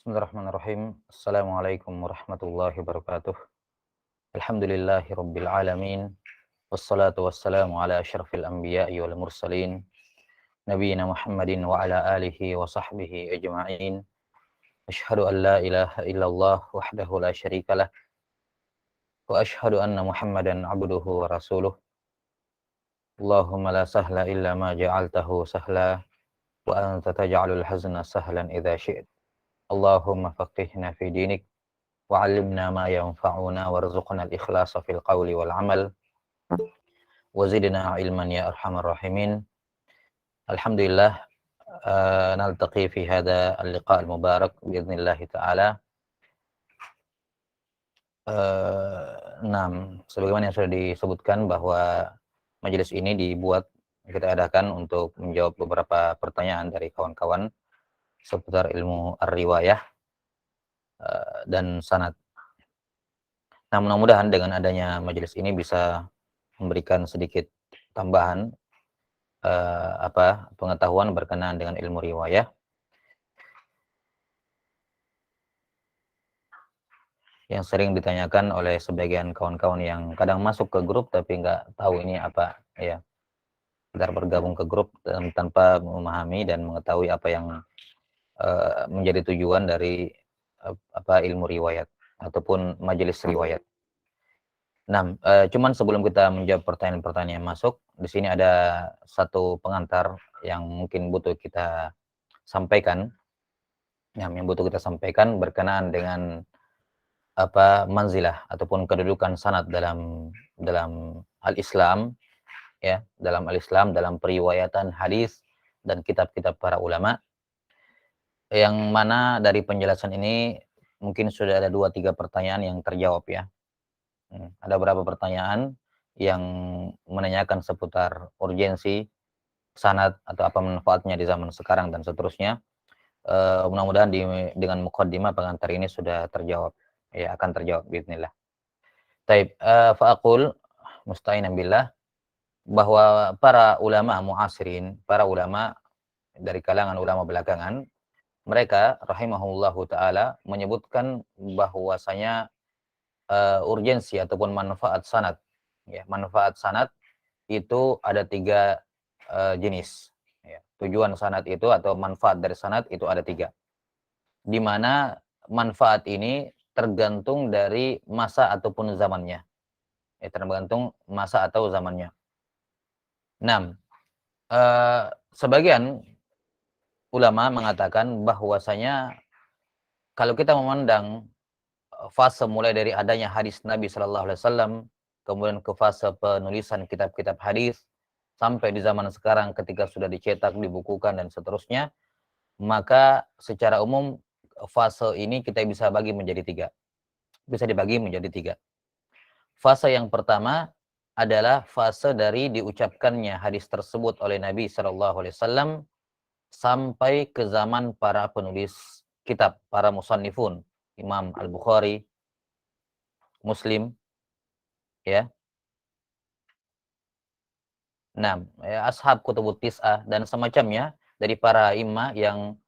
Bismillahirrahmanirrahim. Assalamualaikum warahmatullahi wabarakatuh. Alhamdulillahi rabbil alamin. Wassalatu wassalamu ala asyrafil anbiya'i wal mursalin. Nabiyyina Muhammadin wa ala alihi wa sahbihi ajma'in. Asyhadu an la ilaha illallah wahdahu la syarikalah. Wa asyhadu anna Muhammadan abduhu wa rasuluh. Allahumma la sahla illa ma ja'altahu sahla. Wa anta taj'alul hazna sahlan idza syi'ta. Allahumma faqihna fi dinik. وعلمنا ما ينفعنا وارزقنا الإخلاص في القول والعمل وزدنا علما يا أرحم الراحمين. Alhamdulillah نلتقي في هذا اللقاء المبارك بإذن الله تعالى. Sebagaimana yang sudah disebutkan bahwa majelis ini kita adakan untuk menjawab beberapa pertanyaan dari kawan-kawan seputar ilmu ar-riwayah dan sanad. Nah, mudah-mudahan dengan adanya majelis ini bisa memberikan sedikit tambahan pengetahuan berkenaan dengan ilmu riwayah yang sering ditanyakan oleh sebagian kawan-kawan yang kadang masuk ke grup tapi nggak tahu ini apa ya, sekedar bergabung ke grup tanpa memahami dan mengetahui apa yang menjadi tujuan dari ilmu riwayat ataupun majelis riwayat. Nah, cuman sebelum kita menjawab pertanyaan-pertanyaan yang masuk, di sini ada satu pengantar yang mungkin butuh kita sampaikan. Yang butuh kita sampaikan berkenaan dengan manzilah ataupun kedudukan sanad dalam al-Islam, ya, dalam al-Islam, dalam periwayatan hadis dan kitab-kitab para ulama. Yang mana dari penjelasan ini mungkin sudah ada 2-3 pertanyaan yang terjawab ya. Ada beberapa pertanyaan yang menanyakan seputar urgensi sanad atau apa manfaatnya di zaman sekarang dan seterusnya. Mudah-mudahan dengan muqaddimah pengantar ini sudah terjawab, ya, akan terjawab bismillah. Taib, fa'aqul musta'inan billah, bahwa para ulama muasirin, para ulama dari kalangan ulama belakangan, mereka rahimahullahu taala menyebutkan bahwasanya urgensi ataupun manfaat sanad, ya, manfaat sanad itu ada 3 jenis, ya. Tujuan sanad itu atau manfaat dari sanad itu ada 3, di mana manfaat ini tergantung dari masa ataupun zamannya, ya, tergantung masa atau zamannya. Nah, sebagian ulama mengatakan bahwasanya kalau kita memandang fase mulai dari adanya hadis Nabi Shallallahu Alaihi Wasallam, kemudian ke fase penulisan kitab-kitab hadis sampai di zaman sekarang ketika sudah dicetak, dibukukan dan seterusnya, maka secara umum fase ini kita bisa bagi menjadi 3. Bisa dibagi menjadi 3. Fase yang pertama adalah fase dari diucapkannya hadis tersebut oleh Nabi Shallallahu Alaihi Wasallam sampai ke zaman para penulis kitab, para musannifun, Imam Al-Bukhari, Muslim, ya. Nah, ashab kutubut tis'ah dan semacamnya dari para imam yang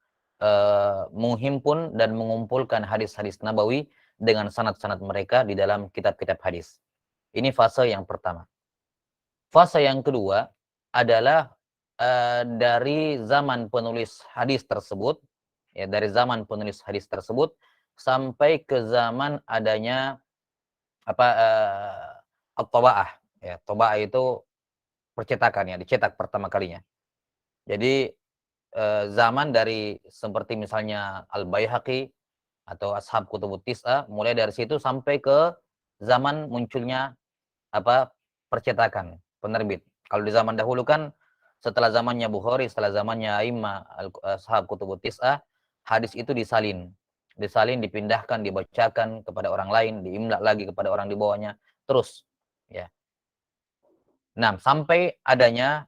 menghimpun dan mengumpulkan hadis-hadis nabawi dengan sanad-sanad mereka di dalam kitab-kitab hadis. Ini fase yang pertama. Fase yang kedua adalah dari zaman penulis hadis tersebut, ya, dari zaman penulis hadis tersebut sampai ke zaman adanya at-taba'ah, ya. Taba'ah itu percetakan, ya, dicetak pertama kalinya. Jadi zaman dari seperti misalnya Al-Baihaqi atau ashab kutubut tis'ah, mulai dari situ sampai ke zaman munculnya percetakan, penerbit. Kalau di zaman dahulu kan setelah zamannya Bukhari, setelah zamannya A'immah ashab kutubut tis'ah, hadis itu disalin, dipindahkan, dibacakan kepada orang lain, diimla lagi kepada orang di bawahnya, terus, ya. Nah, sampai adanya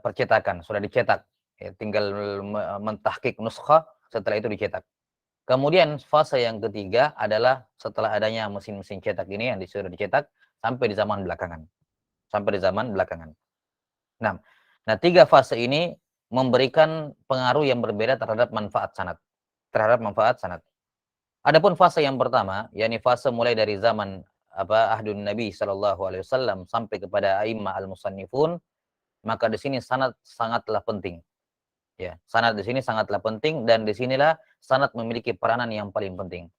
percetakan, sudah dicetak, ya, tinggal mentahqiq nuskhah, setelah itu dicetak. Kemudian fase yang ketiga adalah setelah adanya mesin-mesin cetak ini yang sudah dicetak sampai di zaman belakangan. Sampai di zaman belakangan. Nah, 3 fase ini memberikan pengaruh yang berbeda terhadap manfaat sanad. terhadap manfaat sanad. Adapun fase yang pertama, yakni fase mulai dari zaman ahdun Nabi sallallahu alaihi wasallam sampai kepada a'immah al-musannifun, maka di sini sanad sangatlah penting. Ya, sanad di sini sangatlah penting dan di sinilah sanad memiliki peranan yang paling penting.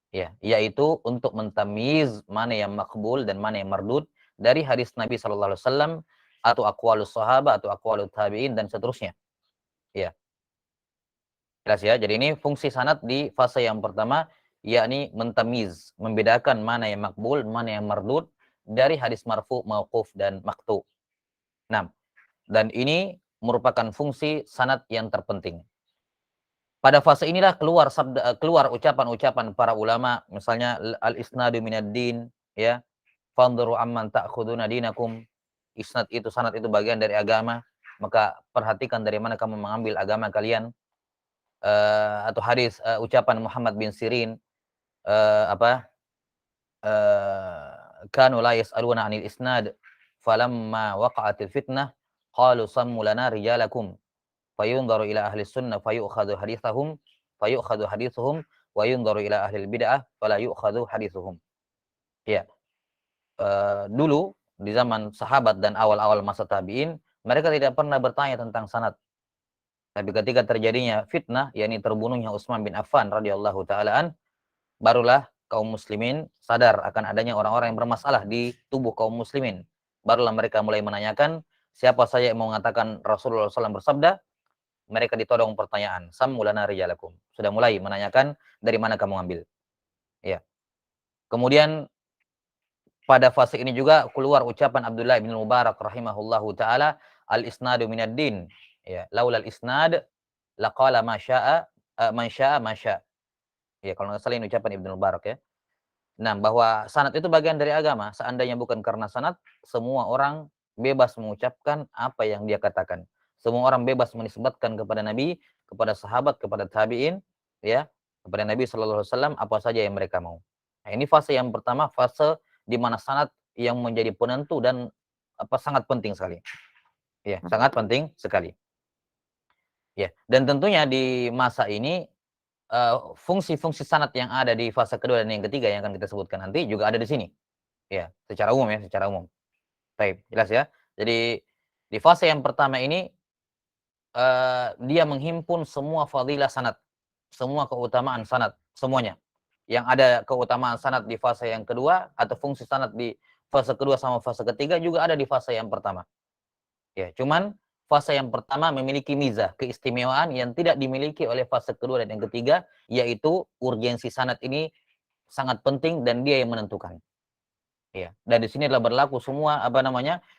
Ya, yaitu untuk mentamyiz mana yang makbul dan mana yang mardud dari hadis Nabi sallallahu alaihi wasallam atau aqwalus sahabat atau aqwalut tabi'in dan seterusnya. Ya. Jelas ya. Jadi ini fungsi sanad di fase yang pertama, yakni mentamiz, membedakan mana yang makbul, mana yang mardud dari hadis marfu, mauquf dan maqtu. Nah, dan ini merupakan fungsi sanad yang terpenting. Pada fase inilah keluar ucapan-ucapan para ulama, misalnya al-isnadu minad din, ya. Fanzuru amman ta'khuduna dinakum. Isnad itu, sanad itu bagian dari agama, maka perhatikan dari mana kamu mengambil agama kalian. Atau hadis ucapan Muhammad bin Sirin kanu la yas'aluna 'anil isnad falamma waqa'atil fitnah qalu sammu lana rijalakum fayunzaru ila ahli sunnah fayu'khadhu hadithuhum wa yunzaru ila ahli bid'ah fala yu'khadhu hadithuhum. Ya. Dulu di zaman sahabat dan awal-awal masa tabi'in, mereka tidak pernah bertanya tentang sanad. Tapi ketika terjadinya fitnah, yakni terbunuhnya Utsman bin Affan radhiyallahu taalaan, barulah kaum muslimin sadar akan adanya orang-orang yang bermasalah di tubuh kaum muslimin. Barulah mereka mulai menanyakan siapa saja yang mau mengatakan Rasulullah SAW bersabda, mereka ditodong pertanyaan, sammulana rijalakum. Sudah mulai menanyakan dari mana kamu ambil. Ya. Kemudian pada fase ini juga keluar ucapan Abdullah bin Mubarak rahimahullahu taala, al-isnadu minad din. Ya, laulal isnad laqala ma syaa man syaa ma syaa. Ya, kalau nggak salah ini ucapan Ibnu Mubarak ya. Nah, bahwa sanad itu bagian dari agama. Seandainya bukan karena sanad, semua orang bebas mengucapkan apa yang dia katakan. Semua orang bebas menisbatkan kepada Nabi, kepada sahabat, kepada tabi'in, ya, kepada Nabi sallallahu alaihi wasallam apa saja yang mereka mau. Nah, ini fase yang pertama, fase di mana sanad yang menjadi penentu dan sangat penting sekali. Ya, sangat penting sekali. Ya, dan tentunya di masa ini fungsi-fungsi sanad yang ada di fase kedua dan yang ketiga yang akan kita sebutkan nanti juga ada di sini. Ya, secara umum ya, secara umum. Baik, jelas ya. Jadi di fase yang pertama ini dia menghimpun semua fadilah sanad, semua keutamaan sanad, semuanya. Yang ada keutamaan sanad di fase yang kedua atau fungsi sanad di fase kedua sama fase ketiga juga ada di fase yang pertama. Ya, cuman fase yang pertama memiliki mizah, keistimewaan yang tidak dimiliki oleh fase kedua dan yang ketiga, yaitu urgensi sanad ini sangat penting dan dia yang menentukan. Ya, dan di sini adalah berlaku semua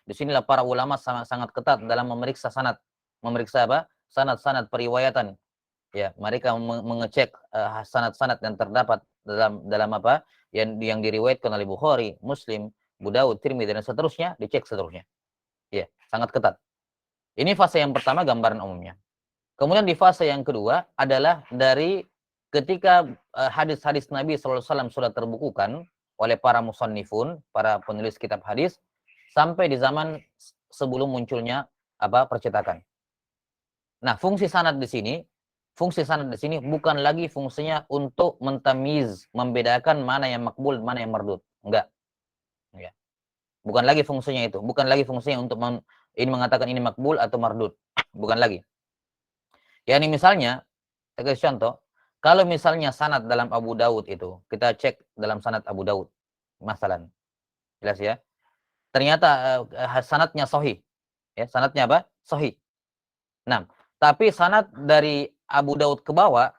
di sinilah para ulama sangat ketat dalam memeriksa sanad. Memeriksa sanad-sanad periwayatan. Ya, mereka mengecek sanad-sanad yang terdapat dalam yang diriwayatkan oleh Bukhari, Muslim, Abu Daud, Tirmidzi dan seterusnya, dicek seterusnya. Ya, sangat ketat. Ini fase yang pertama, gambaran umumnya. Kemudian di fase yang kedua adalah dari ketika hadis-hadis Nabi SAW sudah terbukukan oleh para musannifun, para penulis kitab hadis, sampai di zaman sebelum munculnya percetakan. Nah, fungsi sanad di sini bukan lagi fungsinya untuk mentamiz, membedakan mana yang makbul, mana yang mardud. Enggak. Ya. Bukan lagi fungsinya itu. Bukan lagi fungsinya untuk ini mengatakan ini makbul atau mardud. Bukan lagi. Ya, ini misalnya, saya kasih contoh, kalau misalnya sanad dalam Abu Daud itu, kita cek dalam sanad Abu Daud, masalan. Jelas ya? Ternyata sanadnya sahih. Ya, sanadnya apa? Sahih. Nah, tapi sanad dari Abu Daud ke bawah,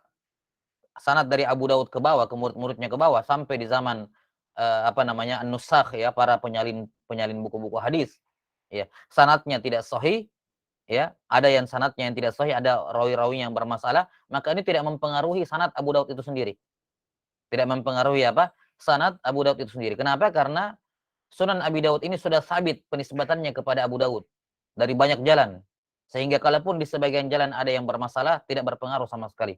ke murid-muridnya ke bawah sampai di zaman an-nusakh ya, para penyalin buku-buku hadis. Ya, sanadnya tidak sahih, ya, ada yang sanadnya yang tidak sahih, ada rawi-rawi yang bermasalah, maka ini tidak mempengaruhi sanad Abu Daud itu sendiri. Tidak mempengaruhi sanad Abu Daud itu sendiri. Kenapa? Karena Sunan Abi Daud ini sudah sabit penisbatannya kepada Abu Daud dari banyak jalan. Sehingga kalaupun di sebagian jalan ada yang bermasalah, tidak berpengaruh sama sekali.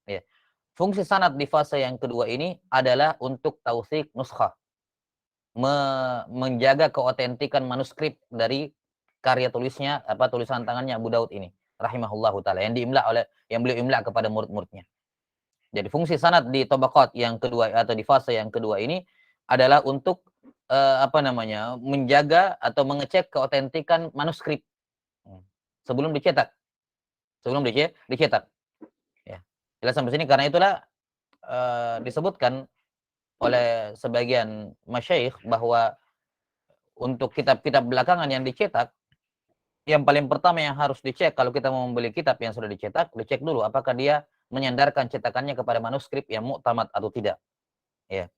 Ya. Fungsi sanad di fase yang kedua ini adalah untuk tausik nuskhah. Menjaga keotentikan manuskrip dari karya tulisan tangannya Abu Daud ini rahimahullahu taala yang beliau imla kepada murid-muridnya. Jadi fungsi sanad di tabaqat yang kedua atau di fase yang kedua ini adalah untuk menjaga atau mengecek keotentikan manuskrip sebelum dicetak. Dicetak. Ya. Jelas sampai sini, karena itulah disebutkan oleh sebagian masyayikh bahwa untuk kitab-kitab belakangan yang dicetak, yang paling pertama yang harus dicek kalau kita mau membeli kitab yang sudah dicetak, dicek dulu apakah dia menyandarkan cetakannya kepada manuskrip yang muktamad atau tidak. Ya.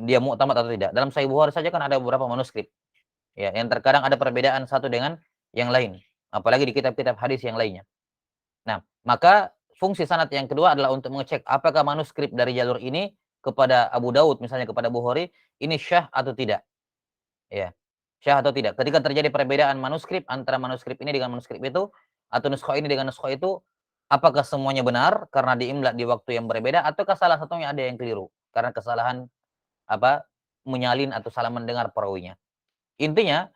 Dia muktamad atau tidak. Dalam Sahih Bukhari saja kan ada beberapa manuskrip. Ya, yang terkadang ada perbedaan satu dengan yang lain, apalagi di kitab-kitab hadis yang lainnya. Nah, maka fungsi sanad yang kedua adalah untuk mengecek apakah manuskrip dari jalur ini kepada Abu Daud, misalnya kepada Bukhari, ini syah atau tidak. Ya, syah atau tidak. Ketika terjadi perbedaan manuskrip antara manuskrip ini dengan manuskrip itu, atau nuskha ini dengan nuskha itu, apakah semuanya benar karena diimla di waktu yang berbeda, ataukah salah satunya ada yang keliru karena kesalahan menyalin atau salah mendengar perawinya. Intinya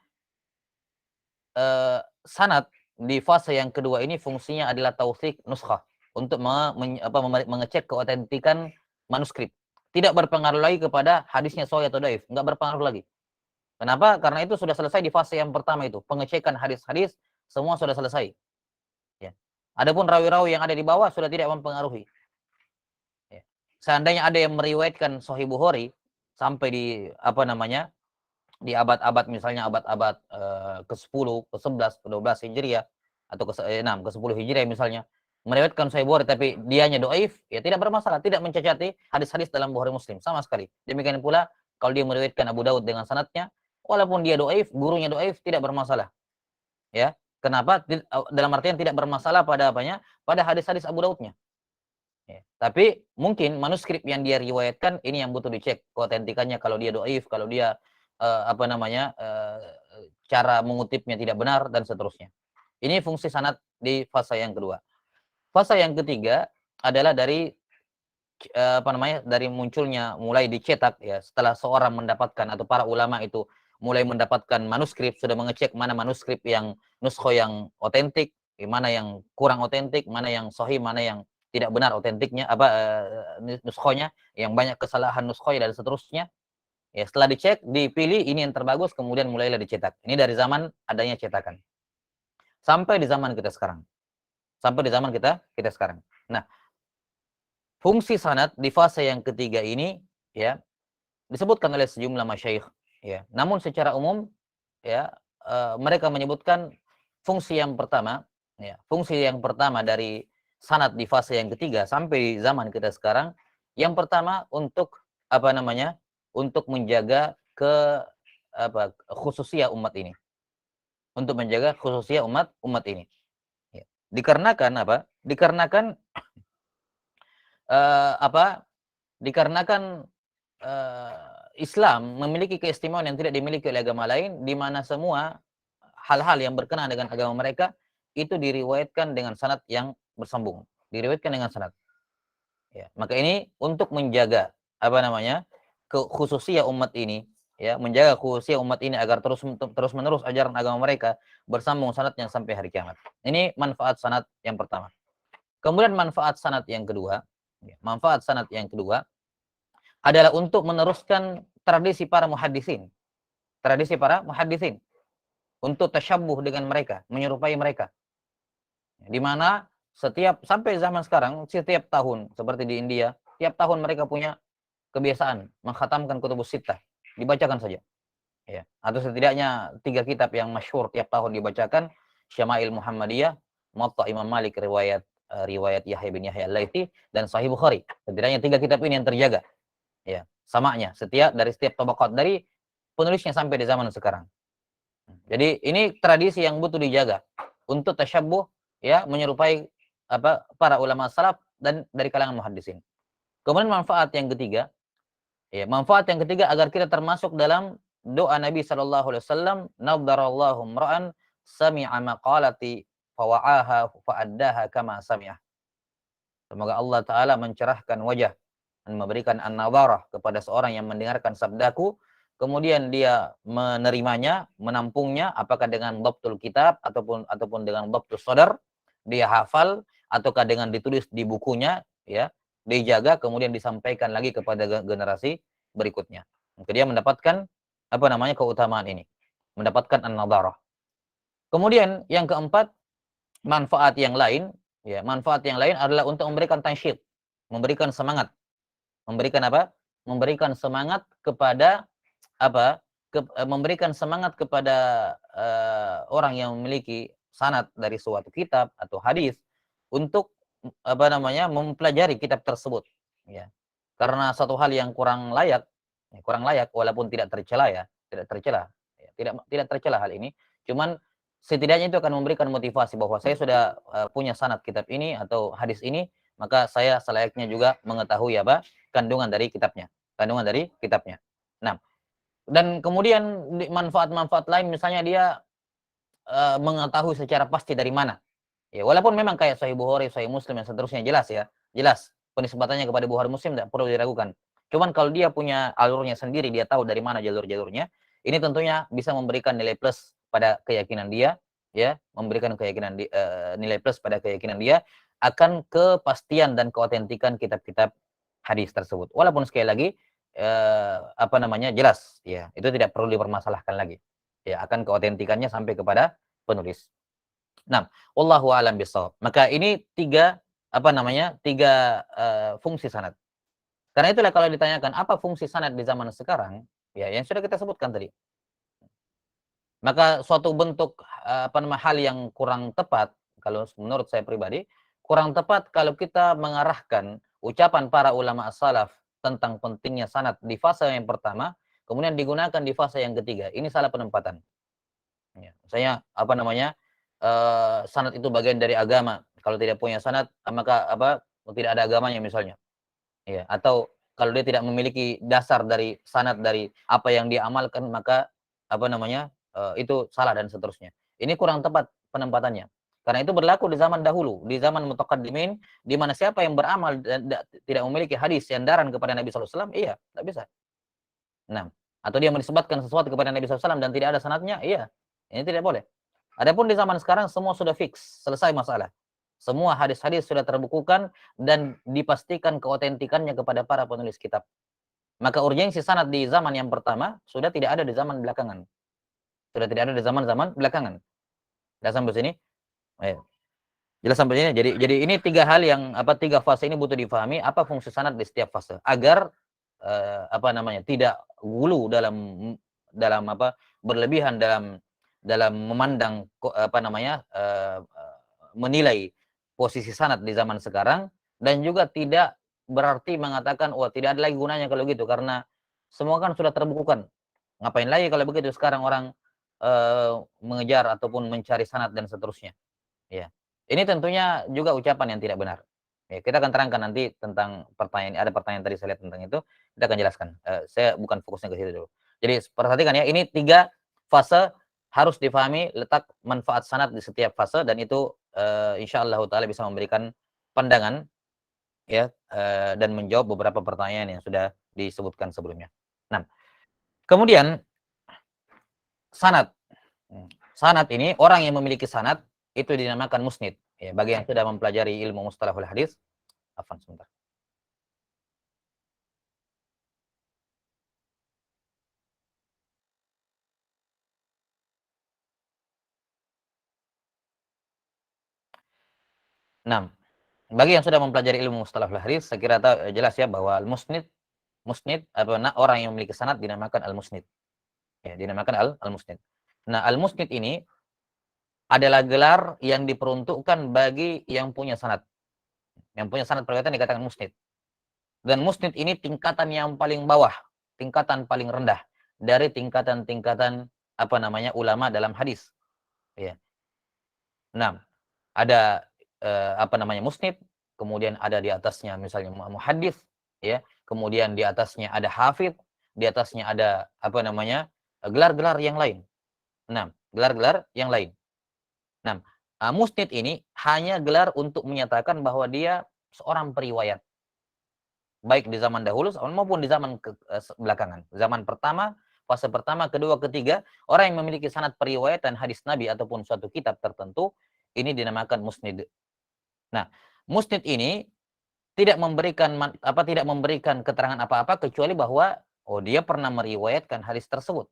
sanad di fase yang kedua ini fungsinya adalah tausik nuskhah untuk mengecek keotentikan manuskrip. Tidak berpengaruh lagi kepada hadisnya sahih atau dhaif, enggak berpengaruh lagi. Kenapa? Karena itu sudah selesai di fase yang pertama itu, pengecekan hadis-hadis semua sudah selesai. Ya. Adapun rawi-rawi yang ada di bawah sudah tidak mempengaruhi. Ya. Seandainya ada yang meriwayatkan Sahih Bukhari sampai di abad-abad, misalnya abad-abad ke-10, ke-11, ke-12 Hijriah atau ke-6, ke-10 Hijriah misalnya, meriwayatkan Sahih Bukhari tapi dianya dhaif, ya tidak bermasalah, tidak mencacati hadis-hadis dalam Bukhari Muslim sama sekali. Demikian pula kalau dia meriwayatkan Abu Daud dengan sanadnya, walaupun dia dhaif, gurunya dhaif, tidak bermasalah. Ya. Kenapa? Dalam artian tidak bermasalah pada apanya? Pada hadis-hadis Abu Daudnya. Ya. Tapi mungkin manuskrip yang dia riwayatkan ini yang butuh dicek keotentikannya, kalau dia dhaif, kalau dia cara mengutipnya tidak benar dan seterusnya. Ini fungsi sanad di fase yang kedua. Fase yang ketiga adalah dari dari munculnya, mulai dicetak ya, setelah seorang mendapatkan atau para ulama itu mulai mendapatkan manuskrip, sudah mengecek mana manuskrip yang nuskho yang otentik, mana yang kurang otentik, mana yang sahih, mana yang tidak benar otentiknya, nuskhonya, yang banyak kesalahan nuskhonya dan seterusnya. Ya, setelah dicek, dipilih ini yang terbagus, kemudian mulailah dicetak. Ini dari zaman adanya cetakan. Sampai di zaman kita sekarang. Nah, fungsi sanad di fase yang ketiga ini ya disebutkan oleh sejumlah masyayikh ya. Namun secara umum ya mereka menyebutkan fungsi yang pertama dari sanad di fase yang ketiga sampai zaman kita sekarang, yang pertama untuk untuk menjaga khususiyah umat ini. Untuk menjaga khususiyah umat ini. Ya. Dikarenakan Islam memiliki keistimewaan yang tidak dimiliki oleh agama lain, di mana semua hal-hal yang berkenaan dengan agama mereka itu diriwayatkan dengan sanad yang bersambung, diriwayatkan dengan sanad. Ya, maka ini untuk menjaga kekhususian umat ini, ya, menjaga khususian umat ini agar terus menerus ajaran agama mereka bersambung sanadnya sampai hari kiamat. Ini manfaat sanad yang pertama. Kemudian manfaat sanad yang kedua adalah untuk meneruskan tradisi para muhaddisin. Untuk tasyabbuh dengan mereka, menyerupai mereka. Di mana sampai zaman sekarang, setiap tahun, seperti di India, tiap tahun mereka punya kebiasaan mengkhatamkan kutubus sittah, dibacakan saja. Ya. Atau setidaknya 3 kitab yang masyhur tiap tahun dibacakan, Syama'il Muhammadiyah, Muwatta Imam Malik, riwayat Yahya bin Yahya Al-Laitsi, dan Sahih Bukhari. Setidaknya 3 kitab ini yang terjaga. Ya, samanya dari setiap tabaqat, dari penulisnya sampai di zaman sekarang. Jadi ini tradisi yang butuh dijaga untuk tasyabbuh, ya, menyerupai para ulama salaf dan dari kalangan muhaddisin. Kemudian manfaat yang ketiga agar kita termasuk dalam doa Nabi sallallahu alaihi wasallam, naddarallahu imra'an sami'a maqalati fawa'aha fa'addaha kama sami'ah. Semoga Allah taala mencerahkan wajah dan memberikan an-nadharah kepada seorang yang mendengarkan sabdaku, kemudian dia menerimanya, menampungnya, apakah dengan dhabtul kitab ataupun dengan dhabtus sadar, dia hafal, ataukah dengan ditulis di bukunya, ya, dijaga, kemudian disampaikan lagi kepada generasi berikutnya. Maka dia mendapatkan keutamaan ini, mendapatkan an-nadharah. Kemudian yang keempat, manfaat yang lain, ya, manfaat yang lain adalah untuk memberikan tansyid, memberikan semangat. Memberikan apa? Memberikan semangat kepada memberikan semangat kepada orang yang memiliki sanad dari suatu kitab atau hadis untuk mempelajari kitab tersebut, ya. Karena satu hal yang kurang layak walaupun tidak tercela, ya, tidak tercela hal ini. Cuman setidaknya itu akan memberikan motivasi bahwa saya sudah punya sanad kitab ini atau hadis ini, maka saya selayaknya juga mengetahui kandungan dari kitabnya. Nah, dan kemudian manfaat-manfaat lain, misalnya dia mengetahui secara pasti dari mana. Ya, walaupun memang kayak Sahih Bukhari, Sahih Muslim dan seterusnya jelas penisbatannya kepada Bukhari Muslim tidak perlu diragukan. Cuman kalau dia punya alurnya sendiri, dia tahu dari mana jalur-jalurnya, ini tentunya bisa memberikan nilai plus pada keyakinan dia, ya, memberikan nilai plus pada keyakinan dia akan kepastian dan keotentikan kitab-kitab hadis tersebut. Walaupun sekali lagi jelas, ya, itu tidak perlu dipermasalahkan lagi. Ya, akan keotentikannya sampai kepada penulis. Nah, wallahu a'lam bishawab. Maka ini tiga fungsi sanad. Karena itulah kalau ditanyakan apa fungsi sanad di zaman sekarang, ya, yang sudah kita sebutkan tadi. Maka suatu bentuk hal yang kurang tepat, kalau menurut saya pribadi, kurang tepat kalau kita mengarahkan ucapan para ulama as-salaf tentang pentingnya sanad di fase yang pertama, kemudian digunakan di fase yang ketiga. Ini salah penempatan. Ya, misalnya sanad itu bagian dari agama. Kalau tidak punya sanad, maka tidak ada agamanya misalnya. Ya, atau kalau dia tidak memiliki dasar dari sanad dari apa yang dia amalkan, maka itu salah dan seterusnya. Ini kurang tepat penempatannya. Karena itu berlaku di zaman dahulu, di zaman mutaqaddimin, di mana siapa yang beramal dan tidak memiliki hadis yang daran kepada Nabi SAW, iya, tidak bisa. Nah, atau dia menisbatkan sesuatu kepada Nabi SAW dan tidak ada sanadnya, iya, ini tidak boleh. Adapun di zaman sekarang semua sudah fix, selesai masalah. Semua hadis-hadis sudah terbukukan dan dipastikan keotentikannya kepada para penulis kitab. Maka urgensi sanad di zaman yang pertama sudah tidak ada di zaman belakangan. Sudah tidak ada di zaman-zaman belakangan. Sudah sampai sini? Ayo. Jelas sampai sini? Jadi ini tiga hal yang tiga fase ini butuh difahami apa fungsi sanad di setiap fase agar tidak gulu dalam berlebihan dalam memandang menilai posisi sanad di zaman sekarang, dan juga tidak berarti mengatakan tidak ada lagi gunanya kalau gitu karena semua kan sudah terbukukan. Ngapain lagi kalau begitu sekarang orang mengejar ataupun mencari sanad dan seterusnya. Ya. Ini tentunya juga ucapan yang tidak benar. Ya, kita akan terangkan nanti tentang ada pertanyaan tadi saya lihat tentang itu, kita akan jelaskan. Saya bukan fokusnya ke situ dulu. Jadi perhatikan ya, ini tiga fase harus difahami letak manfaat sanad di setiap fase, dan itu insyaallah taala bisa memberikan pandangan, ya, dan menjawab beberapa pertanyaan yang sudah disebutkan sebelumnya. Nah, kemudian sanad. Sanad ini, orang yang memiliki sanad itu dinamakan musnid. Ya, bagi yang sudah mempelajari ilmu mustalahul hadis, afwan sebentar. Nah, bagi yang sudah mempelajari ilmu mustalahul hadis, saya kira jelas ya bahwa al-musnid orang yang memiliki sanad dinamakan al-musnid. Ya, dinamakan al-musnid. Nah, al-musnid ini adalah gelar yang diperuntukkan bagi yang punya sanad. Yang punya sanad periwayatan dikatakan musnid. Dan musnid ini tingkatan yang paling bawah, tingkatan paling rendah dari tingkatan-tingkatan ulama dalam hadis. Ya. Nah, ada musnid, kemudian ada di atasnya misalnya muhaddits, ya. Kemudian di atasnya ada hafidz, di atasnya ada gelar-gelar yang lain. Nah, gelar-gelar yang lain. Nah, musnid ini hanya gelar untuk menyatakan bahwa dia seorang periwayat. Baik di zaman dahulu maupun di zaman belakangan. Zaman pertama, fase pertama, kedua, ketiga, orang yang memiliki sanad periwayatan hadis Nabi ataupun suatu kitab tertentu, ini dinamakan musnid. Nah, musnid ini tidak memberikan keterangan apa-apa kecuali bahwa dia pernah meriwayatkan hadis tersebut.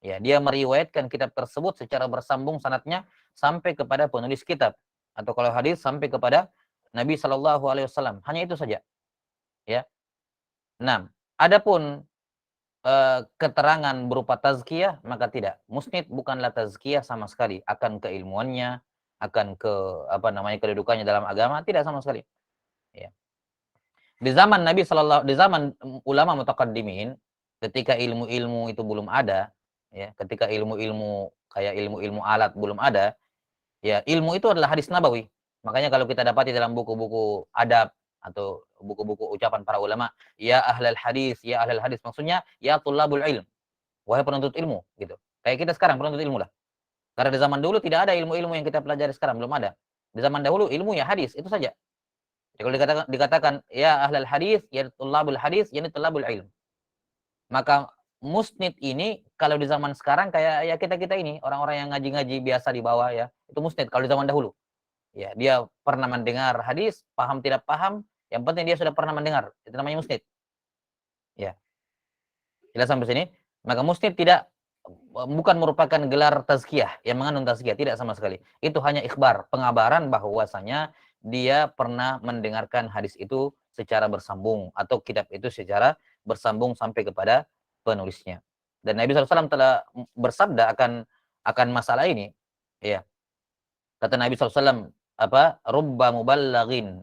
Ya, dia meriwayatkan kitab tersebut secara bersambung sanadnya sampai kepada penulis kitab, atau kalau hadis sampai kepada Nabi Shallallahu alaihi wasallam. Hanya itu saja, ya. Nah, adapun keterangan berupa tazkiyah maka tidak. Musnid bukanlah tazkiyah sama sekali akan keilmuannya, akan kedudukannya dalam agama, tidak sama sekali. Ya. Di zaman ulama mutaqaddimin, ketika ilmu-ilmu itu belum ada, ya, ketika ilmu-ilmu kayak ilmu-ilmu alat belum ada, ya, ilmu itu adalah hadis nabawi. Makanya kalau kita dapati dalam buku-buku adab atau buku-buku ucapan para ulama, ya ahlal hadis, ya ahlal hadis, maksudnya ya tullabul ilm, wahai penuntut ilmu, gitu. Kayak kita sekarang penuntut ilmu lah. Karena di zaman dulu tidak ada ilmu-ilmu yang kita pelajari sekarang, belum ada. Di zaman dahulu ilmu ya hadis, itu saja. Jadi kalau dikatakan ya ahlal hadis, ya tullabul hadis, yani tullabul ilm. Maka musnid ini kalau di zaman sekarang kayak ya kita-kita ini, orang-orang yang ngaji-ngaji biasa di bawah, ya, itu musnid kalau di zaman dahulu. Ya, dia pernah mendengar hadis, paham tidak paham, yang penting dia sudah pernah mendengar. Itu namanya musnid. Ya. Jelas sampai sini? Maka musnid bukan merupakan gelar tazkiyah yang mengandung tazkiyah, tidak sama sekali. Itu hanya ikhbar, pengabaran bahwasanya dia pernah mendengarkan hadis itu secara bersambung atau kitab itu secara bersambung sampai kepada penulisnya. Dan Nabi SAW telah bersabda akan masalah ini. Ya. Kata Nabi SAW, rubba muballaghin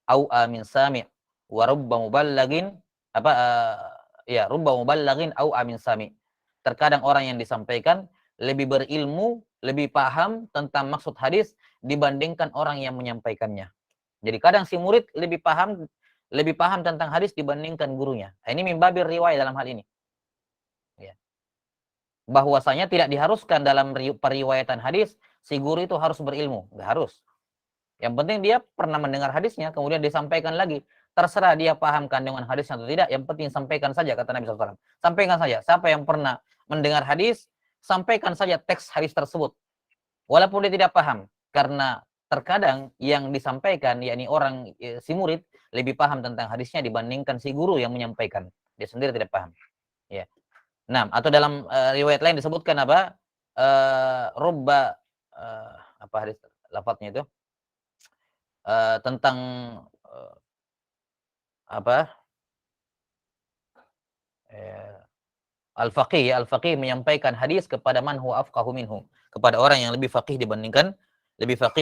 au amin sami' wa rubba muballaghin rubba muballaghin au amin sami'. Terkadang orang yang disampaikan lebih berilmu, lebih paham tentang maksud hadis dibandingkan orang yang menyampaikannya. Jadi kadang si murid lebih paham tentang hadis dibandingkan gurunya. Ini mimbabir riwayat dalam hal ini. Ya. Bahwasanya tidak diharuskan dalam periwayatan hadis si guru itu harus berilmu, nggak harus. Yang penting dia pernah mendengar hadisnya, kemudian disampaikan lagi. Terserah dia paham kandungan hadisnya atau tidak, yang penting sampaikan saja, kata Nabi SAW. Sampaikan saja. Siapa yang pernah mendengar hadis, sampaikan saja teks hadis tersebut. Walaupun dia tidak paham. Karena terkadang yang disampaikan, yakni si murid, lebih paham tentang hadisnya dibandingkan si guru yang menyampaikan. Dia sendiri tidak paham. Ya. Nah, atau dalam riwayat lain disebutkan rubba, hadis lafadznya itu? Tentang al-faqih menyampaikan hadis kepada man huwa afqahu minhu, kepada orang yang lebih faqih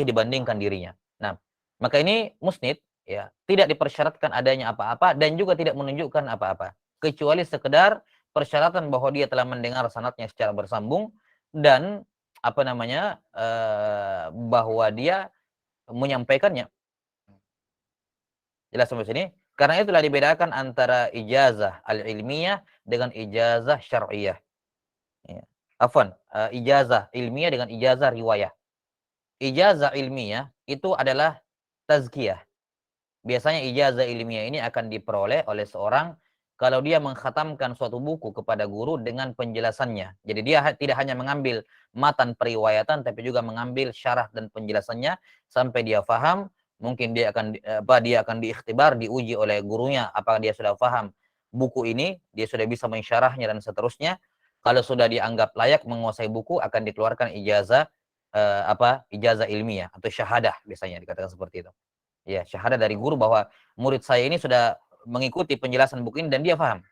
dibandingkan dirinya. Nah, maka ini musnid, ya, tidak dipersyaratkan adanya apa-apa dan juga tidak menunjukkan apa-apa, kecuali sekedar persyaratan bahwa dia telah mendengar sanadnya secara bersambung dan bahwa dia menyampaikannya. Jelas sampai sini? Karena itulah dibedakan antara ijazah al-ilmiyah dengan ijazah syar'iyah. Ya. Ijazah ilmiah dengan ijazah riwayah. Ijazah ilmiah itu adalah tazkiyah. Biasanya ijazah ilmiah ini akan diperoleh oleh seorang kalau dia mengkhatamkan suatu buku kepada guru dengan penjelasannya. Jadi dia tidak hanya mengambil matan periwayatan, tapi juga mengambil syarah dan penjelasannya sampai dia faham. Mungkin dia akan diikhtibar, diuji oleh gurunya apakah dia sudah paham buku ini, dia sudah bisa mensyarahnya dan seterusnya. Kalau sudah dianggap layak menguasai buku, akan dikeluarkan ijazah ijazah ilmiah atau syahadah, biasanya dikatakan seperti itu. Ya, syahadah dari guru bahwa murid saya ini sudah mengikuti penjelasan buku ini dan dia paham.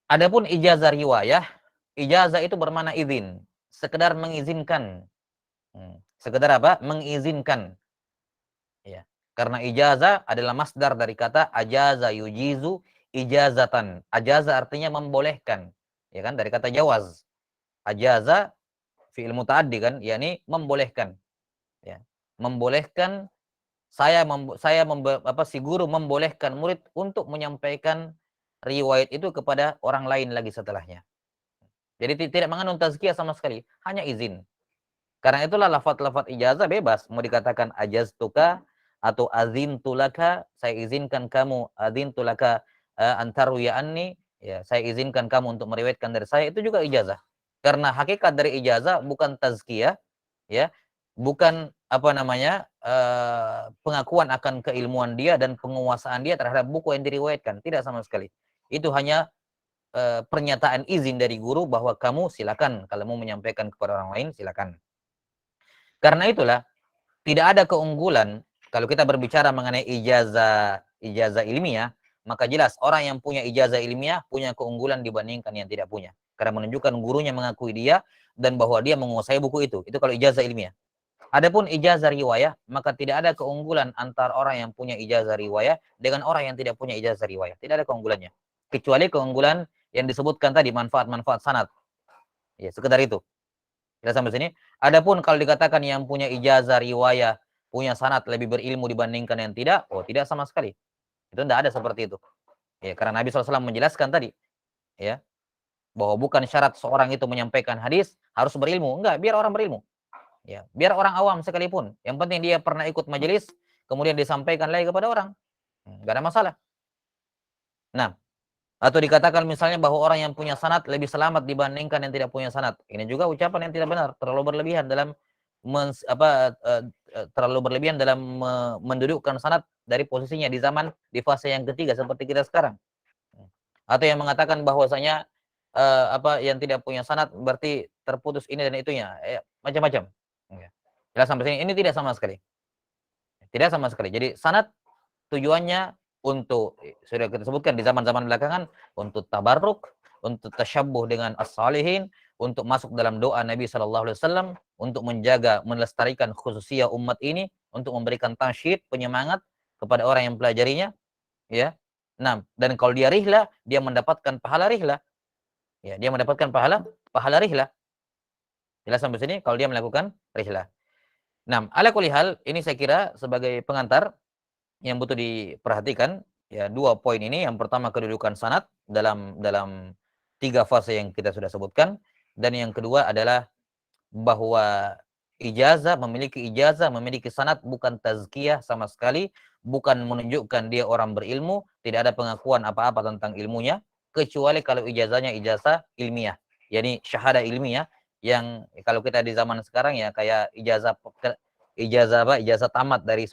Adapun ijazah riwayah, ijazah itu bermakna izin, sekedar mengizinkan. Sekedar mengizinkan. Ya. Karena ijazah adalah masdar dari kata ajaza yujizu ijazatan. Ajaza artinya membolehkan. Ya kan? Dari kata jawaz. Ajaza fi'il muta'addi kan, yakni membolehkan. Ya. Membolehkan si guru membolehkan murid untuk menyampaikan riwayat itu kepada orang lain lagi setelahnya. Jadi tidak mengandung tazkiyah sama sekali, hanya izin. Karena itulah lafaz-lafaz ijazah bebas, mau dikatakan ajaztuka atau azintulaka, saya izinkan kamu, azintulaka antarwiya anni, ya, saya izinkan kamu untuk meriwayatkan dari saya, itu juga ijazah. Karena hakikat dari ijazah bukan tazkiyah, ya, bukan pengakuan akan keilmuan dia dan penguasaan dia terhadap buku yang diriwayatkan, tidak sama sekali. Itu hanya pernyataan izin dari guru bahwa kamu silakan kalau mau menyampaikan kepada orang lain, silakan. Karena itulah tidak ada keunggulan kalau kita berbicara mengenai ijazah ilmiah, maka jelas orang yang punya ijazah ilmiah punya keunggulan dibandingkan yang tidak punya. Karena menunjukkan gurunya mengakui dia dan bahwa dia menguasai buku itu. Itu kalau ijazah ilmiah. Adapun ijazah riwayah, maka tidak ada keunggulan antara orang yang punya ijazah riwayah dengan orang yang tidak punya ijazah riwayah. Tidak ada keunggulannya. Kecuali keunggulan yang disebutkan tadi, manfaat-manfaat sanad. Ya, sekedar itu. Kita sampai sini. Adapun kalau dikatakan yang punya ijazah riwayah, punya sanad lebih berilmu dibandingkan yang tidak, oh tidak sama sekali. Itu tidak ada seperti itu. Ya, karena Nabi SAW menjelaskan tadi, ya, bahwa bukan syarat seorang itu menyampaikan hadis harus berilmu. Enggak, biar orang berilmu. Ya, biar orang awam sekalipun. Yang penting dia pernah ikut majelis, kemudian disampaikan lagi kepada orang. Enggak ada masalah. Nah, atau dikatakan misalnya bahwa orang yang punya sanad lebih selamat dibandingkan yang tidak punya sanad. Ini juga ucapan yang tidak benar, terlalu berlebihan dalam terlalu berlebihan dalam mendudukkan sanad dari posisinya di fase yang ketiga seperti kita sekarang. Atau yang mengatakan bahwasanya yang tidak punya sanad berarti terputus ini dan itunya, macam-macam. Jelas sampai sini, ini tidak sama sekali. Tidak sama sekali. Jadi sanad tujuannya untuk, sudah kita sebutkan di zaman-zaman belakangan, untuk tabarruk, untuk tasyabbuh dengan as-salihin, untuk masuk dalam doa Nabi SAW, untuk menjaga, melestarikan khususiyah umat ini, untuk memberikan tansyid, penyemangat kepada orang yang pelajarinya, ya. Nah, dan kalau dia rihlah, dia mendapatkan pahala rihlah. Ya, dia mendapatkan pahala rihlah. Jelas sampai sini kalau dia melakukan rihlah. Nah, ala kulli hal, ini saya kira sebagai pengantar yang butuh diperhatikan, ya, dua poin ini. Yang pertama kedudukan sanad dalam tiga fase yang kita sudah sebutkan, dan yang kedua adalah bahwa memiliki ijazah, memiliki sanad bukan tazkiyah sama sekali, bukan menunjukkan dia orang berilmu, tidak ada pengakuan apa-apa tentang ilmunya, kecuali kalau ijazahnya ijazah ilmiah, yakni syahada ilmiah, yang kalau kita di zaman sekarang ya kayak ijazah tamat dari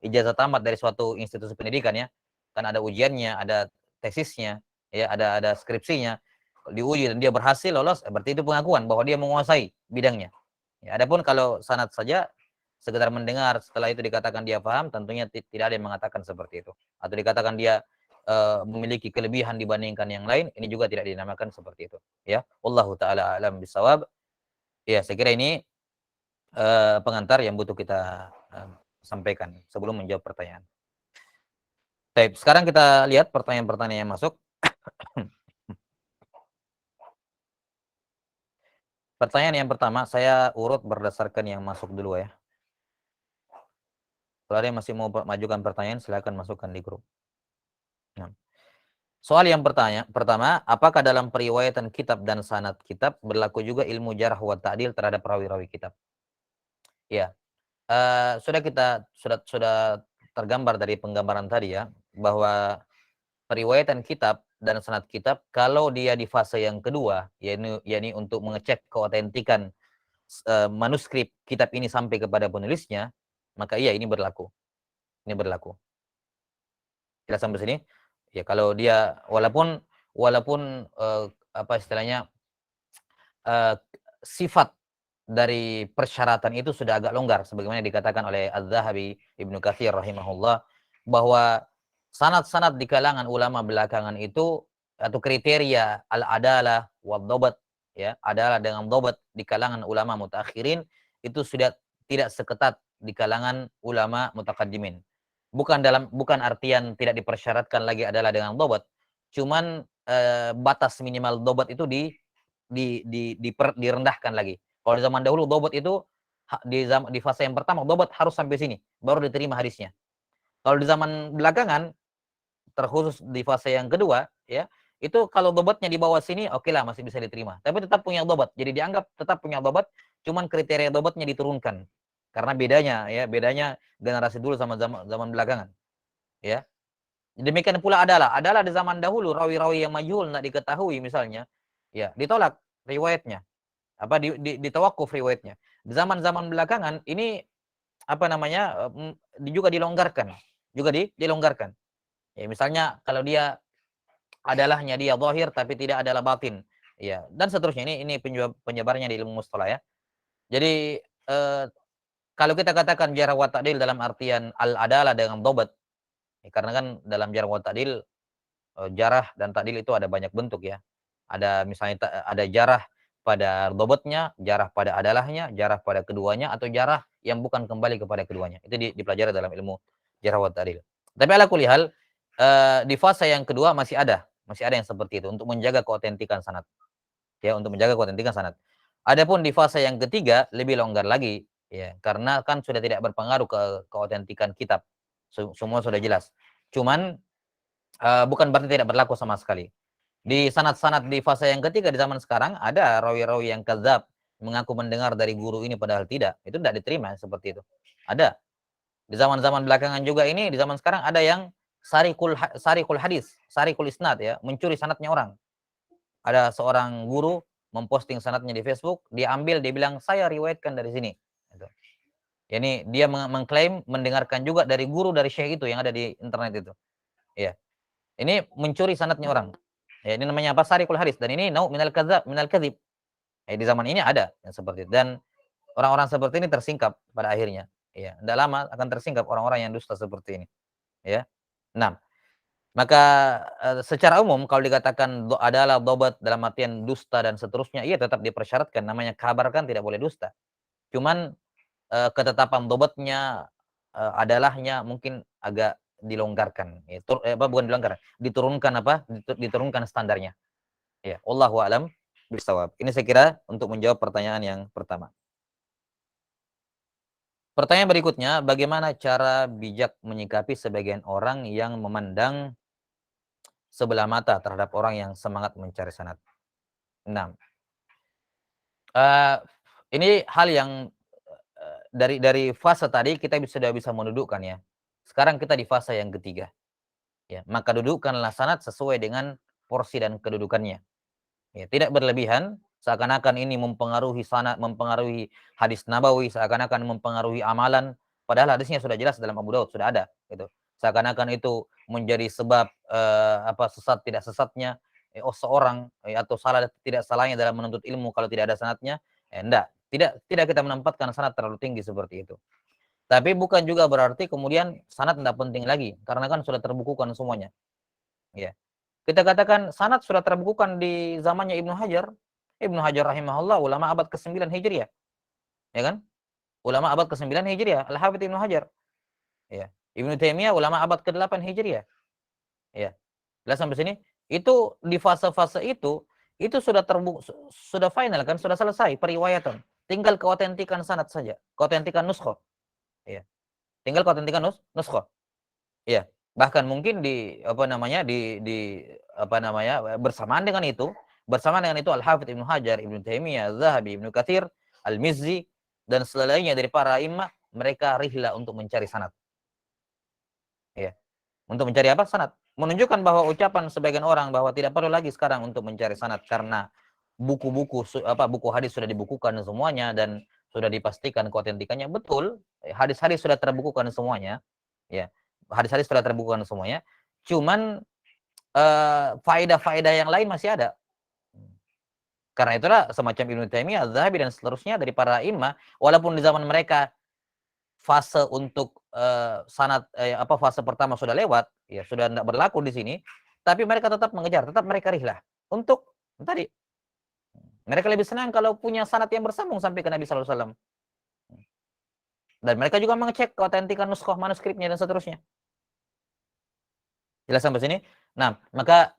ijazah tamat dari suatu institusi pendidikan, ya. Kan ada ujiannya, ada tesisnya, ya, ada skripsinya, diuji dan dia berhasil lolos, berarti itu pengakuan bahwa dia menguasai bidangnya. Ya, adapun kalau sanad saja sekedar mendengar, setelah itu dikatakan dia paham, tentunya tidak ada yang mengatakan seperti itu. Atau dikatakan dia memiliki kelebihan dibandingkan yang lain, ini juga tidak dinamakan seperti itu. Ya, wallahu taala alam bisawab. Ya, saya kira ini pengantar yang butuh kita sampaikan sebelum menjawab pertanyaan. Baik, sekarang kita lihat pertanyaan-pertanyaan yang masuk. Pertanyaan yang pertama, saya urut berdasarkan yang masuk dulu, ya. Kalau ada yang masih mau majukan pertanyaan, silakan masukkan di grup. Nah, soal yang pertama, apakah dalam periwayatan kitab dan sanad kitab berlaku juga ilmu jarh wa ta'dil terhadap rawi-rawi kitab? Ya, sudah tergambar dari penggambaran tadi, ya, bahwa periwayatan kitab dan sanad kitab kalau dia di fase yang kedua, yakni untuk mengecek keotentikan manuskrip kitab ini sampai kepada penulisnya, maka iya ini berlaku. Ini berlaku. Jelas sampai sini? Ya, kalau dia walaupun apa istilahnya, sifat dari persyaratan itu sudah agak longgar sebagaimana dikatakan oleh Az-Zahabi, Ibnu Katsir rahimahullah, bahwa sanad-sanad di kalangan ulama belakangan itu, atau kriteria al-adalah wad dhabat, ya, adalah dengan dhabat di kalangan ulama mutaakhirin itu sudah tidak seketat di kalangan ulama mutaqaddimin. Bukan artian tidak dipersyaratkan lagi adalah dengan dhabat, cuman batas minimal dhabat itu direndahkan lagi. Kalau di zaman dahulu dhabat itu di fase yang pertama dhabat harus sampai sini baru diterima hadisnya. Kalau di zaman belakangan, terkhusus di fase yang kedua, ya, itu kalau dhabatnya di bawah sini, oke lah masih bisa diterima. Tapi tetap punya dhabat. Jadi dianggap tetap punya dhabat, cuman kriteria dhabatnya diturunkan. Karena bedanya generasi dulu sama zaman belakangan. Ya. Demikian pula adalah di zaman dahulu rawi-rawi yang majhul enggak diketahui misalnya, ya, ditolak riwayatnya. Ditawakuf riwayatnya. Di zaman-zaman belakangan ini apa namanya, juga dilonggarkan, dilonggarkan. Ya, misalnya kalau dia adalahnya dia zahir tapi tidak adalah batin. Ya, dan seterusnya. Ini penyebarnya di ilmu mustalah ya. Jadi kalau kita katakan jarh wa ta'dil dalam artian al-adalah dengan dhabat, ya, karena kan dalam jarh wa ta'dil jarah dan ta'dil itu ada banyak bentuk ya. Ada misalnya ada jarah pada dhabatnya, jarah pada adalahnya, jarah pada keduanya, atau jarah yang bukan kembali kepada keduanya. Itu dipelajari dalam ilmu jarh wa ta'dil. Tapi ala kulli hal di fase yang kedua masih ada yang seperti itu untuk menjaga keotentikan sanad. Ya, untuk menjaga keotentikan sanad. Adapun di fase yang ketiga lebih longgar lagi ya, karena kan sudah tidak berpengaruh ke keotentikan kitab. Semua sudah jelas. Cuman bukan berarti tidak berlaku sama sekali. Di sanad-sanad di fase yang ketiga di zaman sekarang ada rawi-rawi yang kadzab mengaku mendengar dari guru ini padahal tidak. Itu tidak diterima seperti itu. Ada. Di zaman-zaman belakangan juga ini, di zaman sekarang ada yang sarikul hadis, sarikul isnad ya, mencuri sanadnya orang. Ada seorang guru memposting sanadnya di Facebook, dia ambil, dia bilang saya riwayatkan dari sini. Gitu. Ini dia mengklaim mendengarkan juga dari guru dari syekh itu yang ada di internet itu. Ya. Ini mencuri sanadnya orang. Ya, ini namanya apa? Sarikul hadis, dan ini nau minal kadzab, minal kadzib. Di zaman ini ada yang seperti itu, dan orang-orang seperti ini tersingkap pada akhirnya. Ya, tidak lama akan tersingkap orang-orang yang dusta seperti ini. Ya. Nah, maka secara umum kalau dikatakan adalah dhabat dalam artian dusta dan seterusnya, iya tetap dipersyaratkan, namanya kabar kan tidak boleh dusta. Cuman ketetapan dhabatnya, adalahnya mungkin agak dilonggarkan, ya, bukan dilonggarkan, diturunkan standarnya. Ya, wallahu a'lam bishawab. Ini saya kira untuk menjawab pertanyaan yang pertama. Pertanyaan berikutnya, bagaimana cara bijak menyikapi sebagian orang yang memandang sebelah mata terhadap orang yang semangat mencari sanad? Nah, ini hal yang dari fase tadi kita sudah bisa mendudukkan ya. Sekarang kita di fase yang ketiga. Ya, maka dudukkanlah sanad sesuai dengan porsi dan kedudukannya. Ya, tidak berlebihan, seakan-akan ini mempengaruhi sanad, mempengaruhi hadis nabawi, seakan-akan mempengaruhi amalan, padahal hadisnya sudah jelas dalam Abu Daud, sudah ada gitu. Seakan-akan itu menjadi sebab sesat tidak sesatnya seorang atau salah tidak salahnya dalam menuntut ilmu kalau tidak ada sanadnya. Enggak, tidak kita menempatkan sanad terlalu tinggi seperti itu. Tapi bukan juga berarti kemudian sanad tidak penting lagi, karena kan sudah terbukukan semuanya. Ya. Kita katakan sanad sudah terbukukan di zamannya Ibnu Hajar. Ibnu Hajar rahimahullah ulama abad ke-9 Hijriah. Ya kan? Ulama abad ke-9 Hijriah, Al-Hafidz Ibnu Hajar. Ya. Ibnu Taimiyah ulama abad ke-8 Hijriah. Ya. Jelas sampai sini? Itu di fase-fase itu sudah sudah final kan, sudah selesai periwayatan. Tinggal keotentikan sanad saja, keotentikan nuskhoh. Ya. Tinggal keotentikan nuskhoh. Ya. Bahkan mungkin bersamaan dengan itu Al-Hafidz Ibnu Hajar, Ibnu Taimiyah, Zahabi, Ibnu Katsir, Al-Mizzi dan selainnya dari para imam, mereka rihla untuk mencari sanad. Ya. Untuk mencari apa? Sanad. Menunjukkan bahwa ucapan sebagian orang bahwa tidak perlu lagi sekarang untuk mencari sanad karena buku hadis sudah dibukukan semuanya dan sudah dipastikan keotentikannya. Betul, hadis-hadis sudah terbukukan semuanya. Ya. Hadis-hadis sudah terbukukan semuanya. Cuman faedah-faedah yang lain masih ada. Karena itulah semacam Ibnu Taimiyah, Az-Zahabi dan seterusnya dari para imam, walaupun di zaman mereka fase untuk fase pertama sudah lewat, ya sudah tidak berlaku di sini, tapi mereka tetap mengejar, tetap mereka rihlah untuk tadi. Mereka lebih senang kalau punya sanad yang bersambung sampai ke Nabi sallallahu alaihi wasallam. Dan mereka juga mengecek keotentikan nuskhoh manuskripnya dan seterusnya. Jelas sampai sini? Nah, maka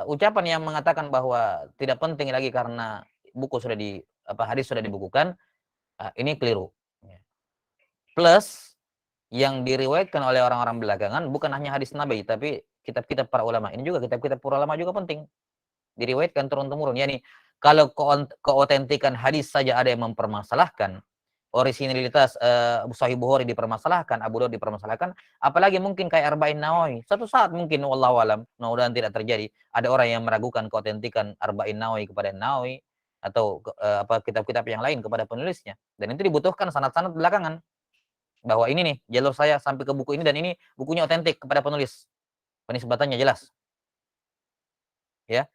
ucapan yang mengatakan bahwa tidak penting lagi karena hadis sudah dibukukan, ini keliru. Plus yang diriwayatkan oleh orang-orang belakangan bukan hanya hadis nabi, tapi kitab-kitab para ulama. Ini juga kitab-kitab para ulama juga penting. Diriwayatkan turun-temurun. Yani kalau keotentikan hadis saja ada yang mempermasalahkan, originalitas Sahih Bukhari dipermasalahkan, Abu Daud dipermasalahkan, apalagi mungkin kayak Arba'in Nawawi. Satu saat mungkin wallahu alam, mudah-mudahan tidak terjadi, ada orang yang meragukan keotentikan Arba'in Nawawi kepada Nawawi atau kitab-kitab yang lain kepada penulisnya. Dan itu dibutuhkan sanad-sanad belakangan. bahwa ini nih jalur saya sampai ke buku ini dan ini bukunya otentik kepada penulis. Penisbatannya jelas, ya.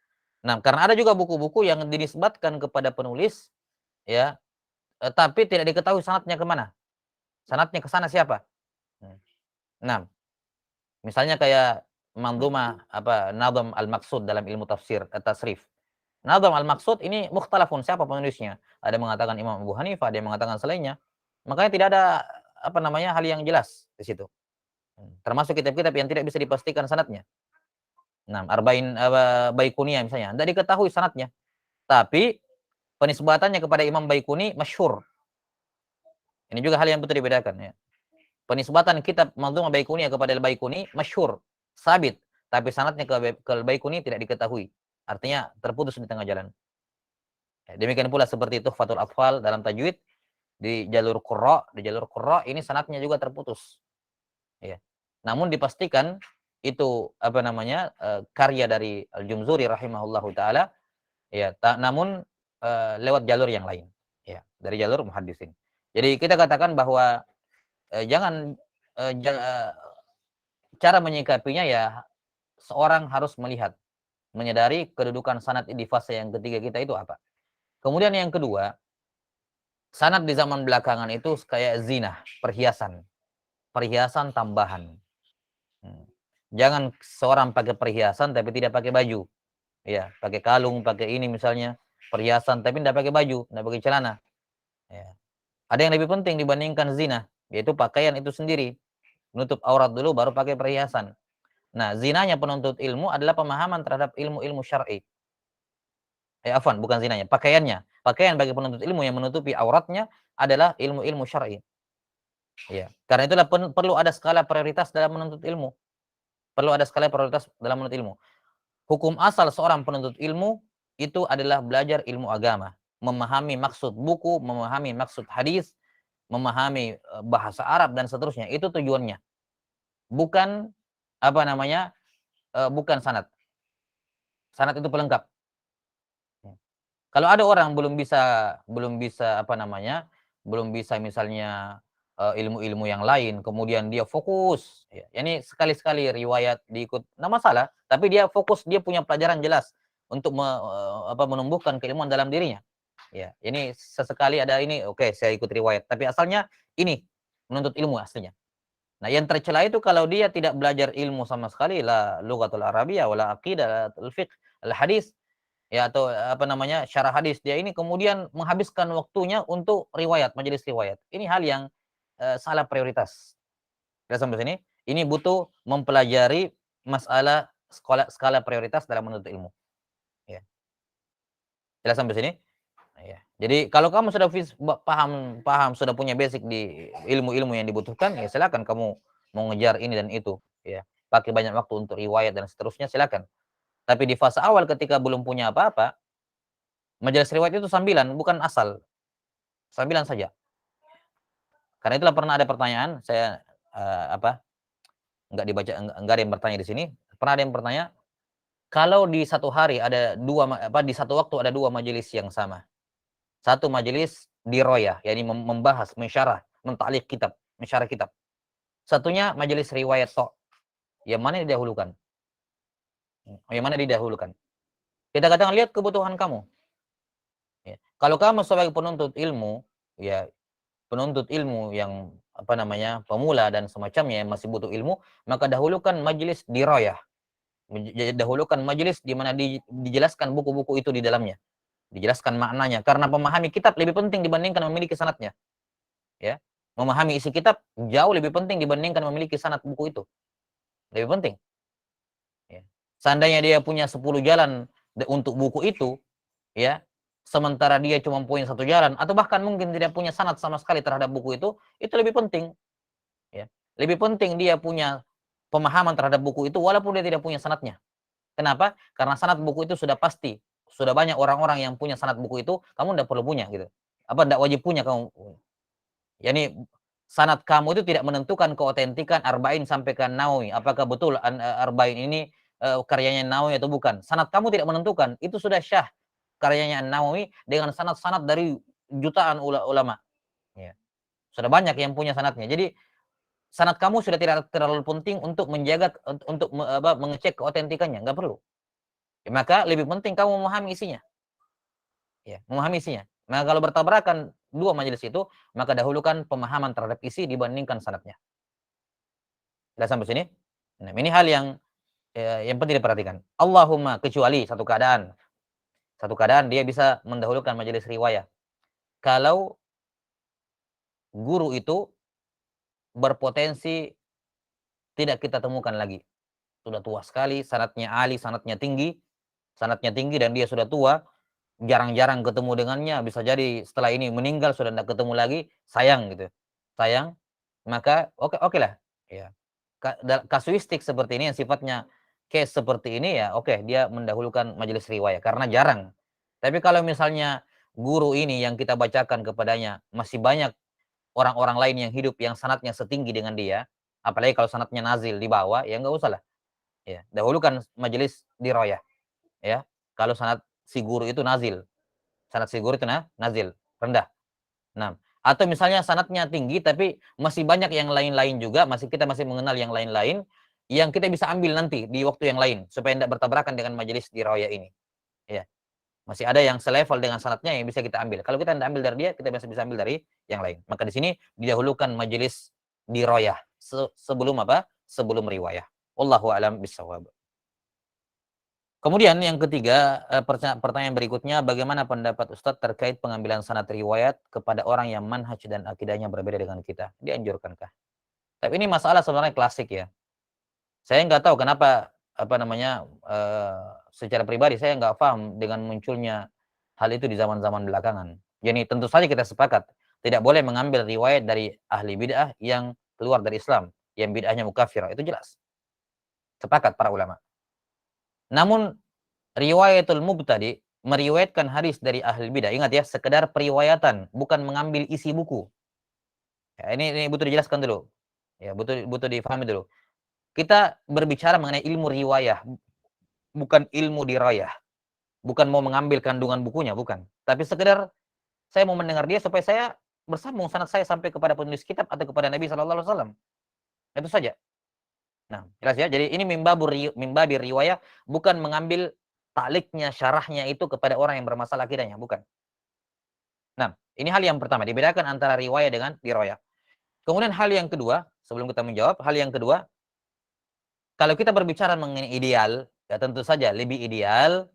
Nah, karena ada juga buku-buku yang dinisbatkan kepada penulis, ya, tapi tidak diketahui sanadnya ke mana. Sanadnya ke sana siapa? Hmm. Nah, misalnya kayak Manzumah apa Nadhm al-Maqsud dalam ilmu tafsir tasrif. Nadhm al-Maqsud ini mukhtalafun siapa penulisnya? Ada yang mengatakan Imam Abu Hanifah, ada yang mengatakan selainnya. Makanya tidak ada apa namanya hal yang jelas di situ. Termasuk kitab-kitab yang tidak bisa dipastikan sanadnya. Nah, Arba'in Baiquniyah misalnya, tidak diketahui sanadnya. Tapi penisbatannya kepada Imam Baiquni masyhur. Ini juga hal yang betul dibedakan ya. Penisbatan kitab Manzumah Baiquniyah kepada Al-Baiquni masyhur, sabit, tapi sanadnya ke Al-Baiquni tidak diketahui. Artinya terputus di tengah jalan. Ya, demikian pula seperti itu Fathul Atfal dalam tajwid di jalur qurra ini sanadnya juga terputus. Ya. Namun dipastikan itu apa namanya karya dari Al-Jumzuri rahimahullahu taala ya, namun lewat jalur yang lain ya, dari jalur muhaddisin. Jadi kita katakan bahwa jangan cara menyikapinya ya seorang harus melihat, menyadari kedudukan sanad di fase yang ketiga kita itu apa. Kemudian yang kedua, sanad di zaman belakangan itu kayak zina, perhiasan, perhiasan tambahan. Jangan seorang pakai perhiasan tapi tidak pakai baju. Ya, pakai kalung, pakai ini misalnya, perhiasan tapi tidak pakai baju, tidak pakai celana. Ya. Ada yang lebih penting dibandingkan zina, yaitu pakaian itu sendiri. Menutup aurat dulu baru pakai perhiasan. Nah, zinanya penuntut ilmu adalah pemahaman terhadap ilmu-ilmu syar'i. Afwan, bukan zinanya, pakaiannya. Pakaian bagi penuntut ilmu yang menutupi auratnya adalah ilmu-ilmu syar'i. Ya. Karena itulah perlu ada skala prioritas dalam menuntut ilmu. Perlu ada skala prioritas dalam menuntut ilmu. Hukum asal seorang penuntut ilmu itu adalah belajar ilmu agama, memahami maksud buku, memahami maksud hadis, memahami bahasa Arab dan seterusnya. Itu tujuannya. Bukan apa namanya? Bukan sanad. Sanad itu pelengkap. Kalau ada orang belum bisa apa namanya? Belum bisa misalnya ilmu-ilmu yang lain, kemudian dia fokus, ya. Ini sekali-sekali riwayat diikut, nggak masalah, tapi dia fokus, dia punya pelajaran jelas untuk menumbuhkan keilmuan dalam dirinya. Ya, ini sesekali ada ini, oke, saya ikut riwayat, tapi asalnya ini menuntut ilmu aslinya. Nah, yang tercela itu kalau dia tidak belajar ilmu sama sekali, la lughatul arabiyyah wala aqidah, al fiqh, al hadis, ya atau apa namanya syarah hadis, dia ini kemudian menghabiskan waktunya untuk riwayat, majelis riwayat. Ini hal yang salah prioritas. Kita sampai sini. Ini butuh mempelajari masalah skala prioritas dalam menuntut ilmu. Ya. Jelas sampai sini? Ya. Jadi kalau kamu sudah paham sudah punya basic di ilmu-ilmu yang dibutuhkan, ya silakan kamu mau ngejar ini dan itu, ya. Pakai banyak waktu untuk riwayat dan seterusnya, silakan. Tapi di fase awal ketika belum punya apa-apa, majelis riwayat itu sambilan, bukan asal. Sambilan saja. Karena itulah pernah ada pertanyaan, saya enggak dibaca, enggak ada yang bertanya di sini. Pernah ada yang bertanya, kalau di satu hari ada di satu waktu ada dua majelis yang sama. Satu majelis diroyah, yakni membahas, mensyarah, menta'liq kitab, mensyarah kitab. Satunya majelis riwayat tok. Yang mana didahulukan? Yang mana didahulukan? Kita katakan lihat kebutuhan kamu. Ya. Kalau kamu sebagai penuntut ilmu, ya penuntut ilmu yang apa namanya pemula dan semacamnya yang masih butuh ilmu, maka dahulukan majelis diroyah. Dahulukan majelis di mana dijelaskan buku-buku itu di dalamnya. Dijelaskan maknanya. Karena memahami kitab lebih penting dibandingkan memiliki sanadnya. Ya. Memahami isi kitab jauh lebih penting dibandingkan memiliki sanad buku itu. Lebih penting. Ya. Seandainya dia punya 10 jalan untuk buku itu, ya, sementara dia cuma punya satu jalan, atau bahkan mungkin tidak punya sanad sama sekali terhadap buku itu lebih penting. Ya. Lebih penting dia punya pemahaman terhadap buku itu walaupun dia tidak punya sanadnya. Kenapa? Karena sanad buku itu sudah pasti. Sudah banyak orang-orang yang punya sanad buku itu, kamu tidak perlu punya gitu. Apa tidak wajib punya kamu. Yani sanad kamu itu tidak menentukan keotentikan Arba'in sampai ke Nawawi. Apakah betul Arba'in ini karyanya Nawawi atau bukan? Sanad kamu tidak menentukan. Itu sudah syah karyanya Nawawi dengan sanad-sanad dari jutaan ulama. Ya. Sudah banyak yang punya sanadnya. Jadi sanad kamu sudah tidak terlalu penting untuk menjaga untuk mengecek keotentikannya, nggak perlu. Ya, maka lebih penting kamu memahami isinya. Ya, memahami isinya. Maka kalau bertabrakan dua majelis itu, maka dahulukan pemahaman terhadap isi dibandingkan sanadnya. Sudah sampai sini? Nah, ini hal yang penting diperhatikan. Allahumma, kecuali satu keadaan dia bisa mendahulukan majelis riwayah. Kalau guru itu berpotensi tidak kita temukan lagi. Sudah tua sekali, sanadnya ali, sanadnya tinggi dan dia sudah tua, jarang-jarang ketemu dengannya, bisa jadi setelah ini meninggal sudah tidak ketemu lagi, sayang gitu. Sayang, maka oke lah. Ya. Kasuistik seperti ini yang sifatnya case seperti ini ya, oke, dia mendahulukan majelis riwayah karena jarang. Tapi kalau misalnya guru ini yang kita bacakan kepadanya masih banyak orang-orang lain yang hidup yang sanadnya setinggi dengan dia, apalagi kalau sanadnya nazil di bawah, ya nggak usah lah. Ya, dahulukan majelis diroyah. Ya, kalau sanad si guru itu nazil, sanad si guru itu nazil, rendah. Nah, atau misalnya sanadnya tinggi tapi masih banyak yang lain-lain juga, kita masih mengenal yang lain-lain yang kita bisa ambil nanti di waktu yang lain supaya tidak bertabrakan dengan majelis diroyah ini. Ya. Masih ada yang selevel dengan sanadnya yang bisa kita ambil. Kalau kita tidak ambil dari dia, kita masih bisa ambil dari yang lain. Maka di sini didahulukan majelis diroyah sebelum apa? Sebelum riwayah. Wallahu a'lam bishawab. Kemudian yang ketiga, pertanyaan berikutnya, bagaimana pendapat Ustadz terkait pengambilan sanad riwayat kepada orang yang manhaj dan akidahnya berbeda dengan kita? Dianjurkankah? Tapi ini masalah sebenarnya klasik ya. Saya nggak tahu kenapa secara pribadi saya nggak paham dengan munculnya hal itu di zaman-zaman belakangan. Jadi tentu saja kita sepakat tidak boleh mengambil riwayat dari ahli bid'ah yang keluar dari Islam, yang bid'ahnya mukafirah, itu jelas. Sepakat para ulama. Namun riwayatul mubtadi meriwayatkan hadis dari ahli bidah. Ingat ya, sekedar periwayatan, bukan mengambil isi buku. Ya, ini butuh dijelaskan dulu. Ya, butuh difahami dulu. Kita berbicara mengenai ilmu riwayah, bukan ilmu dirayah. Bukan mau mengambil kandungan bukunya, bukan. Tapi sekedar saya mau mendengar dia supaya saya bersambung sanad saya sampai kepada penulis kitab atau kepada Nabi sallallahu alaihi wasallam. Itu saja. Nah, jelas ya. Jadi ini mimbabi riwayah, bukan mengambil takliknya, syarahnya itu kepada orang yang bermasalah akidahnya, bukan. Nah, ini hal yang pertama, dibedakan antara riwayah dengan dirayah. Kemudian hal yang kedua, sebelum kita menjawab, hal yang kedua, kalau kita berbicara mengenai ideal, ya tentu saja lebih ideal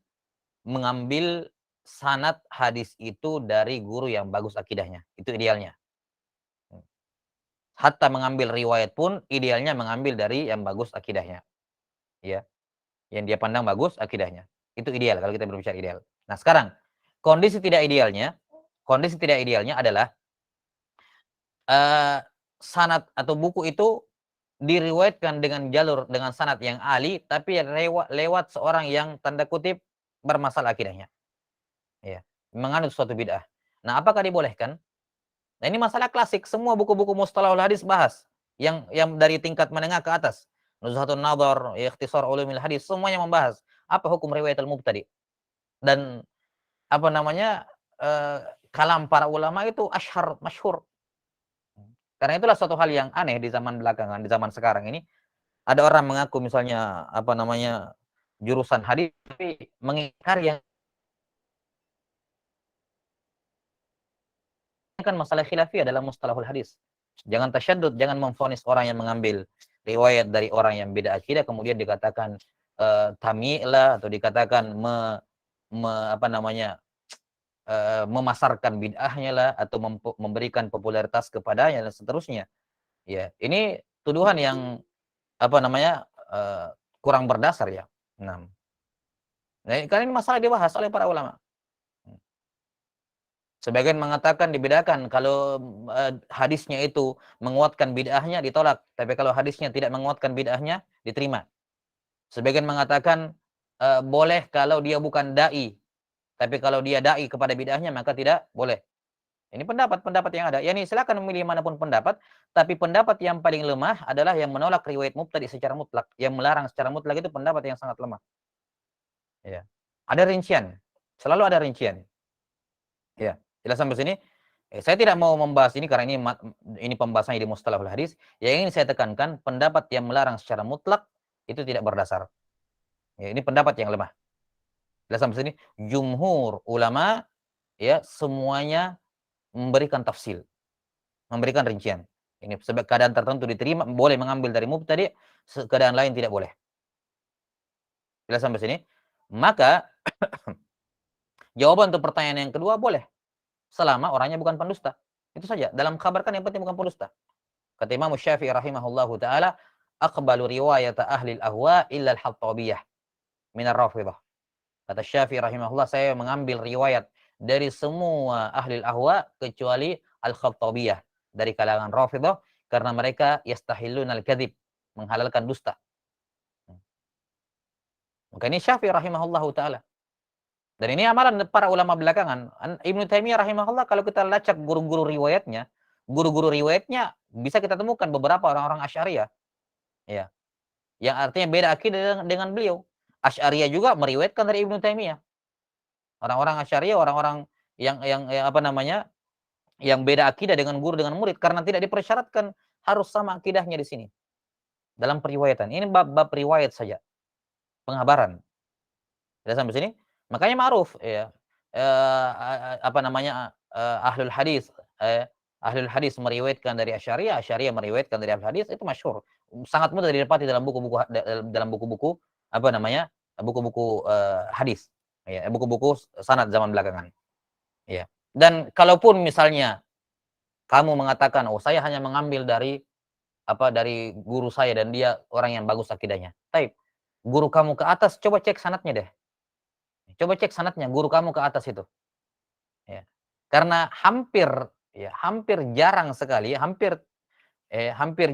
mengambil sanad hadis itu dari guru yang bagus akidahnya. Itu idealnya. Hatta mengambil riwayat pun idealnya mengambil dari yang bagus akidahnya. Ya. Yang dia pandang bagus akidahnya. Itu ideal kalau kita berbicara ideal. Nah, sekarang kondisi tidak idealnya adalah sanad atau buku itu diriwayatkan dengan sanad yang ahli tapi lewat seorang yang tanda kutip bermasalah akidahnya. Ya, menganut suatu bid'ah. Nah, apakah dibolehkan? Nah, ini masalah klasik, semua buku-buku mustalahul hadis bahas yang dari tingkat menengah ke atas. Nuzhatun Nadhar, Ikhtisar Ulumil Hadis, semuanya membahas apa hukum riwayatul mubtadi. Dan kalam para ulama itu masyhur. Karena itulah suatu hal yang aneh di zaman belakangan, di zaman sekarang ini, ada orang mengaku misalnya jurusan hadis tapi mengingkari yang kan masalah khilafiyah dalam mustalahul hadis. Jangan tasyadud, jangan memvonis orang yang mengambil riwayat dari orang yang beda akidah kemudian dikatakan tami'lah atau dikatakan memasarkan bid'ahnya lah atau memberikan popularitas kepadanya dan seterusnya. Ya, ini tuduhan yang kurang berdasar ya. Nah, karena ini masalah dibahas oleh para ulama. Sebagian mengatakan dibedakan kalau hadisnya itu menguatkan bid'ahnya ditolak, tapi kalau hadisnya tidak menguatkan bid'ahnya diterima. Sebagian mengatakan boleh kalau dia bukan dai, tapi kalau dia dai kepada bid'ahnya maka tidak boleh. Ini pendapat-pendapat yang ada. Yani silakan memilih manapun pendapat, tapi pendapat yang paling lemah adalah yang menolak riwayat mubtadi secara mutlak, yang melarang secara mutlak itu pendapat yang sangat lemah. Ya. Ada rincian, selalu ada rincian. Ya, jelas sampai sini. Saya tidak mau membahas ini karena ini pembahasannya di mustalahul hadis. Yang ingin saya tekankan, pendapat yang melarang secara mutlak itu tidak berdasar. Ya, ini pendapat yang lemah. Jelas sampai sini, jumhur ulama ya semuanya memberikan tafsil, memberikan rincian. Ini sebab keadaan tertentu diterima, boleh mengambil dari mubtadi, keadaan lain tidak boleh. Jelas sampai sini? Maka jawaban untuk pertanyaan yang kedua boleh, selama orangnya bukan pendusta. Itu saja. Dalam kabar kan yang penting bukan pendusta. Kata Imam Syafi'i rahimahullahu taala, aqbalu riwayat ahli al-ahwa illa al-hattabiyah min ar-rafidhah. Kata Syafi'i rahimahullah, saya mengambil riwayat dari semua ahli al-ahwa kecuali al-khattabiyah dari kalangan Rafidhah karena mereka yastahillun al-kadzib, menghalalkan dusta. Maka ini Syafi'i rahimahullahu taala. Dan ini amalan para ulama belakangan. Ibnu Taimiyah rahimahullah, kalau kita lacak guru-guru riwayatnya bisa kita temukan beberapa orang-orang Asy'ariyah, ya. Yang artinya beda akidah dengan beliau. Asy'ariyah juga meriwayatkan dari Ibnu Taimiyah. Orang-orang Asy'ariyah, orang-orang yang apa namanya? Yang beda akidah dengan guru dengan murid karena tidak dipersyaratkan harus sama akidahnya di sini. Dalam periwayatan. Ini bab riwayat saja. Pengabaran. Sudah sampai sini? Makanya ma'ruf ya. Apa namanya? Ahlul hadis Ahlul hadis meriwayatkan dari Asy'ariyah, Asy'ariyah meriwayatkan dari Ahlul hadis, itu masyhur. Sangat mudah didapati dalam buku-buku apa namanya? Buku-buku hadis. Ya, buku-buku sanad zaman belakangan. Ya. Dan kalaupun misalnya kamu mengatakan, "Oh, saya hanya mengambil dari guru saya dan dia orang yang bagus akidahnya." Baik. Guru kamu ke atas, coba cek sanadnya deh. Coba cek sanadnya guru kamu ke atas itu. Ya. Karena hampir jarang sekali, hampir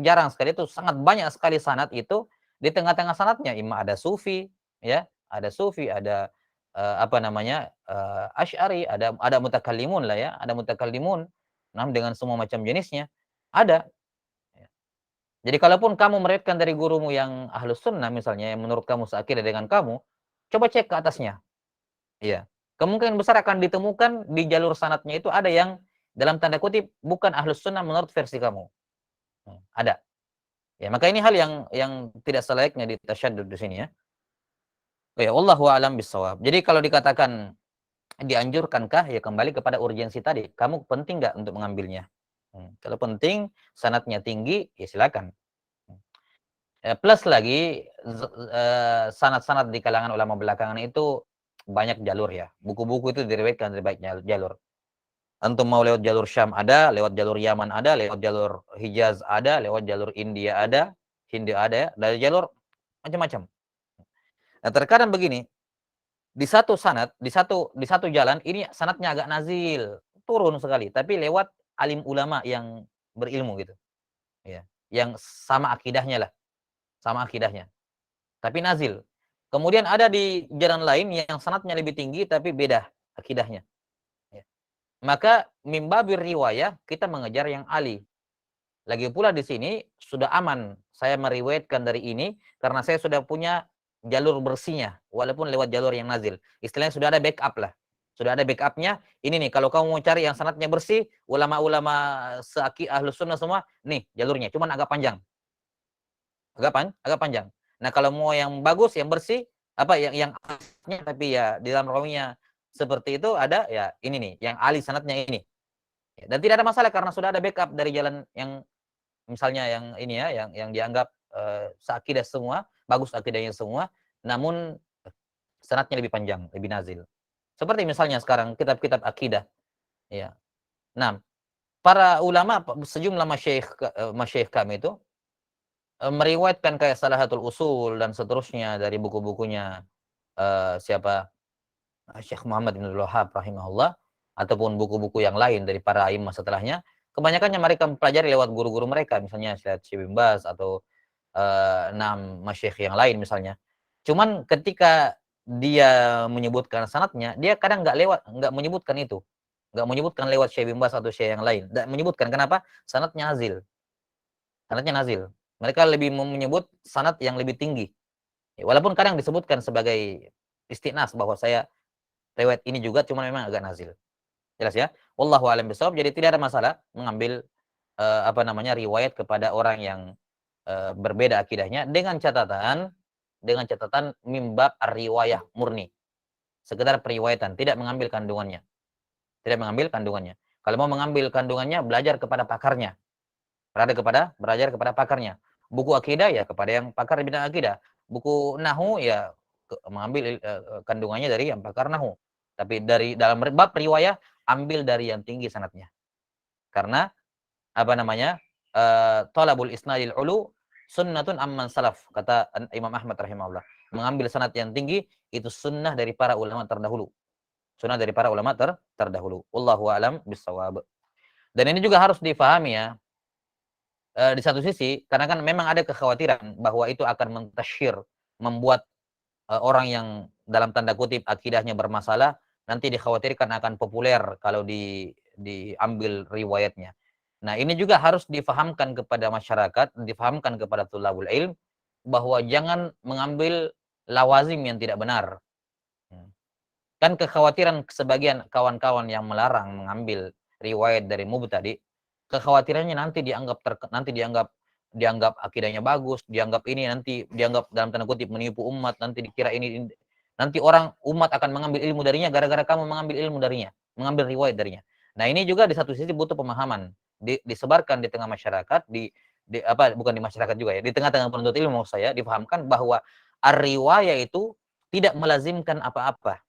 jarang sekali itu sangat banyak sekali sanad itu di tengah-tengah sanadnya ada sufi, ya, ada apa namanya? Asy'ari, ada mutakallimun lah ya, ada mutakallimun, dengan semua macam jenisnya, ada. Ya. Jadi kalaupun kamu meriwayatkan dari gurumu yang Ahlus Sunnah misalnya, yang menurut kamu seakidah dengan kamu, coba cek ke atasnya. Iya. Kemungkinan besar akan ditemukan di jalur sanadnya itu ada yang dalam tanda kutip bukan Ahlus Sunnah menurut versi kamu. Ada. Ya, maka ini hal yang tidak selayaknya ditasyaddud di sini ya. Oh ya, wallahu a'lam bissawab. Jadi kalau dikatakan dianjurkankah, ya kembali kepada urgensi tadi. Kamu penting nggak untuk mengambilnya? Kalau penting, sanadnya tinggi, ya silakan. Plus lagi sanad-sanad di kalangan ulama belakangan itu banyak jalur ya. Buku-buku itu diriwayatkan dari banyak jalur. Antum mau lewat jalur Syam ada, lewat jalur Yaman ada, lewat jalur Hijaz ada, lewat jalur India ada, Hindu ada, dari jalur macam-macam. Nah, terkadang begini, di satu sanad, di satu jalan ini sanadnya agak nazil, turun sekali, tapi lewat alim ulama yang berilmu gitu. Ya, yang sama akidahnya lah, sama akidahnya. Tapi nazil. Kemudian ada di jalan lain yang sanadnya lebih tinggi tapi beda akidahnya. Ya. Maka mimbabir riwayah kita mengejar yang ali. Lagi pula di sini sudah aman. Saya meriwayatkan dari ini karena saya sudah punya jalur bersihnya walaupun lewat jalur yang nazil. Istilahnya sudah ada backup lah. Sudah ada backupnya. Ini nih kalau kamu mau cari yang sanadnya bersih, ulama-ulama Ahlus Sunnah semua, nih jalurnya, cuman agak panjang. Agak panjang. Nah, kalau mau yang bagus, yang bersih, apa yang tapi ya di dalam rawinya seperti itu ada ya ini nih, yang ali sanadnya ini. Dan tidak ada masalah karena sudah ada backup dari jalan yang misalnya yang ini ya, yang dianggap seakidah semua, bagus akidahnya semua, namun sanadnya lebih panjang, lebih nazil. Seperti misalnya sekarang kitab-kitab akidah, ya. Nah, para ulama sejumlah masyayikh kami itu meriwayatkan kayak Salahatul Usul dan seterusnya dari buku-bukunya siapa Syekh Muhammad bin Abdul Wahhab rahimahullah ataupun buku-buku yang lain dari para imam setelahnya, kebanyakannya mereka mempelajari lewat guru-guru mereka, misalnya Syekh bin Baz atau 6 masyayikh yang lain misalnya. Cuman ketika dia menyebutkan sanadnya, dia kadang nggak menyebutkan itu. Nggak menyebutkan lewat Syekh bin Baz atau syekh yang lain. Nggak menyebutkan. Kenapa? Sanadnya nazil. Sanadnya nazil. Mereka lebih menyebut sanad yang lebih tinggi. Walaupun kadang disebutkan sebagai istiqnas bahwa saya riwayat ini juga, cuma memang agak nazil. Jelas ya? Wallahu a'lam bishawab. Jadi tidak ada masalah mengambil riwayat kepada orang yang berbeda akidahnya dengan catatan mimbab riwayah murni. Sekedar periwayatan, tidak mengambil kandungannya. Tidak mengambil kandungannya. Kalau mau mengambil kandungannya, belajar kepada pakarnya. Belajar kepada pakarnya. Buku akidah ya kepada yang pakar bidang akidah. Buku nahu ya mengambil kandungannya dari yang pakar nahu. Tapi dari dalam bab riwayah ambil dari yang tinggi sanadnya. Karena talabul isnadil ulu sunnatun amman salaf, kata Imam Ahmad rahimahullah. Mengambil sanad yang tinggi itu sunnah dari para ulama terdahulu. Sunnah dari para ulama terdahulu. Wallahu a'lam bissawab. Dan ini juga harus difahami ya. Di satu sisi, karena kan memang ada kekhawatiran bahwa itu akan mentasyir, membuat orang yang dalam tanda kutip akidahnya bermasalah, nanti dikhawatirkan akan populer kalau diambil riwayatnya. Nah, ini juga harus difahamkan kepada masyarakat, difahamkan kepada tulabul ilm, bahwa jangan mengambil lawazim yang tidak benar. Kan kekhawatiran sebagian kawan-kawan yang melarang mengambil riwayat dari mubtadi, kekhawatirannya nanti dianggap akidahnya bagus, dianggap ini nanti dianggap dalam tanda kutip menipu umat, nanti dikira ini nanti umat akan mengambil ilmu darinya gara-gara kamu mengambil ilmu darinya, mengambil riwayat darinya. Nah, ini juga di satu sisi butuh pemahaman, disebarkan di tengah masyarakat, bukan di masyarakat juga ya, di tengah-tengah penuntut ilmu saya dipahamkan bahwa ar-riwayah itu tidak melazimkan apa-apa.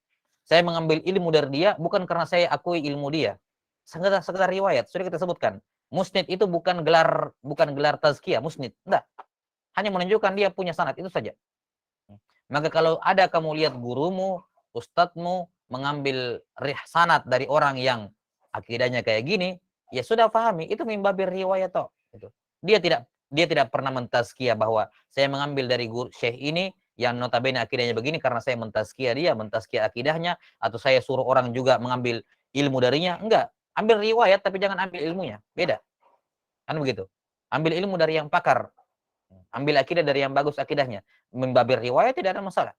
Saya mengambil ilmu dari dia bukan karena saya akui ilmu dia. Sekedar riwayat, sudah kita sebutkan. Musnid itu bukan gelar tazkiyah, musnid. Enggak. Hanya menunjukkan dia punya sanad, itu saja. Maka kalau ada kamu lihat gurumu, ustadzmu mengambil sanad dari orang yang akidahnya kayak gini, ya sudah pahami, itu mimbabir riwayat toh. Gitu. Dia tidak pernah mentazkiyah bahwa saya mengambil dari guru syekh ini yang notabene akidahnya begini karena saya mentazkiyah dia, mentazkiyah akidahnya, atau saya suruh orang juga mengambil ilmu darinya. Enggak. Ambil riwayat tapi jangan ambil ilmunya. Beda. Kan begitu. Ambil ilmu dari yang pakar. Ambil akidah dari yang bagus akidahnya. Membabir riwayat tidak ada masalah.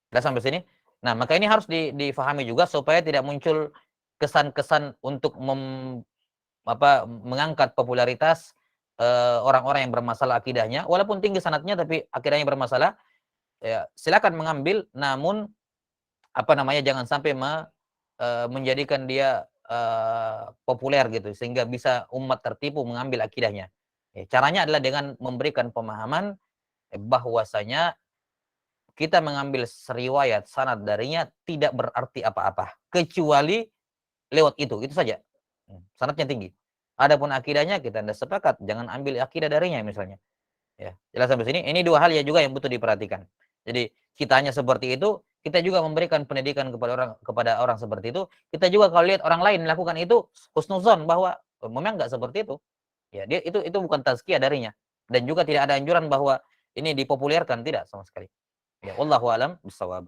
Sudah sampai sini? Nah, maka ini harus difahami juga supaya tidak muncul kesan-kesan untuk mengangkat popularitas orang-orang yang bermasalah akidahnya, walaupun tinggi sanadnya tapi akidahnya bermasalah, ya silakan mengambil, namun jangan sampai menjadikan dia populer gitu sehingga bisa umat tertipu mengambil akidahnya. Caranya adalah dengan memberikan pemahaman bahwasanya kita mengambil riwayat sanad darinya tidak berarti apa-apa kecuali lewat itu saja. Sanadnya tinggi. Adapun akidahnya kita tidak sepakat, jangan ambil akidah darinya misalnya. Ya, jelas sampai sini. Ini dua hal ya juga yang butuh diperhatikan. Jadi kitanya seperti itu, kita juga memberikan pendidikan kepada orang seperti itu. Kita juga kalau lihat orang lain melakukan itu husnuzon bahwa memang enggak seperti itu. Ya, itu bukan tazkiyah darinya. Dan juga tidak ada anjuran bahwa ini dipopulerkan, tidak sama sekali. Ya, wallahu alam bisawab.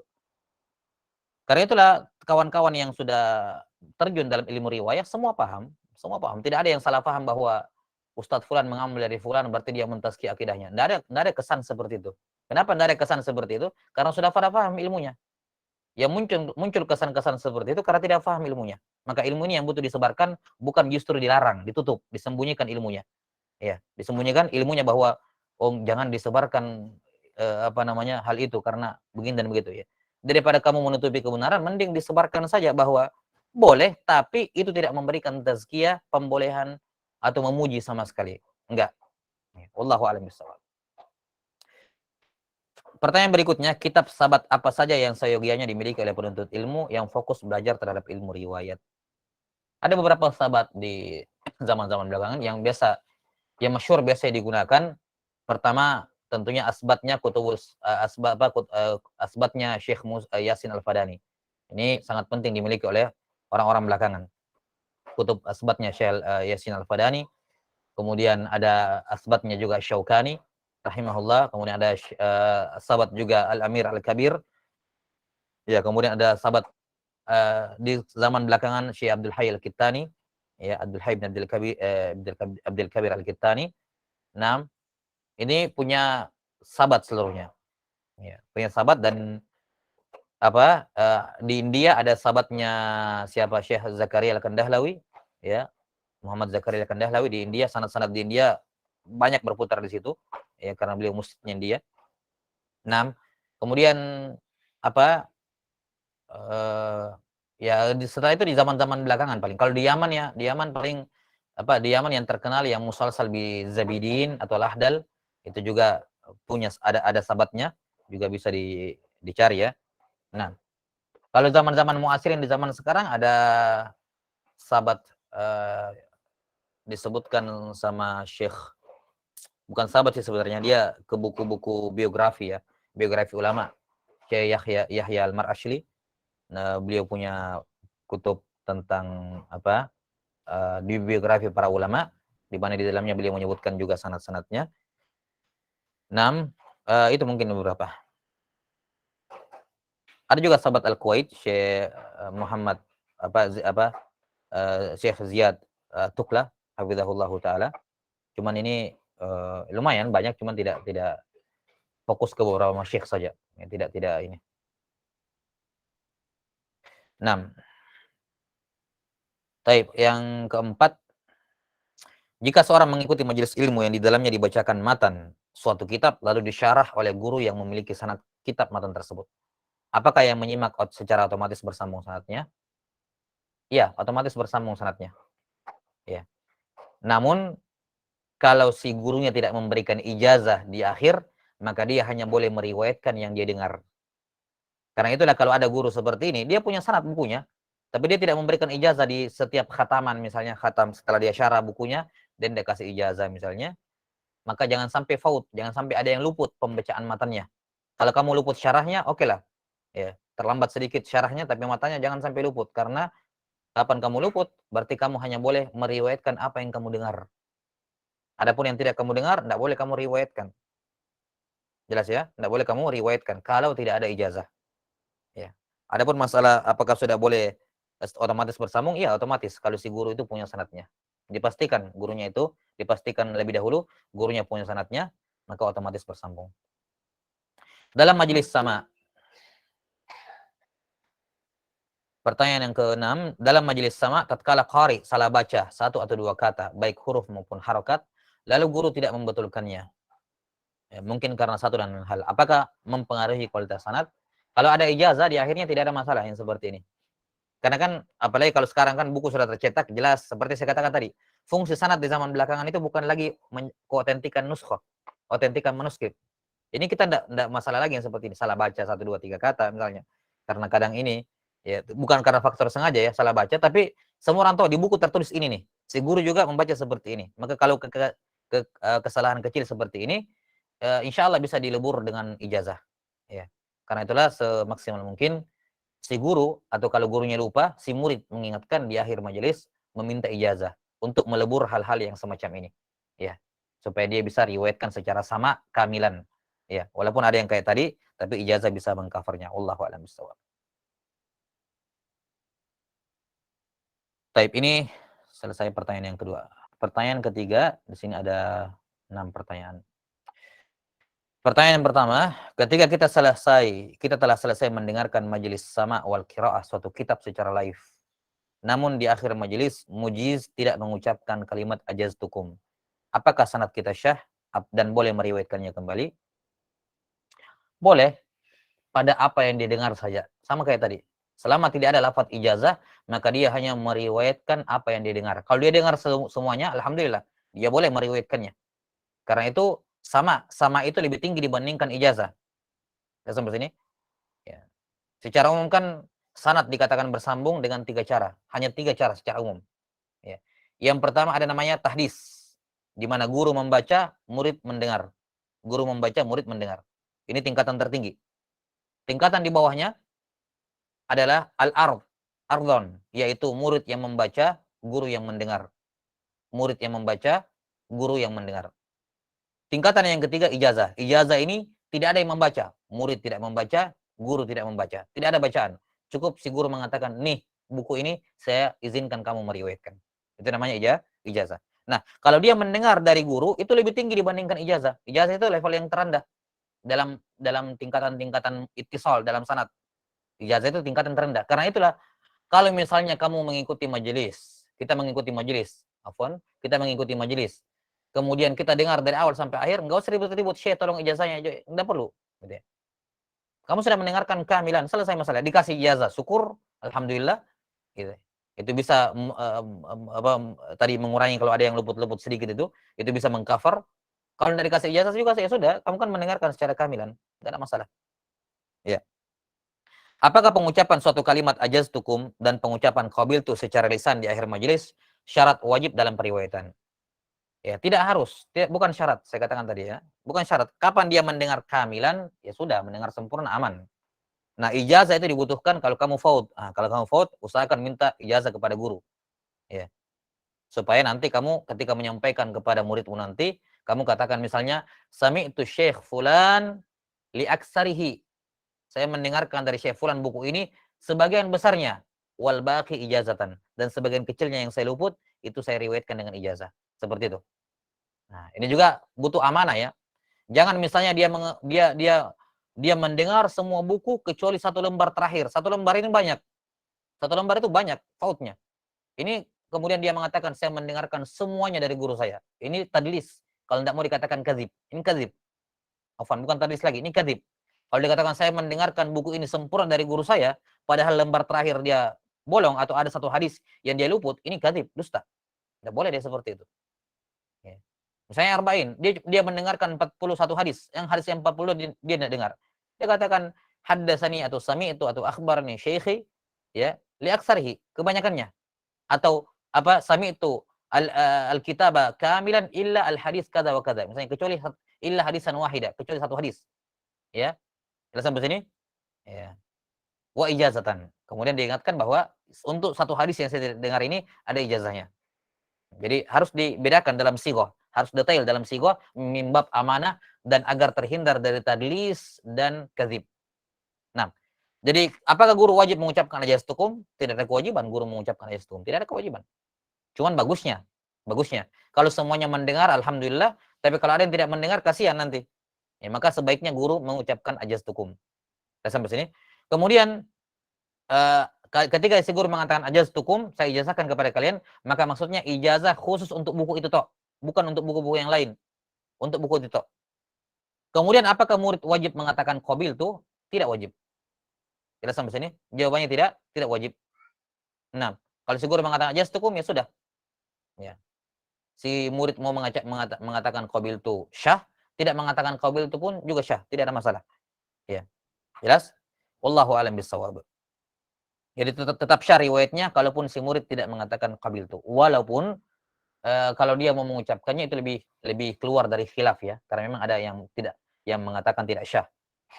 Karena itulah kawan-kawan yang sudah terjun dalam ilmu riwayah semua paham. Tidak ada yang salah paham bahwa Ustadz Fulan mengambil dari Fulan berarti dia mentazkiyah akidahnya. Tidak ada kesan seperti itu. Kenapa tidak ada kesan seperti itu? Karena sudah pada paham ilmunya. Yang muncul kesan-kesan seperti itu karena tidak paham ilmunya. Maka ilmu ini yang butuh disebarkan, bukan justru dilarang, ditutup, disembunyikan ilmunya. Ya, disembunyikan ilmunya bahwa jangan disebarkan hal itu karena begini dan begitu ya. Daripada kamu menutupi kebenaran, mending disebarkan saja bahwa boleh, tapi itu tidak memberikan tazkiyah, pembolehan atau memuji sama sekali. Enggak. Wallahu a'lam bishawab. Pertanyaan berikutnya, kitab sahabat apa saja yang seyogianya dimiliki oleh penuntut ilmu yang fokus belajar terhadap ilmu riwayat? Ada beberapa sahabat di zaman-zaman belakangan yang masyhur biasa digunakan. Pertama, tentunya asbatnya Syekh Yasin Al-Fadani. Ini sangat penting dimiliki oleh orang-orang belakangan. Kutub asbatnya Syekh Yasin Al-Fadani. Kemudian ada asbatnya juga Syaukani rahimahullah. Kemudian ada sahabat juga Al-Amir Al-Kabir. Ya, kemudian ada sahabat di zaman belakangan Syekh Abdul Hayy Al-Kittani, ya, Abdul Hayy bin Abdul Kabir Al-Kittani. Nah, ini punya sahabat seluruhnya. Ya, punya sahabat dan di India ada sahabatnya siapa, Syekh Zakaria Al-Kandahlawi, ya, Muhammad Zakaria Al-Kandahlawi di India, sanad-sanad di India banyak berputar di situ, ya, karena beliau musyiknya India. 6. Kemudian apa, ya setelah itu di zaman-zaman belakangan paling. Kalau di Yaman ya, di Yaman paling di Yaman yang terkenal yang Musalsal bi Zabidin atau Lahdal, itu juga punya ada sahabatnya, juga bisa dicari ya. Nah, kalau zaman-zaman muasirin di zaman sekarang ada sahabat disebutkan sama Syekh, bukan sahabat sih sebenarnya, dia ke buku-buku biografi ya, biografi ulama. Syekh Yahya Al-Mar'ashli. Nah, beliau punya kutub tentang di biografi para ulama, di mana di dalamnya beliau menyebutkan juga sanad-sanadnya. 6, itu mungkin beberapa. Ada juga sahabat Al-Kuwait, Syekh Muhammad Syekh Ziyad Tuqla, hafizahullahu taala. Cuman ini lumayan banyak, cuman tidak fokus ke beberapa masyayikh saja. Ya, tidak ini. 6. Taib, yang keempat, jika seorang mengikuti majelis ilmu yang di dalamnya dibacakan matan suatu kitab lalu disyarah oleh guru yang memiliki sanad kitab matan tersebut, apakah yang menyimak secara otomatis bersambung sanadnya? Iya, otomatis bersambung sanadnya. Ya. Namun kalau si gurunya tidak memberikan ijazah di akhir, maka dia hanya boleh meriwayatkan yang dia dengar. Karena itulah kalau ada guru seperti ini, dia punya sanad bukunya, tapi dia tidak memberikan ijazah di setiap khataman, misalnya khatam setelah dia syarah bukunya, dan dia kasih ijazah misalnya, maka jangan sampai faut, jangan sampai ada yang luput pembacaan matanya. Kalau kamu luput syarahnya, oke lah. Ya, terlambat sedikit syarahnya, tapi matanya jangan sampai luput. Karena kapan kamu luput, berarti kamu hanya boleh meriwayatkan apa yang kamu dengar. Adapun yang tidak kamu dengar, tidak boleh kamu riwayatkan. Jelas ya? Tidak boleh kamu riwayatkan kalau tidak ada ijazah. Ya. Adapun masalah apakah sudah boleh otomatis bersambung? Iya, otomatis kalau si guru itu punya sanadnya. Dipastikan gurunya itu, dipastikan lebih dahulu gurunya punya sanadnya, maka otomatis bersambung. Dalam majelis sama, pertanyaan yang ke-6, dalam majelis sama tatkala qari salah baca satu atau dua kata, baik huruf maupun harokat, lalu guru tidak membetulkannya. Ya, mungkin karena satu dan lain hal. Apakah mempengaruhi kualitas sanad? Kalau ada ijazah di akhirnya tidak ada masalah yang seperti ini. Karena kan apalagi kalau sekarang kan buku sudah tercetak, jelas seperti saya katakan tadi, fungsi sanad di zaman belakangan itu bukan lagi keotentikan nuskhoh, otentikan manuskrip. Ini kita tidak masalah lagi yang seperti ini, salah baca 1, 2, 3 kata misalnya. Karena kadang ini ya bukan karena faktor sengaja ya salah baca, tapi semua orang tahu di buku tertulis ini nih. Si guru juga membaca seperti ini. Maka kalau kesalahan kecil seperti ini, insya Allah bisa dilebur dengan ijazah. Ya. Karena itulah semaksimal mungkin si guru atau kalau gurunya lupa, si murid mengingatkan di akhir majelis meminta ijazah untuk melebur hal-hal yang semacam ini. Ya. Supaya dia bisa riwayatkan secara sama kamilan. Ya, walaupun ada yang kayak tadi, tapi ijazah bisa mengcovernya. Wallahu a'lam bishawab. Taib, ini selesai pertanyaan yang kedua. Pertanyaan ketiga, di sini ada 6 pertanyaan. Pertanyaan yang pertama, ketika kita telah selesai mendengarkan majelis sama wal qiraah suatu kitab secara live. Namun di akhir majelis, mujiz tidak mengucapkan kalimat ajaztukum. Apakah sanad kita syah dan boleh meriwayatkannya kembali? Boleh, pada apa yang didengar saja. Sama kayak tadi. Selama tidak ada lafaz ijazah, maka dia hanya meriwayatkan apa yang dia dengar. Kalau dia dengar semuanya, alhamdulillah, dia boleh meriwayatkannya. Karena itu sama itu lebih tinggi dibandingkan ijazah. Ya, sampai sini. Ya. Secara umum kan sanad dikatakan bersambung dengan 3 cara. Hanya 3 cara secara umum. Ya. Yang pertama ada namanya tahdis, di mana guru membaca, murid mendengar. Guru membaca, murid mendengar. Ini tingkatan tertinggi. Tingkatan di bawahnya adalah ardon, yaitu murid yang membaca, guru yang mendengar. Murid yang membaca, guru yang mendengar. Tingkatan yang ketiga ijazah. Ijazah ini tidak ada yang membaca. Murid tidak membaca, guru tidak membaca. Tidak ada bacaan. Cukup si guru mengatakan, nih buku ini saya izinkan kamu meriwayatkan. Itu namanya ijazah. Nah, kalau dia mendengar dari guru, itu lebih tinggi dibandingkan ijazah. Ijazah itu level yang terendah dalam tingkatan-tingkatan ittisal dalam sanad. Ijazah itu tingkatan terendah. Karena itulah, kalau misalnya kamu mengikuti majelis, kita mengikuti majelis, kita mengikuti majelis, kemudian kita dengar dari awal sampai akhir, nggak usah ribut-ribut, Syekh tolong ijazahnya, nggak perlu. Gitu ya. Kamu sudah mendengarkan kehamilan, selesai masalah, dikasih ijazah, syukur, alhamdulillah, gitu. Itu bisa tadi mengurangi kalau ada yang luput-luput sedikit itu bisa mengcover. Kalau tidak dikasih ijazah juga, ya sudah, kamu kan mendengarkan secara kehamilan, tidak ada masalah. Ya. Apakah pengucapan suatu kalimat ajaztukum dan pengucapan qabiltu secara lisan di akhir majelis syarat wajib dalam periwayatan? Ya, tidak harus, bukan syarat, saya katakan tadi ya. Bukan syarat. Kapan dia mendengar kehamilan, ya sudah, mendengar sempurna, aman. Nah, ijazah itu dibutuhkan kalau kamu faut. Nah, kalau kamu faut, usahakan minta ijazah kepada guru. Ya. Supaya nanti kamu ketika menyampaikan kepada muridmu nanti, kamu katakan misalnya, sami'tu syekh fulan li aksarihi. Saya mendengarkan dari Syekh Fulan buku ini sebagian besarnya, wal baqi ijazatan, dan sebagian kecilnya yang saya luput itu saya riwayatkan dengan ijazah. Seperti itu. Nah, ini juga butuh amanah ya. Jangan misalnya dia mendengar semua buku kecuali satu lembar terakhir. Satu lembar ini banyak. Satu lembar itu banyak fautnya. Ini kemudian dia mengatakan saya mendengarkan semuanya dari guru saya. Ini tadlis. Kalau tidak mau dikatakan kadzib. Ini kadzib. Bukan tadlis lagi, ini kadzib. Kalau dikatakan saya mendengarkan buku ini sempurna dari guru saya, padahal lembar terakhir dia bolong atau ada satu hadis yang dia luput, ini kadzib, dusta. Tidak boleh dia seperti itu. Ya. Misalnya Arba'in, dia mendengarkan 41 hadis, yang hadis yang 40 dia tidak dengar. Dia katakan haddatsani atau sami'tu atau akhbarani syekhi, ya, li aksarihi, kebanyakannya. Atau apa sami'tu al-kitaba kamilan illa al-hadis kada wa kada. Misalnya kecuali illa hadisan wahida, kecuali satu hadis. Ya. Jelas sampai sini? Ya. Wa ijazatan. Kemudian diingatkan bahwa untuk satu hadis yang saya dengar ini ada ijazahnya. Jadi harus dibedakan dalam sighah, harus detail dalam sighah mimbab amanah dan agar terhindar dari tadlis dan kadzib. Nah, jadi apakah guru wajib mengucapkan ajaztukum? Tidak ada kewajiban guru mengucapkan ajaztukum, tidak ada kewajiban. Cuman bagusnya. Kalau semuanya mendengar alhamdulillah, tapi kalau ada yang tidak mendengar kasihan nanti. Ya, maka sebaiknya guru mengucapkan ajaztukum. Sampai sini. Kemudian ketika si guru mengatakan ajaztukum, saya ijazahkan kepada kalian, maka maksudnya ijazah khusus untuk buku itu toh, bukan untuk buku-buku yang lain. Untuk buku itu toh. Kemudian apakah murid wajib mengatakan qabil tuh? Tidak wajib. Jelas sampai sini? Jawabannya tidak wajib. Nah, kalau si guru mengatakan ajaztukum ya sudah. Ya. Si murid mau mengatakan qabil tuh syah, tidak mengatakan qabil itu pun juga syah, tidak ada masalah. Ya. Jelas? Wallahu a'lam bishawab. Jadi tetap syah riwayatnya kalaupun si murid tidak mengatakan qabiltu. Walaupun kalau dia mau mengucapkannya itu lebih keluar dari khilaf ya. Karena memang ada yang mengatakan tidak syah.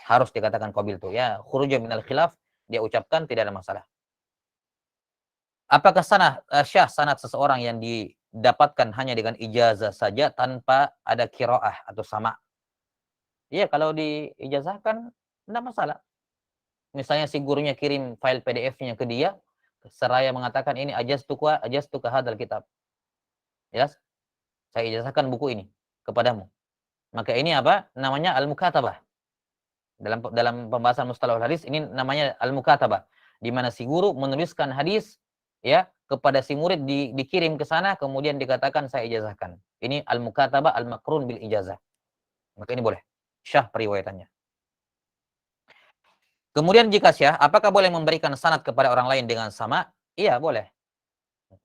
Harus dikatakan qabiltu. Ya, khuruja minal khilaf, dia ucapkan tidak ada masalah. Apakah syah sanad seseorang yang didapatkan hanya dengan ijazah saja tanpa ada qiraah atau sama? Iya, kalau diijazahkan tidak masalah. Misalnya si gurunya kirim file PDF-nya ke dia, seraya mengatakan ini ajaztuka hadzal kitab. Ya, saya ijazahkan buku ini kepadamu. Maka ini apa? Namanya al-mukatabah. Dalam pembahasan mustalahul hadis ini namanya al-mukatabah, di mana si guru menuliskan hadis ya kepada si murid dikirim ke sana kemudian dikatakan saya ijazahkan. Ini al-mukatabah al-makrun bil ijazah. Maka ini boleh. Syah periwayatannya. Kemudian jika syah, apakah boleh memberikan sanad kepada orang lain dengan sama? Iya, boleh.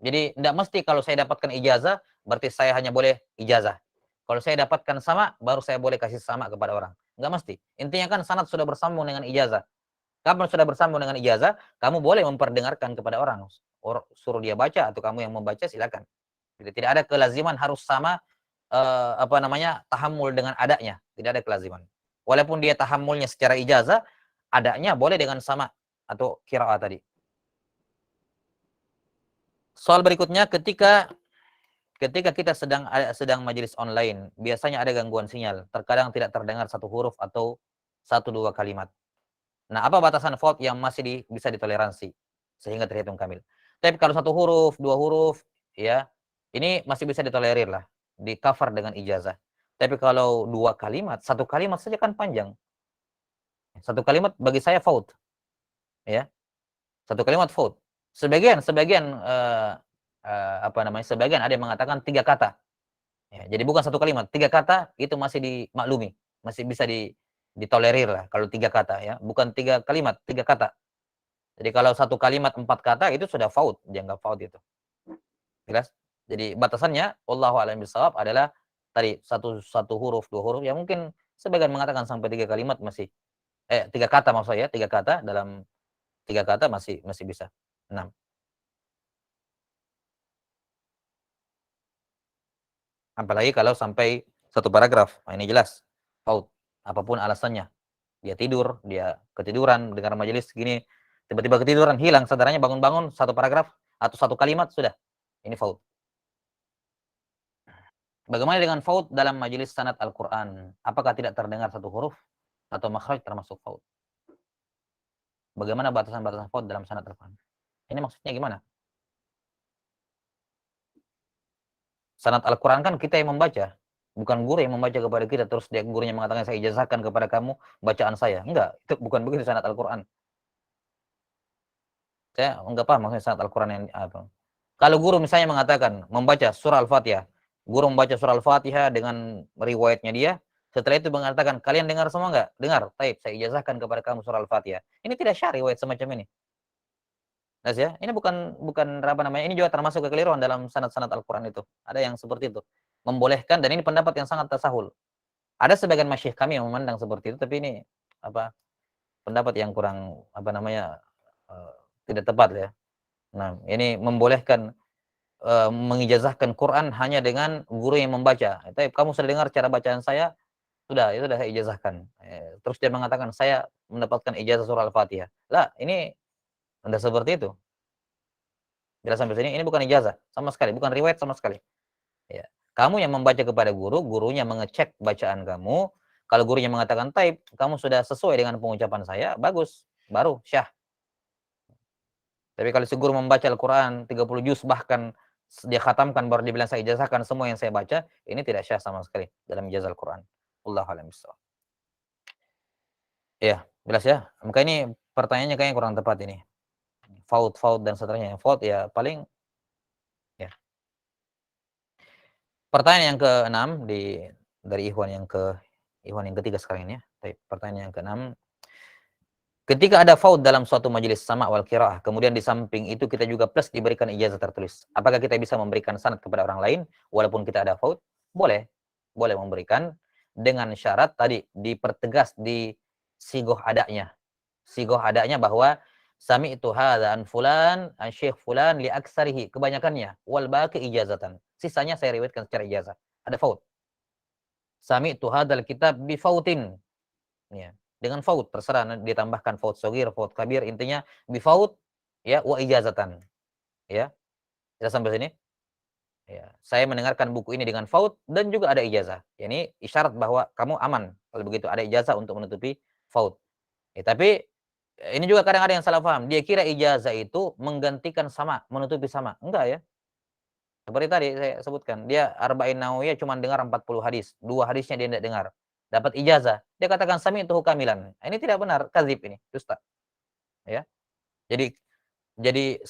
Jadi tidak mesti kalau saya dapatkan ijazah, berarti saya hanya boleh ijazah. Kalau saya dapatkan sama, baru saya boleh kasih sama kepada orang. Enggak mesti. Intinya kan sanad sudah bersambung dengan ijazah. Kapan sudah bersambung dengan ijazah, kamu boleh memperdengarkan kepada orang. Suruh dia baca atau kamu yang membaca silakan. Jadi tidak ada kelaziman harus sama tahammul dengan adanya. Tidak ada kelaziman. Walaupun dia tahammulnya secara ijazah, adanya boleh dengan sama atau qiraah tadi. Soal berikutnya, ketika kita sedang majelis online, biasanya ada gangguan sinyal. Terkadang tidak terdengar satu huruf atau 1-2 kalimat. Nah, apa batasan fault yang masih bisa ditoleransi sehingga terhitung kamil? Tapi kalau 1 huruf, 2 huruf, ya, ini masih bisa ditolerir lah, di cover dengan ijazah. Tapi kalau 2 kalimat, 1 kalimat saja kan panjang. 1 kalimat bagi saya fault. ya. Satu kalimat faut. Sebagian sebagian ada yang mengatakan 3 kata. Ya, jadi bukan satu kalimat, 3 kata itu masih dimaklumi, masih bisa ditolerir lah kalau 3 kata ya, bukan 3 kalimat, 3 kata. Jadi kalau satu kalimat 4 kata itu sudah faut, dianggap faut itu. Jelas? Jadi batasannya wallahu a'lam bishawab adalah tadi satu huruf, 2 huruf, ya mungkin sebagian mengatakan sampai 3 kalimat masih 3 kata maksud saya, 3 kata dalam 3 kata masih masih bisa. 6. Apalagi kalau sampai satu paragraf. Nah, ini jelas faut. Apapun alasannya. Dia tidur, dia ketiduran dengar majelis gini, tiba-tiba ketiduran, hilang sadarnya, bangun-bangun satu paragraf atau satu kalimat sudah. Ini faut. Bagaimana dengan faut dalam majelis sanad Al-Qur'an? Apakah tidak terdengar satu huruf atau makhraj termasuk faut? Bagaimana batasan-batasan faut dalam sanad Al-Qur'an? Ini maksudnya gimana? Sanad Al-Qur'an kan kita yang membaca, bukan guru yang membaca kepada kita terus dia gurunya mengatakan saya ijazahkan kepada kamu bacaan saya. Enggak, itu bukan begitu sanad Al-Qur'an. Saya enggak paham maksudnya sanad Al-Qur'an yang apa. Kalau guru misalnya mengatakan membaca surah Al-Fatihah, guru membaca surah Al-Fatihah dengan riwayatnya dia, setelah itu mengatakan kalian dengar semua enggak? Dengar. Baik, saya ijazahkan kepada kamu surah Al-Fatihah. Ini tidak syar'i riwayat semacam ini. Jelas ya? Ini bukan apa namanya? Ini juga termasuk kekeliruan dalam sanad-sanad Al-Qur'an itu. Ada yang seperti itu. Membolehkan dan ini pendapat yang sangat tasahul. Ada sebagian masyayikh kami yang memandang seperti itu, tapi ini apa? Pendapat yang kurang apa namanya? Uh, tidak tepat ya. Nah, ini membolehkan mengijazahkan Quran hanya dengan guru yang membaca. Tapi kamu sudah dengar cara bacaan saya, sudah itu sudah saya ijazahkan. Terus dia mengatakan saya mendapatkan ijazah surah Al-Fatihah. Lah, ini tidak seperti itu. Jelas sampai sini, ini bukan ijazah sama sekali, bukan riwayat sama sekali. Ya. Kamu yang membaca kepada guru, gurunya mengecek bacaan kamu. Kalau gurunya mengatakan taib, kamu sudah sesuai dengan pengucapan saya, bagus, baru syah. Tapi kalau si guru membaca Al-Quran 30 juz bahkan dia khatamkan baru dibilang saya ijazahkan semua yang saya baca, ini tidak syah sama sekali dalam ijazah Al-Quran. Wallahu a'lam bishawab. Iya, jelas ya. Maka ini pertanyaannya kayaknya kurang tepat ini. Faut dan seterusnya. Faut ya paling ya. Pertanyaan yang ke-6 dari Ikhwan yang ketiga sekarang ini ya. Pertanyaan yang ke-6. Ketika ada faut dalam suatu majelis sama' wal qiraah, kemudian di samping itu kita juga plus diberikan ijazah tertulis. Apakah kita bisa memberikan sanad kepada orang lain walaupun kita ada faut? Boleh. Boleh memberikan dengan syarat tadi dipertegas di sigoh adanya. Sigoh adanya bahwa sami'tu hadza an fulan an syekh fulan li aksarihi, kebanyakannya, wal baqi ijazatan. Sisanya saya riwayatkan secara ijazah. Ada faut. Sami'tu hadzal kitab bi fautin. Ya, dengan faut terserah ditambahkan faut sogir, faut kabir, intinya bifaut ya wa ijazatan. Ya, bisa sampai sini? Ya, saya mendengarkan buku ini dengan faut dan juga ada ijazah. Ya, ini isyarat bahwa kamu aman kalau begitu ada ijazah untuk menutupi faut. Ya, tapi ini juga kadang ada yang salah paham. Dia kira ijazah itu menggantikan sama, menutupi sama. Enggak ya. Seperti tadi saya sebutkan, dia Arba'in Nawawiyah cuma dengar 40 hadis, 2 hadisnya dia tidak dengar. Dapat ijazah, dia katakan sami itu kamilan. Ini tidak benar, kadzib ini, dusta. Ya. Jadi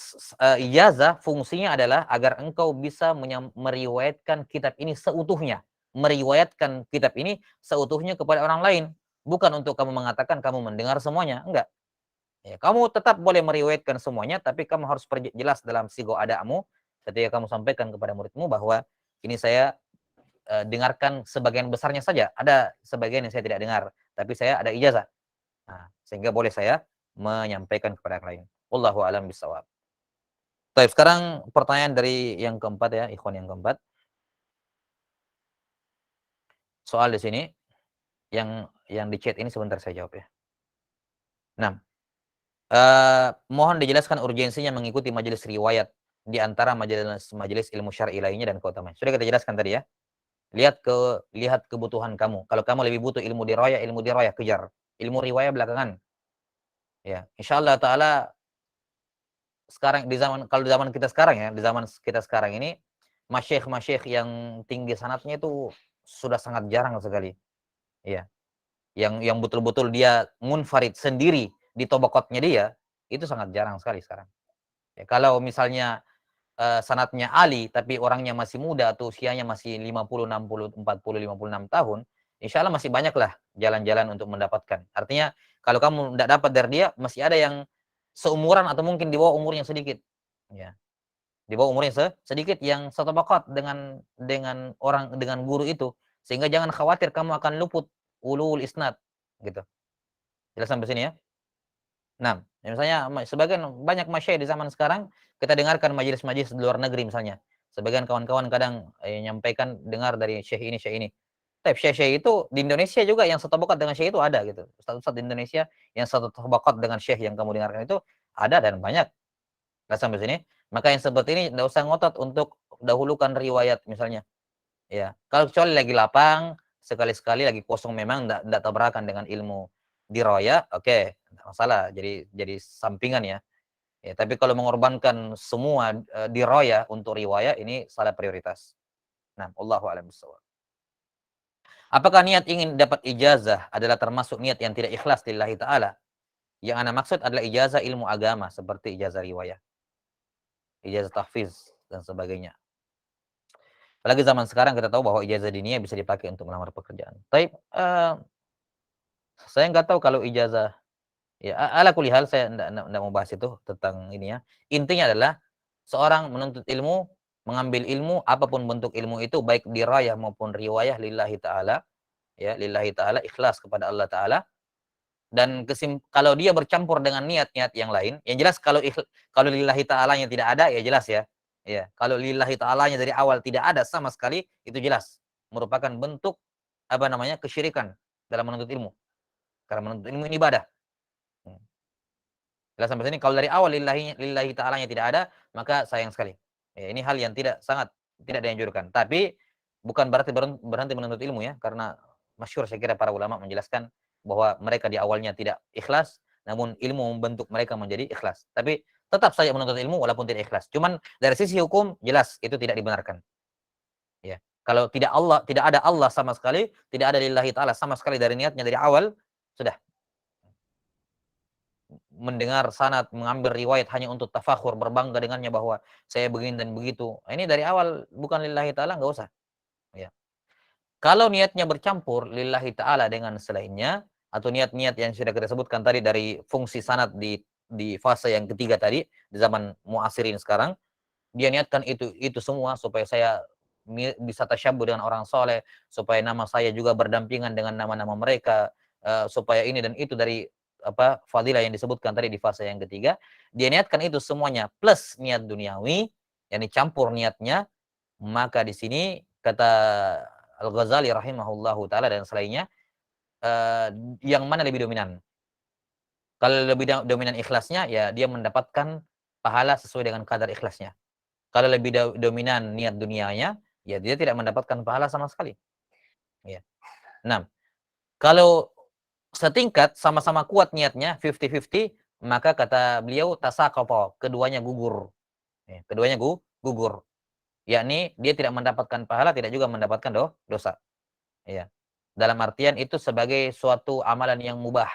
ijazah fungsinya adalah agar engkau bisa meriwayatkan kitab ini seutuhnya. Meriwayatkan kitab ini seutuhnya kepada orang lain, bukan untuk kamu mengatakan kamu mendengar semuanya, enggak. Ya, kamu tetap boleh meriwayatkan semuanya, tapi kamu harus perjelas dalam sigo adamu ketika kamu sampaikan kepada muridmu bahwa ini saya dengarkan sebagian besarnya saja. Ada sebagian yang saya tidak dengar, tapi saya ada ijazah. Nah, sehingga boleh saya menyampaikan kepada yang lain. Wallahu a'lam bishawab. Baik, sekarang pertanyaan dari yang keempat ya, ikhwan yang keempat. Soal di sini yang di chat ini sebentar saya jawab ya. Nah, mohon dijelaskan urgensinya mengikuti majelis riwayat di antara majelis ilmu syar'i lainnya dan keutamaan. Sudah kita jelaskan tadi ya. Lihat kebutuhan kamu. Kalau kamu lebih butuh ilmu dirayah kejar. Ilmu riwayat belakangan. Ya, insyaallah taala sekarang kalau di zaman kita sekarang ya, di zaman kita sekarang ini masyayikh yang tinggi sanatnya itu sudah sangat jarang sekali. Ya. Yang betul-betul dia munfarid sendiri di tobaqatnya dia, itu sangat jarang sekali sekarang. Ya, kalau misalnya sanadnya Ali, tapi orangnya masih muda atau usianya masih 50, 60, 40, 56 tahun, insya Allah masih banyak lah jalan-jalan untuk mendapatkan. Artinya, kalau kamu tidak dapat dari dia, masih ada yang seumuran atau mungkin di bawah umurnya sedikit. Ya, di bawah umurnya sedikit yang satu bakat dengan orang dengan guru itu, sehingga jangan khawatir kamu akan luput ulul isnad gitu. Jelas sampai sini ya. Nah, misalnya sebagian banyak masyayikh di zaman sekarang kita dengarkan majelis-majelis di luar negeri misalnya. Sebagian kawan-kawan kadang menyampaikan dengar dari syekh ini. Tapi syekh-syekh itu di Indonesia juga yang satu bakat dengan syekh itu ada gitu. Ustaz-ustaz di Indonesia yang satu bakat dengan syekh yang kamu dengarkan itu ada dan banyak. Nah, sampai sini. Maka yang seperti ini tidak usah ngotot untuk dahulukan riwayat misalnya. Ya, kalau kecuali lagi lapang, sekali-sekali lagi kosong memang enggak tabrakan dengan ilmu diraya, oke, enggak masalah. Jadi sampingan ya. Ya, tapi kalau mengorbankan semua diraya untuk riwayat ini salah prioritas. Nah, Allahu a'lam bishawab. Apakah niat ingin dapat ijazah adalah termasuk niat yang tidak ikhlas lillahi ta'ala? Yang ana maksud adalah ijazah ilmu agama seperti ijazah riwayat, ijazah tahfiz dan sebagainya. Apalagi zaman sekarang kita tahu bahwa ijazah diniyah bisa dipakai untuk melamar pekerjaan. Tapi saya nggak tahu kalau ijazah ya ala kulli hal saya enggak mau bahas itu tentang ini ya. Intinya adalah seorang menuntut ilmu, mengambil ilmu apapun bentuk ilmu itu baik dirayah maupun riwayah lillahi taala ya, lillahi taala ikhlas kepada Allah taala dan kalau dia bercampur dengan niat-niat yang lain, yang jelas kalau lillahi ta'alanya tidak ada ya jelas ya. Ya, kalau lillahi ta'alanya dari awal tidak ada sama sekali itu jelas merupakan bentuk apa namanya? Kesyirikan dalam menuntut ilmu. Karena menuntut ilmu ini ibadah. Hmm. Jelas sampai sini kalau dari awal lillahi ta'alanya tidak ada, maka sayang sekali. Ya, ini hal yang sangat tidak dianjurkan. Tapi bukan berarti berhenti menuntut ilmu ya, karena masyhur saya kira para ulama menjelaskan bahwa mereka di awalnya tidak ikhlas, namun ilmu membentuk mereka menjadi ikhlas. Tapi tetap saja menuntut ilmu walaupun tidak ikhlas. Cuman dari sisi hukum jelas itu tidak dibenarkan. Ya. Kalau tidak ada Allah sama sekali, tidak ada lillahi ta'ala sama sekali dari niatnya dari awal, sudah mendengar sanad, mengambil riwayat hanya untuk tafakhur, berbangga dengannya bahwa saya begini dan begitu. Ini dari awal bukan lillahi ta'ala, nggak usah. Ya. Kalau niatnya bercampur lillahi ta'ala dengan selainnya, atau niat-niat yang sudah kita sebutkan tadi dari fungsi sanad di fase yang ketiga tadi, di zaman muasirin sekarang, dia niatkan itu semua supaya saya bisa tasyabbuh dengan orang soleh, supaya nama saya juga berdampingan dengan nama-nama mereka, supaya ini dan itu dari fadilah yang disebutkan tadi di fase yang ketiga, dia niatkan itu semuanya plus niat duniawi yang dicampur niatnya, maka di sini kata Al-Ghazali rahimahullahu taala dan selainnya, yang mana lebih dominan? Kalau lebih dominan ikhlasnya ya dia mendapatkan pahala sesuai dengan kadar ikhlasnya. Kalau lebih dominan niat dunianya, ya dia tidak mendapatkan pahala sama sekali. Ya. Nah, kalau setingkat sama-sama kuat niatnya 50-50, maka kata beliau tasaqata, keduanya gugur. Ya, keduanya gugur. Yakni dia tidak mendapatkan pahala, tidak juga mendapatkan dosa. Ya. Dalam artian itu sebagai suatu amalan yang mubah.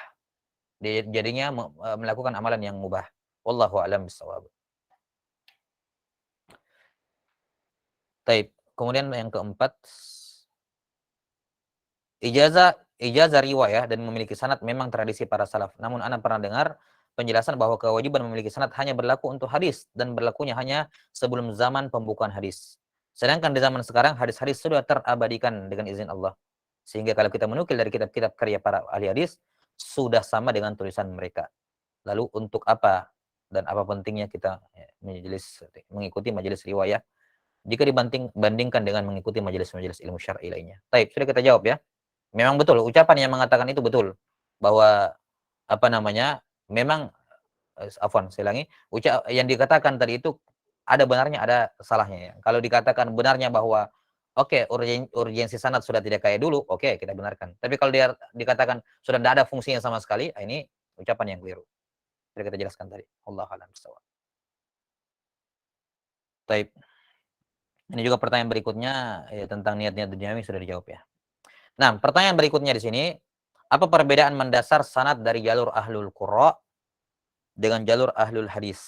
Jadinya melakukan amalan yang mubah. Wallahu a'lam bishawab. Taib. Kemudian yang keempat, ijazah riwayah dan memiliki sanad memang tradisi para salaf. Namun ana pernah dengar penjelasan bahwa kewajiban memiliki sanad hanya berlaku untuk hadis dan berlakunya hanya sebelum zaman pembukaan hadis. Sedangkan di zaman sekarang hadis-hadis sudah terabadikan dengan izin Allah. Sehingga kalau kita menukil dari kitab-kitab karya para ahli hadis sudah sama dengan tulisan mereka. Lalu untuk apa dan apa pentingnya kita mengikuti majelis riwayah jika dibandingkan dengan mengikuti majelis-majelis ilmu syar'i lainnya. Baik, sudah kita jawab ya. Memang betul ucapan yang mengatakan itu betul bahwa apa namanya? Memang afwan, saya ulangi, yang dikatakan tadi itu ada benarnya, ada salahnya ya. Kalau dikatakan benarnya bahwa oke, urgensi sanad sudah tidak kayak dulu, oke, kita benarkan. Tapi kalau dia dikatakan sudah tidak ada fungsinya sama sekali, ini ucapan yang keliru. Sudah kita jelaskan tadi. Allahu a'lam bishawab. Baik. Ini juga pertanyaan berikutnya ya, tentang niat-niat duniawi sudah dijawab ya. Nah, pertanyaan berikutnya di sini, apa perbedaan mendasar sanad dari jalur ahlul qura dengan jalur ahlul hadis.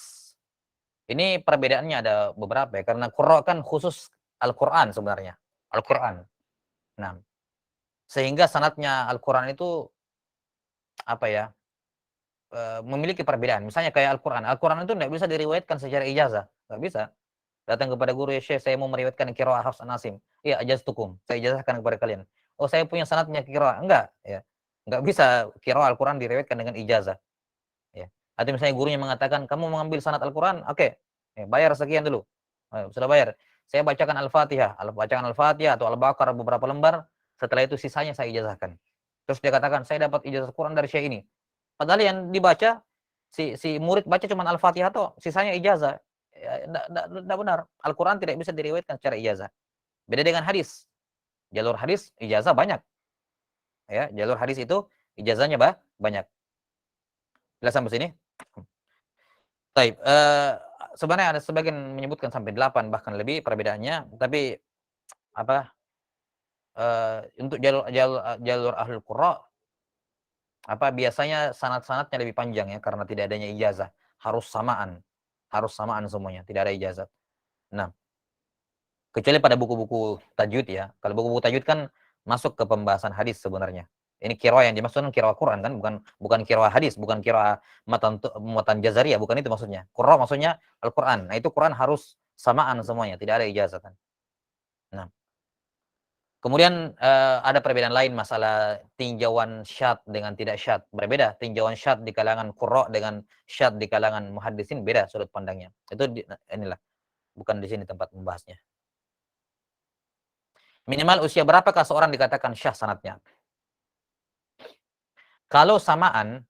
Ini perbedaannya ada beberapa ya, karena qurra kan khusus Al-Qur'an sebenarnya. Al-Qur'an. Nah, sehingga sanadnya Al-Qur'an itu apa ya? Memiliki perbedaan. Misalnya kayak Al-Qur'an. Al-Qur'an itu tidak bisa diriwayatkan secara ijazah, nggak bisa. Datang kepada guru, ya Syekh, saya mau meriwayatkan qiraah Hafs an Asim. Iya, ajaztukum. Saya ijazahkan kepada kalian. Oh, saya punya sanadnya qiraah. Enggak, ya. Enggak bisa qiraah Al-Qur'an diriwayatkan dengan ijazah, ya. Atau misalnya gurunya mengatakan, "Kamu mengambil sanad Al-Qur'an?" Oke. Ya, bayar sekian dulu. Sudah bayar. Saya bacakan Al-Fatihah, bacakan Al-Fatihah atau Al-Baqarah beberapa lembar, setelah itu sisanya saya ijazahkan. Terus dia katakan, "Saya dapat ijazah Quran dari Syekh ini." Padahal yang dibaca si murid baca cuma Al-Fatihah atau sisanya ijazah. Ya, enggak benar. Al-Qur'an tidak bisa diriwayatkan secara ijazah. Beda dengan hadis. Jalur hadis ijazah banyak, ya. Jalur hadis itu ijazahnya banyak. Jelas sampai sini? Baik, sebenarnya ada sebagian menyebutkan sampai 8 bahkan lebih perbedaannya, tapi apa, untuk jalur ahlul qurra biasanya sanad-sanadnya lebih panjang ya, karena tidak adanya ijazah, harus samaan. Harus samaan semuanya, tidak ada ijazah. Nah, kecuali pada buku-buku tajwid ya. Kalau buku-buku tajwid kan masuk ke pembahasan hadis sebenarnya. Ini qiraah yang dimaksud qiraah Quran kan, bukan qiraah hadis, bukan qiraah matan jazariyah, bukan itu maksudnya. Qurra maksudnya Al-Qur'an. Nah, itu Quran harus samaan semuanya, tidak ada ijazah kan. Nah, kemudian ada perbedaan lain masalah tinjauan syad dengan tidak syad. Berbeda tinjauan syad di kalangan qurra dengan syad di kalangan muhaddisin, beda sudut pandangnya. Itu inilah, bukan di sini tempat membahasnya. Minimal usia berapakah seorang dikatakan syah sanatnya? Kalau samaan,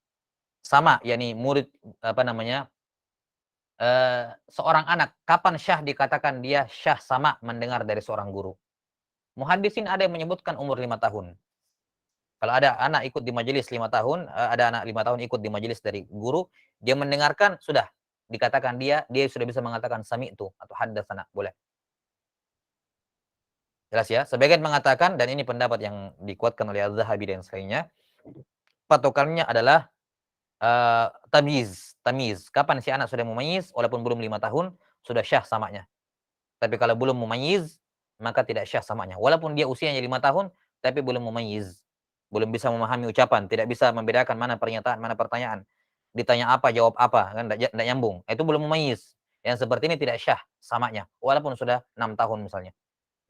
sama, yakni murid apa namanya, seorang anak, kapan syah dikatakan dia syah sama mendengar dari seorang guru? Muhaddisin ada yang menyebutkan umur 5 tahun. Kalau ada anak ikut di majelis 5 tahun, ada anak 5 tahun ikut di majelis dari guru, dia mendengarkan, sudah dikatakan dia sudah bisa mengatakan sami'tu atau haddatsana, boleh. Jelas ya? Sebagian mengatakan, dan ini pendapat yang dikuatkan oleh Az-Zahabi dan sebagainya, patokannya adalah tamyiz, tamyiz. Kapan si anak sudah mumayyiz, walaupun belum 5 tahun, sudah syah samanya. Tapi kalau belum mumayyiz, maka tidak syah samanya. Walaupun dia usianya 5 tahun, tapi belum mumayyiz. Belum bisa memahami ucapan, tidak bisa membedakan mana pernyataan, mana pertanyaan. Ditanya apa, jawab apa, kan tidak nyambung. Itu belum mumayyiz. Yang seperti ini tidak syah samanya, walaupun sudah 6 tahun misalnya.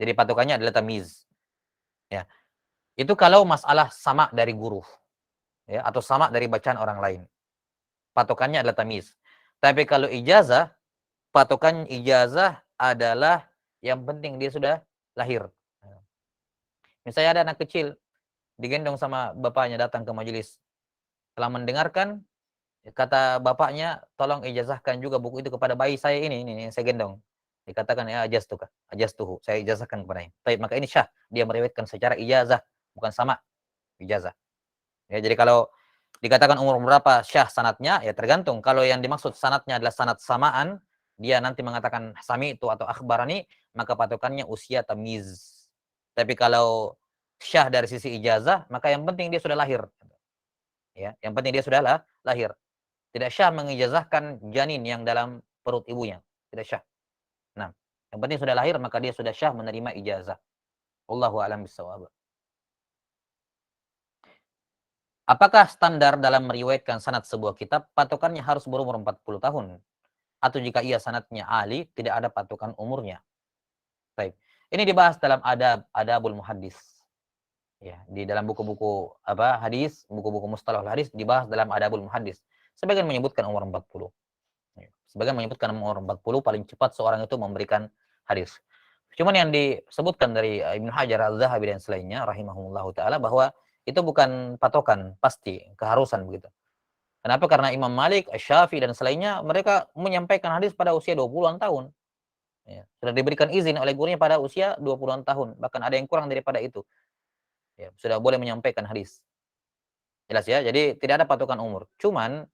Jadi patokannya adalah tamyiz. Ya. Itu kalau masalah sama dari guru, ya, atau sama dari bacaan orang lain. Patokannya adalah tamyiz. Tapi kalau ijazah, patokan ijazah adalah yang penting dia sudah lahir. Misalnya ada anak kecil digendong sama bapaknya datang ke majelis. Setelah mendengarkan, kata bapaknya, "Tolong ijazahkan juga buku itu kepada bayi saya ini yang saya gendong." Dikatakan, "Ya ajastuhu, saya ijazahkan kepadanya." Baik, maka ini syah, dia meriwayatkan secara ijazah, bukan sama, ijazah. Ya, jadi kalau dikatakan umur berapa syah sanatnya, ya tergantung. Kalau yang dimaksud sanatnya adalah sanat samaan, dia nanti mengatakan sami itu atau akhbarani, maka patokannya usia tamyiz. Tapi kalau syah dari sisi ijazah, maka yang penting dia sudah lahir. Ya, yang penting dia sudah lahir. Tidak syah mengijazahkan janin yang dalam perut ibunya. Tidak syah. Nah, yang penting sudah lahir, maka dia sudah syah menerima ijazah. Wallahu a'lam bishawab. Apakah standar dalam meriwayatkan sanad sebuah kitab, patokannya harus berumur 40 tahun? Atau jika ia sanadnya ahli, tidak ada patokan umurnya? Baik. Ini dibahas dalam Adabul Muhaddis. Ya, di dalam buku-buku hadis, buku-buku mustalah hadis dibahas dalam Adabul Muhaddis. Sebagian menyebutkan umur 40. Ya. Sebagian menyebutkan umur 40 paling cepat seorang itu memberikan hadis. Cuman yang disebutkan dari Ibnu Hajar Al-Zahabi dan selainnya rahimahumullahu taala bahwa itu bukan patokan pasti, keharusan begitu. Kenapa? Karena Imam Malik, Syafi'i dan selainnya mereka menyampaikan hadis pada usia 20-an tahun. Ya, sudah diberikan izin oleh gurunya pada usia 20-an tahun, bahkan ada yang kurang daripada itu. Ya, sudah boleh menyampaikan hadis. Jelas ya? Jadi tidak ada patokan umur. Cuman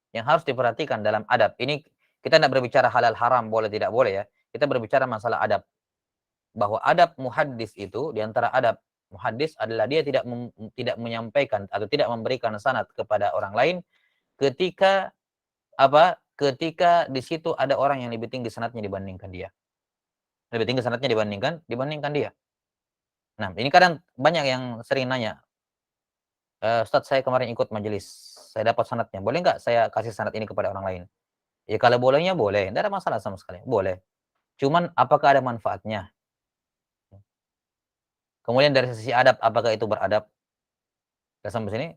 yang harus diperhatikan dalam adab, ini kita tidak berbicara halal haram, boleh tidak boleh ya. Kita berbicara masalah adab. Bahwa adab muhaddis itu, di antara adab muhaddis adalah dia tidak menyampaikan atau tidak memberikan sanad kepada orang lain ketika ketika di situ ada orang yang lebih tinggi sanadnya dibandingkan dia. Lebih tinggi sanadnya dibandingkan dia. Nah, ini kadang banyak yang sering nanya, Ustadz saya kemarin ikut majelis, saya dapat sanadnya, boleh nggak saya kasih sanad ini kepada orang lain? Ya kalau bolehnya boleh, tidak ada masalah sama sekali, boleh. Cuman apakah ada manfaatnya? Kemudian dari sisi adab, apakah itu beradab? Sudah sampai sini?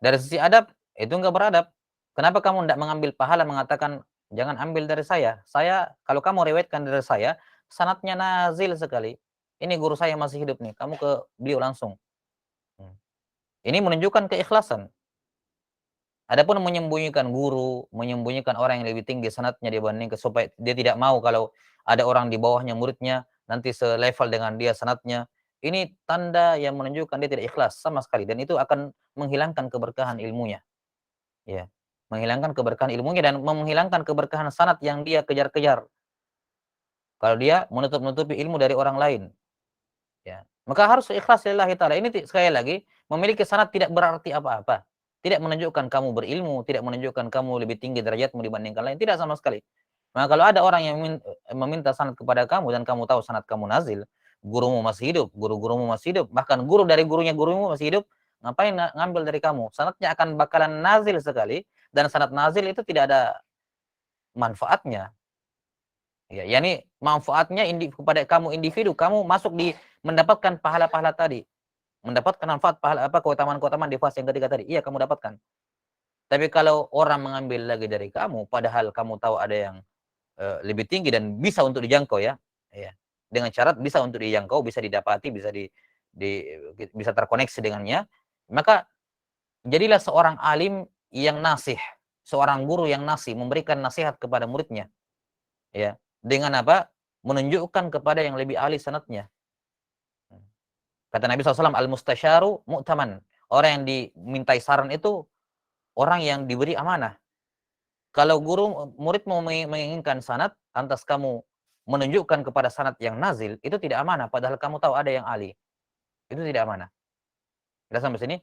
Dari sisi adab, itu nggak beradab. Kenapa kamu tidak mengambil pahala mengatakan, jangan ambil dari saya. Kalau kamu riwayatkan dari saya, sanadnya nazil sekali. Ini guru saya masih hidup nih, kamu ke beliau langsung. Ini menunjukkan keikhlasan. Adapun menyembunyikan guru, menyembunyikan orang yang lebih tinggi sanadnya dibandingkan supaya dia tidak mau kalau ada orang di bawahnya muridnya nanti selevel dengan dia sanadnya. Ini tanda yang menunjukkan dia tidak ikhlas sama sekali dan itu akan menghilangkan keberkahan ilmunya. Ya. Menghilangkan keberkahan ilmunya dan menghilangkan keberkahan sanad yang dia kejar-kejar. Kalau dia menutup-nutupi ilmu dari orang lain. Ya. Maka harus ikhlas lillahi ta'ala. Ini sekali lagi, memiliki sanad tidak berarti apa-apa. Tidak menunjukkan kamu berilmu, tidak menunjukkan kamu lebih tinggi derajatmu dibandingkan lain, tidak sama sekali. Maka kalau ada orang yang meminta sanad kepada kamu dan kamu tahu sanad kamu nazil, gurumu masih hidup, guru-gurumu masih hidup, bahkan guru dari gurunya gurumu masih hidup, ngapain ngambil dari kamu? Sanadnya akan bakalan nazil sekali dan sanad nazil itu tidak ada manfaatnya. Ya, yakni manfaatnya kepada kamu individu, kamu masuk di mendapatkan pahala-pahala tadi. Mendapatkan manfaat pahala keutamaan-keutamaan di fase yang ketiga tadi. Iya, kamu dapatkan. Tapi kalau orang mengambil lagi dari kamu, padahal kamu tahu ada yang lebih tinggi dan bisa untuk dijangkau ya. Ya. Dengan syarat bisa untuk dijangkau, bisa didapati, bisa terkoneksi dengannya, maka jadilah seorang alim yang nasih, seorang guru yang nasih, memberikan nasihat kepada muridnya. Ya. Dengan apa? Menunjukkan kepada yang lebih ahli sanadnya. Kata Nabi SAW, al-mustasyaru mu'taman. Orang yang dimintai saran itu orang yang diberi amanah. Kalau guru murid mau menginginkan sanad, lantas kamu menunjukkan kepada sanad yang nazil, itu tidak amanah. Padahal kamu tahu ada yang ahli. Itu tidak amanah. Sudah sampai sini?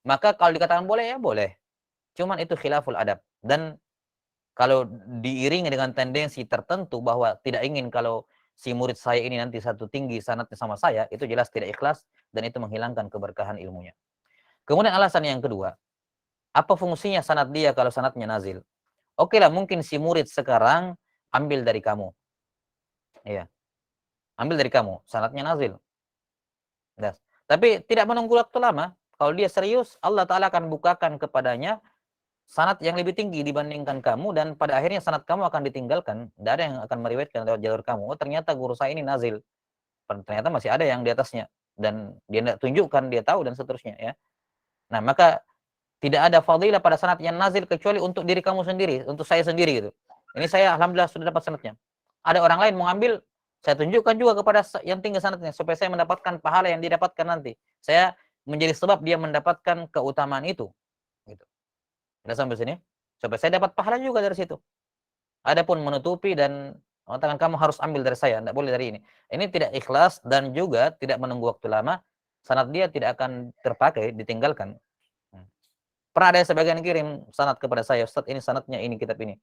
Maka kalau dikatakan boleh, ya boleh. Cuman itu khilaful adab. Dan kalau diiringi dengan tendensi tertentu bahwa tidak ingin kalau si murid saya ini nanti satu tinggi sanadnya sama saya, itu jelas tidak ikhlas dan itu menghilangkan keberkahan ilmunya. Kemudian alasan yang kedua, apa fungsinya sanad dia kalau sanadnya nazil? Oke lah, mungkin si murid sekarang ambil dari kamu. Iya. Ambil dari kamu, sanadnya nazil. Das. Tapi tidak menunggu waktu lama. Kalau dia serius, Allah Ta'ala akan bukakan kepadanya sanad yang lebih tinggi dibandingkan kamu dan pada akhirnya sanad kamu akan ditinggalkan. Tidak ada yang akan meriwayatkan lewat jalur kamu. Oh, ternyata guru saya ini nazil. Ternyata masih ada yang di atasnya dan dia tidak tunjukkan, dia tahu dan seterusnya ya. Nah, maka tidak ada fadilah pada sanad yang nazil kecuali untuk diri kamu sendiri, untuk saya sendiri gitu. Ini saya alhamdulillah sudah dapat sanadnya. Ada orang lain mau ambil, saya tunjukkan juga kepada yang tinggi sanadnya supaya saya mendapatkan pahala yang didapatkan nanti. Saya menjadi sebab dia mendapatkan keutamaan itu. Gitu. Sudah sampai sini? Supaya saya dapat pahala juga dari situ. Adapun menutupi dan mengatakan kamu harus ambil dari saya, tidak boleh dari ini. Ini tidak ikhlas dan juga tidak menunggu waktu lama. Sanad dia tidak akan terpakai, ditinggalkan. Pernah ada sebagian kirim sanad kepada saya, Ustaz ini sanadnya ini kitab ini.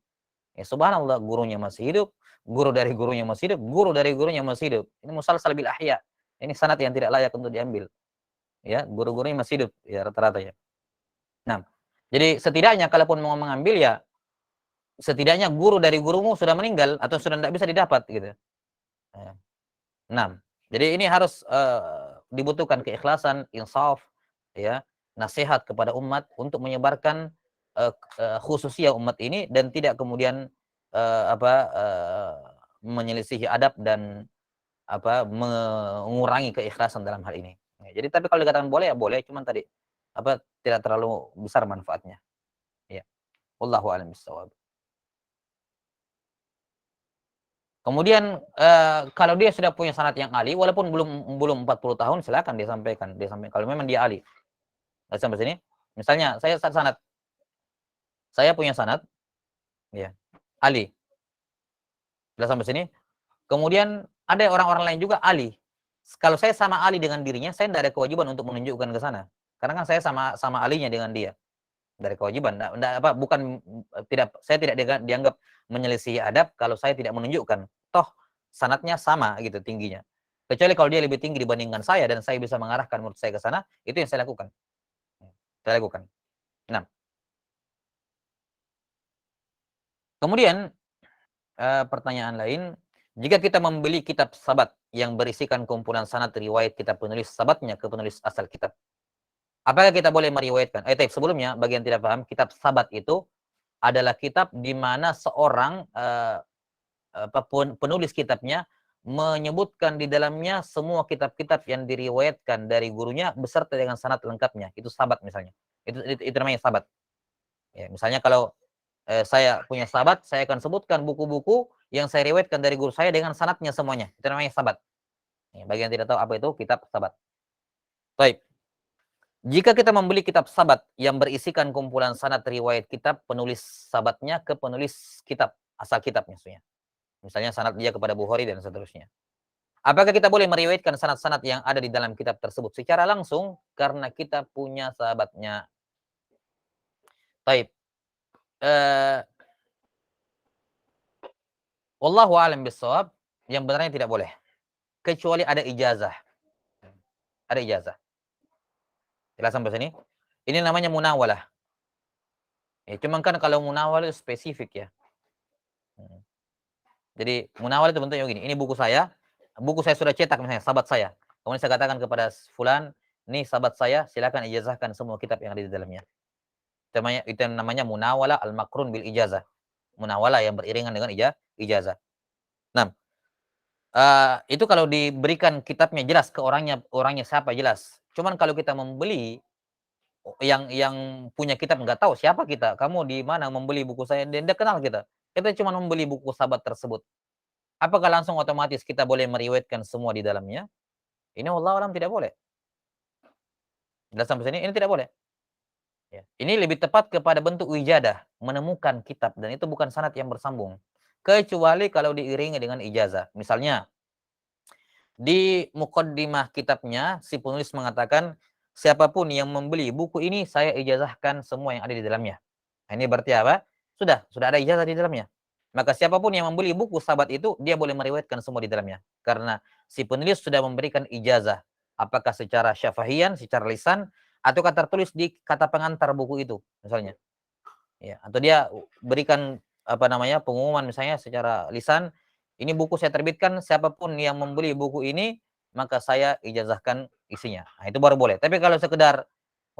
Ya subhanallah, gurunya masih hidup, guru dari gurunya masih hidup, guru dari gurunya masih hidup. Ini musalsal bil ahya. Ini sanad yang tidak layak untuk diambil. Ya, guru-gurunya masih hidup ya rata-rata ya. Nah, jadi setidaknya kalaupun mau mengambil ya setidaknya guru dari gurumu sudah meninggal atau sudah tidak bisa didapat gitu. Nah, jadi ini harus dibutuhkan keikhlasan, insaf, ya, nasihat kepada umat untuk menyebarkan khususnya umat ini dan tidak kemudian menyelisihi adab dan mengurangi keikhlasan dalam hal ini. Ya, jadi tapi kalau dikatakan boleh ya boleh, cuman tadi tidak terlalu besar manfaatnya. Ya. Wallahu a'lam bishawab. Kemudian kalau dia sudah punya sanad yang ahli, walaupun belum 40 tahun, silakan dia sampaikan. Kalau memang dia ahli. Sampai sini. Misalnya saya punya sanad, ya, ahli. Sudah sampai sini. Kemudian ada orang-orang lain juga ahli. Kalau saya sama ahli dengan dirinya, saya tidak ada kewajiban untuk menunjukkan ke sana. Karena kan saya sama ahlinya dengan dia. dari kewajiban. Nggak apa, bukan tidak, saya tidak dianggap menyelisihi adab kalau saya tidak menunjukkan. Toh sanatnya sama gitu tingginya. Kecuali kalau dia lebih tinggi dibandingkan saya dan saya bisa mengarahkan murid saya ke sana, itu yang saya lakukan. Saya lakukan. Nah, kemudian pertanyaan lain, jika kita membeli kitab sabat yang berisikan kumpulan sanad riwayat kitab penulis sabatnya ke penulis asal kitab, apakah kita boleh meriwayatkan? Sebelumnya, bagian tidak paham, kitab sabat itu adalah kitab di mana seorang penulis kitabnya menyebutkan di dalamnya semua kitab-kitab yang diriwayatkan dari gurunya beserta dengan sanad lengkapnya. Itu sabat misalnya. Itu namanya sabat. Ya, misalnya kalau saya punya sahabat, saya akan sebutkan buku-buku yang saya riwayatkan dari guru saya dengan sanadnya semuanya. Itu namanya sabat. Ya, bagi yang tidak tahu apa itu kitab sabat. Baik. Jika kita membeli kitab sabat yang berisikan kumpulan sanad riwayat kitab penulis sabatnya ke penulis kitab, asal kitab maksudnya. Misalnya sanad dia kepada Bukhari dan seterusnya. Apakah kita boleh meriwayatkan sanad-sanad yang ada di dalam kitab tersebut secara langsung karena kita punya sahabatnya? Baik. Wallahu a'lam bissawab, yang benarnya tidak boleh. Kecuali ada ijazah. Ada ijazah. Jelas sampai sini? Ini namanya munawalah. Ya, cuman kan kalau munawal itu spesifik ya. Jadi munawal itu bentuknya begini. Ini buku saya sudah cetak misalnya, sahabat saya. Kemudian saya katakan kepada fulan, ini sahabat saya, silakan ijazahkan semua kitab yang ada di dalamnya. Itu namanya munawala al-makrun bil ijazah. Munawala yang beriringan dengan ijazah. Nah, itu kalau diberikan kitabnya jelas ke orangnya siapa jelas. Cuman kalau kita membeli yang punya kitab nggak tahu siapa kita, kamu di mana membeli buku saya, dia tidak kenal kita. Kita cuma membeli buku sahabat tersebut. Apakah langsung otomatis kita boleh meriwayatkan semua di dalamnya? Ini wallahu alam tidak boleh. Jelas sampai sini, ini tidak boleh. Ya. Ini lebih tepat kepada bentuk wijadah, menemukan kitab, dan itu bukan sanad yang bersambung. Kecuali kalau diiringi dengan ijazah. Misalnya, di muqaddimah kitabnya, si penulis mengatakan, siapapun yang membeli buku ini, saya ijazahkan semua yang ada di dalamnya. Nah, ini berarti apa? Sudah ada ijazah di dalamnya. Maka siapapun yang membeli buku sahabat itu, dia boleh meriwayatkan semua di dalamnya. Karena si penulis sudah memberikan ijazah. Apakah secara syafahiyan, secara lisan, ataukah tertulis di kata pengantar buku itu, misalnya. Ya, atau dia berikan pengumuman misalnya secara lisan, ini buku saya terbitkan, siapapun yang membeli buku ini, maka saya ijazahkan isinya. Nah, itu baru boleh. Tapi kalau sekedar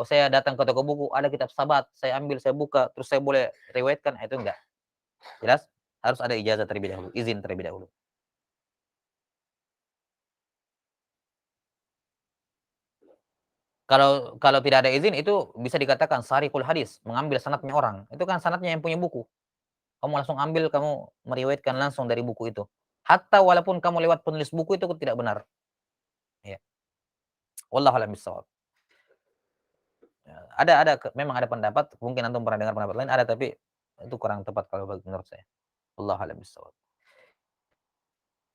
saya datang ke toko buku, ada kitab sahabat, saya ambil, saya buka, terus saya boleh riwayatkan, itu enggak. Jelas? Harus ada ijazah terlebih dahulu, izin terlebih dahulu. Kalau tidak ada izin, itu bisa dikatakan sarikul hadis, mengambil sanadnya orang. Itu kan sanadnya yang punya buku. Kamu langsung ambil, kamu meriwayatkan langsung dari buku itu. Hatta walaupun kamu lewat penulis buku itu tidak benar. Ya. Wallahu a'lam bishawab. Memang ada pendapat, mungkin antum pernah dengar pendapat lain, ada, tapi itu kurang tepat kalau menurut saya. Wallahu a'lam bishawab.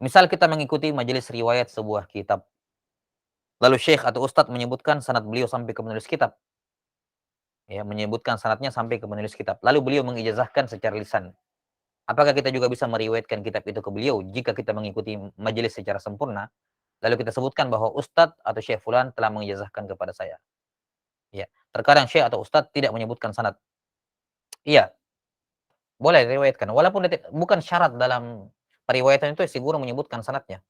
Misal kita mengikuti majelis riwayat sebuah kitab, lalu syekh atau ustadz menyebutkan sanad beliau sampai ke penulis kitab. Ya, menyebutkan sanadnya sampai ke penulis kitab. Lalu beliau mengijazahkan secara lisan. Apakah kita juga bisa meriwayatkan kitab itu ke beliau jika kita mengikuti majelis secara sempurna? Lalu kita sebutkan bahwa ustadz atau syekh fulan telah mengijazahkan kepada saya. Ya, terkadang syekh atau ustadz tidak menyebutkan sanad. Iya, boleh diriwayatkan. Walaupun bukan syarat dalam periwayatan itu si guru menyebutkan sanadnya.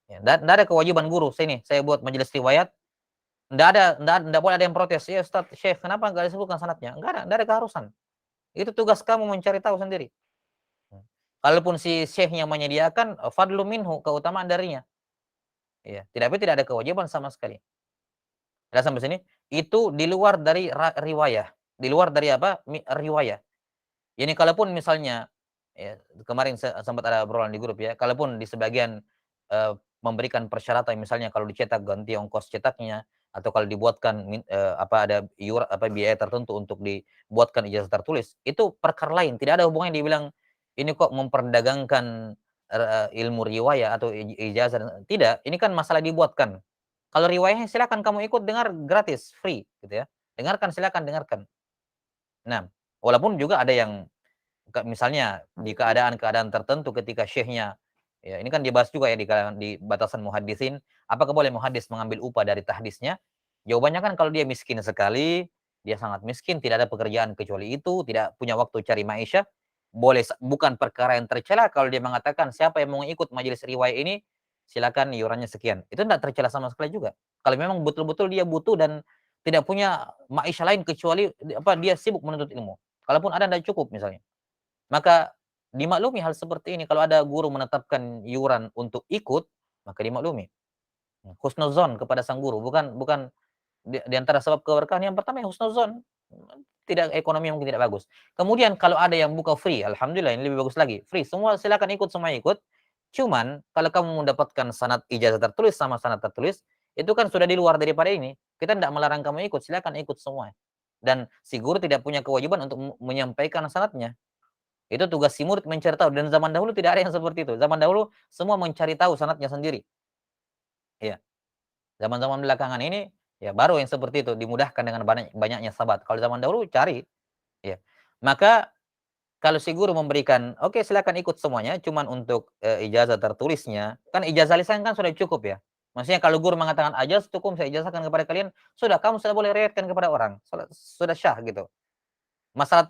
Ya, tidak ada kewajiban guru. Saya buat majelis riwayat, tidak boleh ada yang protes. Ya Ustaz, Syekh, kenapa nggak disebutkan sanadnya? Nggak ada keharusan. Itu tugas kamu mencari tahu sendiri. Kalaupun si Syekhnya menyediakan, fadlu minhu, keutamaan darinya. Ya, tidak ada kewajiban sama sekali. Sudah sampai sini? Itu di luar dari riwayah. Di luar dari apa? Riwayah. Ini kalaupun misalnya, ya, kemarin sempat ada obrolan di grup ya, kalaupun di sebagian memberikan persyaratan, misalnya kalau dicetak ganti ongkos cetaknya, atau kalau dibuatkan ada biaya tertentu untuk dibuatkan ijazah tertulis, itu perkara lain, tidak ada hubungannya dibilang ini kok memperdagangkan ilmu riwayah atau ijazah. Tidak, ini kan masalah dibuatkan. Kalau riwayahnya silakan kamu ikut dengar gratis, free gitu ya. Dengarkan, silakan dengarkan. Nah, walaupun juga ada yang misalnya di keadaan-keadaan tertentu ketika syekhnya, ya ini kan dibahas juga ya di batasan muhaddisin, apakah boleh muhaddis mengambil upah dari tahdisnya? Jawabannya kan kalau dia miskin sekali, dia sangat miskin, tidak ada pekerjaan kecuali itu, tidak punya waktu cari maisha, boleh, bukan perkara yang tercela kalau dia mengatakan siapa yang mau ikut majelis riwayat ini, silakan iurannya sekian. Itu tidak tercela sama sekali juga. Kalau memang betul-betul dia butuh dan tidak punya maisha lain kecuali dia sibuk menuntut ilmu. Kalaupun ada tidak cukup misalnya. Maka dimaklumi hal seperti ini, kalau ada guru menetapkan iuran untuk ikut, maka dimaklumi. Husnuzon kepada sang guru, bukan bukan di antara sebab keberkahan yang pertama ya husnuzon. Tidak, ekonomi mungkin tidak bagus. Kemudian kalau ada yang buka free, alhamdulillah ini lebih bagus lagi. Free, semua silakan ikut, semua ikut. Cuman kalau kamu mendapatkan sanad ijazah tertulis sama sanad tertulis, itu kan sudah di luar daripada ini. Kita tidak melarang kamu ikut, silakan ikut semua. Dan si guru tidak punya kewajiban untuk menyampaikan sanadnya. Itu tugas si murid mencari tahu, dan zaman dahulu tidak ada yang seperti itu. Zaman dahulu semua mencari tahu sanadnya sendiri. Iya. Zaman-zaman belakangan ini ya baru yang seperti itu dimudahkan dengan banyaknya sahabat. Kalau zaman dahulu cari, ya. Maka kalau si guru memberikan, oke silakan ikut semuanya, cuman untuk ijazah tertulisnya, kan ijazah lisan kan sudah cukup ya. Maksudnya kalau guru mengatakan aja cukup saya ijazahkan kepada kalian, sudah kamu sudah boleh riwayatkan kepada orang, sudah syah gitu. Masalah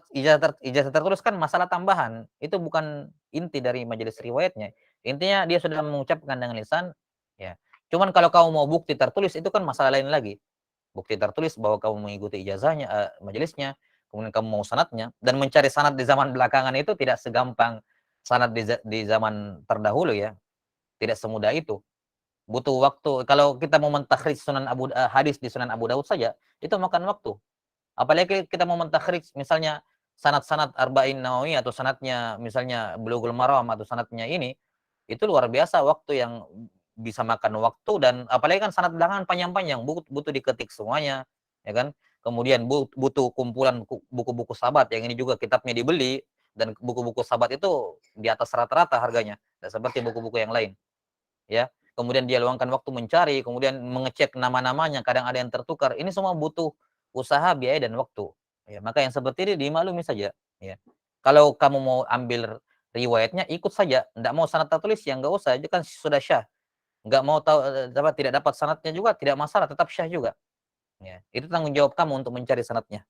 ijazah tertulis kan masalah tambahan, itu bukan inti dari majelis riwayatnya. Intinya dia sudah mengucapkan dengan lisan, ya. Cuman kalau kamu mau bukti tertulis itu kan masalah lain lagi. Bukti tertulis bahwa kamu mengikuti ijazahnya, majelisnya, kemudian kamu mau sanadnya, dan mencari sanad di zaman belakangan itu tidak segampang sanad di zaman terdahulu ya, tidak semudah itu. Butuh waktu. Kalau kita mau mentakhrij hadis di Sunan Abu Daud saja, itu makan waktu. Apalagi kita mau mentakhrij misalnya sanad-sanad Arba'in Nawawi atau sanadnya misalnya Bulughul Maram atau sanadnya ini, itu luar biasa waktu yang bisa makan waktu, dan apalagi kan sanad belakangan panjang-panjang, butuh diketik semuanya, ya kan? Kemudian butuh kumpulan buku-buku sahabat, yang ini juga kitabnya dibeli, dan buku-buku sahabat itu di atas rata-rata harganya, tidak seperti buku-buku yang lain, ya. Kemudian dia luangkan waktu mencari, kemudian mengecek nama-namanya, kadang ada yang tertukar. Ini semua butuh usaha, biaya, dan waktu. Ya, maka yang seperti ini dimaklumi saja. Ya. Kalau kamu mau ambil riwayatnya, ikut saja. Tidak mau sanad tertulis, ya nggak usah. Itu kan sudah syah. Nggak mau tahu, tidak dapat sanadnya juga, tidak masalah, tetap syah juga. Ya. Itu tanggung jawab kamu untuk mencari sanadnya.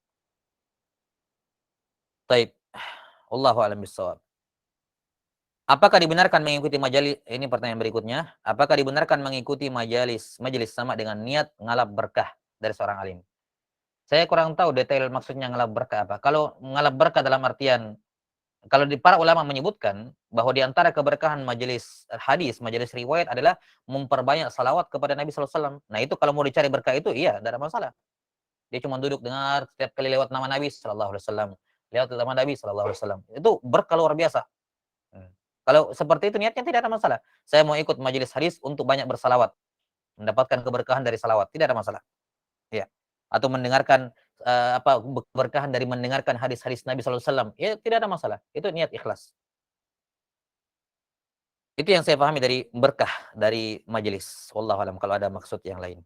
Taib. Allahu a'lam bishawab. Apakah dibenarkan mengikuti majelis, ini pertanyaan berikutnya, apakah dibenarkan mengikuti majelis sama dengan niat ngalap berkah dari seorang alim? Saya kurang tahu detail maksudnya ngalap berkah apa. Kalau ngalap berkah dalam artian, kalau di para ulama menyebutkan bahwa di antara keberkahan majelis hadis, majelis riwayat adalah memperbanyak salawat kepada Nabi SAW. Nah itu kalau mau dicari berkah itu iya, tidak ada masalah. Dia cuma duduk dengar setiap kali lewat nama Nabi SAW, lewat nama Nabi SAW. Itu berkah luar biasa. Hmm. Kalau seperti itu niatnya tidak ada masalah. Saya mau ikut majelis hadis untuk banyak bersalawat, mendapatkan keberkahan dari salawat, tidak ada masalah. Ya. Atau mendengarkan keberkahan dari mendengarkan hadis-hadis Nabi SAW, ya tidak ada masalah. Itu niat ikhlas. Itu yang saya pahami dari berkah dari majelis. Wallahu alam kalau ada maksud yang lain.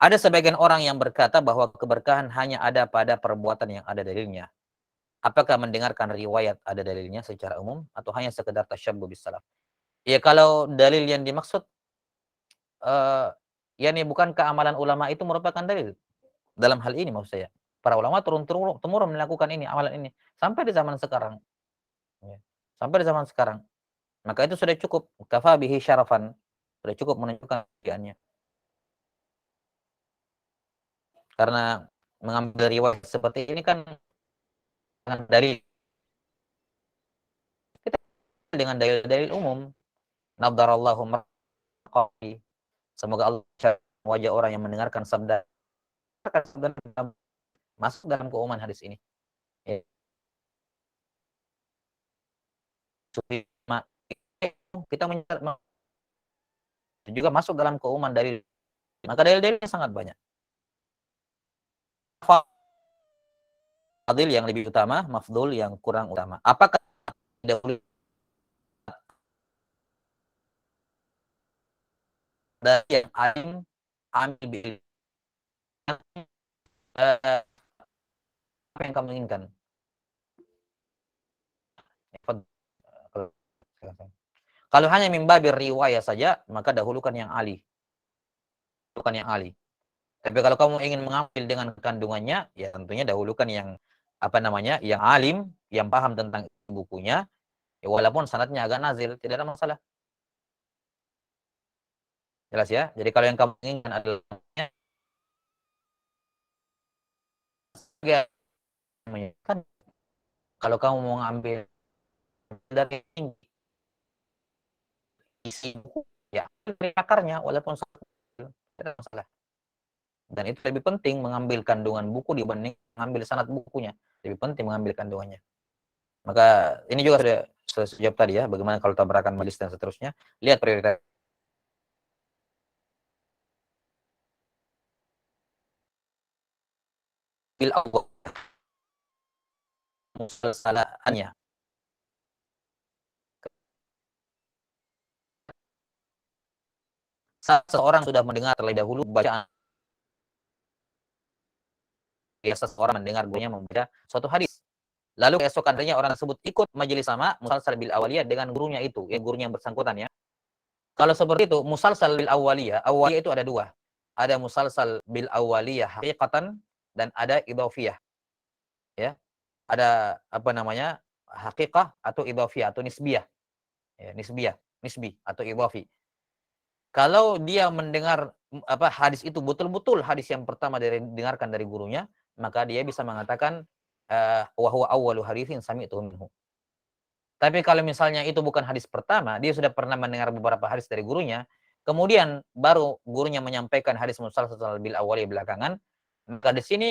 Ada sebagian orang yang berkata bahwa keberkahan hanya ada pada perbuatan yang ada dalilnya. Apakah mendengarkan riwayat ada dalilnya secara umum atau hanya sekedar tasyabbuh bis salaf? Ya kalau dalil yang dimaksud, eh yakni bukankah amalan ulama itu merupakan dalil dalam hal ini maksud saya. Para ulama turun-temurun melakukan ini, amalan ini sampai di zaman sekarang. Ya. Sampai di zaman sekarang. Maka itu sudah cukup, kafa bihi syarafan. Sudah cukup menunjukkan kemuliaannya. Karena mengambil riwayat seperti ini kan dari kita dengan dalil-dalil umum. Nadarallahu maqami. Semoga Allah wajah orang yang mendengarkan sabda masuk dalam keumuman hadis ini. Ya. Kita juga masuk dalam keumuman dalil. Maka dalil-dalilnya sangat banyak. Fadil yang lebih utama, mafdul yang kurang utama. Apakah dahulu dari yang alim ambil bil apa yang kamu inginkan? Kalau hanya mimbabil riwayah saja, maka dahulukan yang ali. Dahulukan yang ali. Tapi kalau kamu ingin mengambil dengan kandungannya, ya tentunya dahulukan yang apa namanya, yang alim, yang paham tentang bukunya, ya walaupun sanadnya agak nazil, tidak ada masalah. Jelas ya? Jadi kalau yang kamu inginkan adalah kan kalau kamu mau ngambil dari isi buku, ya dari akarnya walaupun tidak ada masalah. Dan itu lebih penting mengambil kandungan buku dibanding mengambil sanad bukunya. Lebih penting mengambil kandungannya. Maka ini juga sudah sejawab tadi ya, bagaimana kalau tabrakan majelis dan seterusnya. Lihat prioritas bil awal musalsalaannya. Saat seorang sudah mendengar terlebih dahulu bacaan, seseorang mendengar gurunya membaca suatu hadis. Lalu keesokan harinya orang tersebut ikut majelis sama musalsal bil awaliyah dengan gurunya itu, ya gurunya yang bersangkutan ya. Kalau seperti itu, musalsal bil awaliyah, awaliyah itu ada dua. Ada musalsal bil awaliyah haqiqatan dan ada idhofiyah. Ya. Ada apa namanya? Haqiqah atau idhofiyah atau nisbiyah. Ya, nisbiyah, nisbi atau idhofi. Kalau dia mendengar apa hadis itu betul-betul hadis yang pertama dari dengarkan dari gurunya, maka dia bisa mengatakan wa huwa awwalu haditsin sami'tu minhu. Tapi kalau misalnya itu bukan hadis pertama, dia sudah pernah mendengar beberapa hadis dari gurunya, kemudian baru gurunya menyampaikan hadis musalsal bil awali belakangan, maka di sini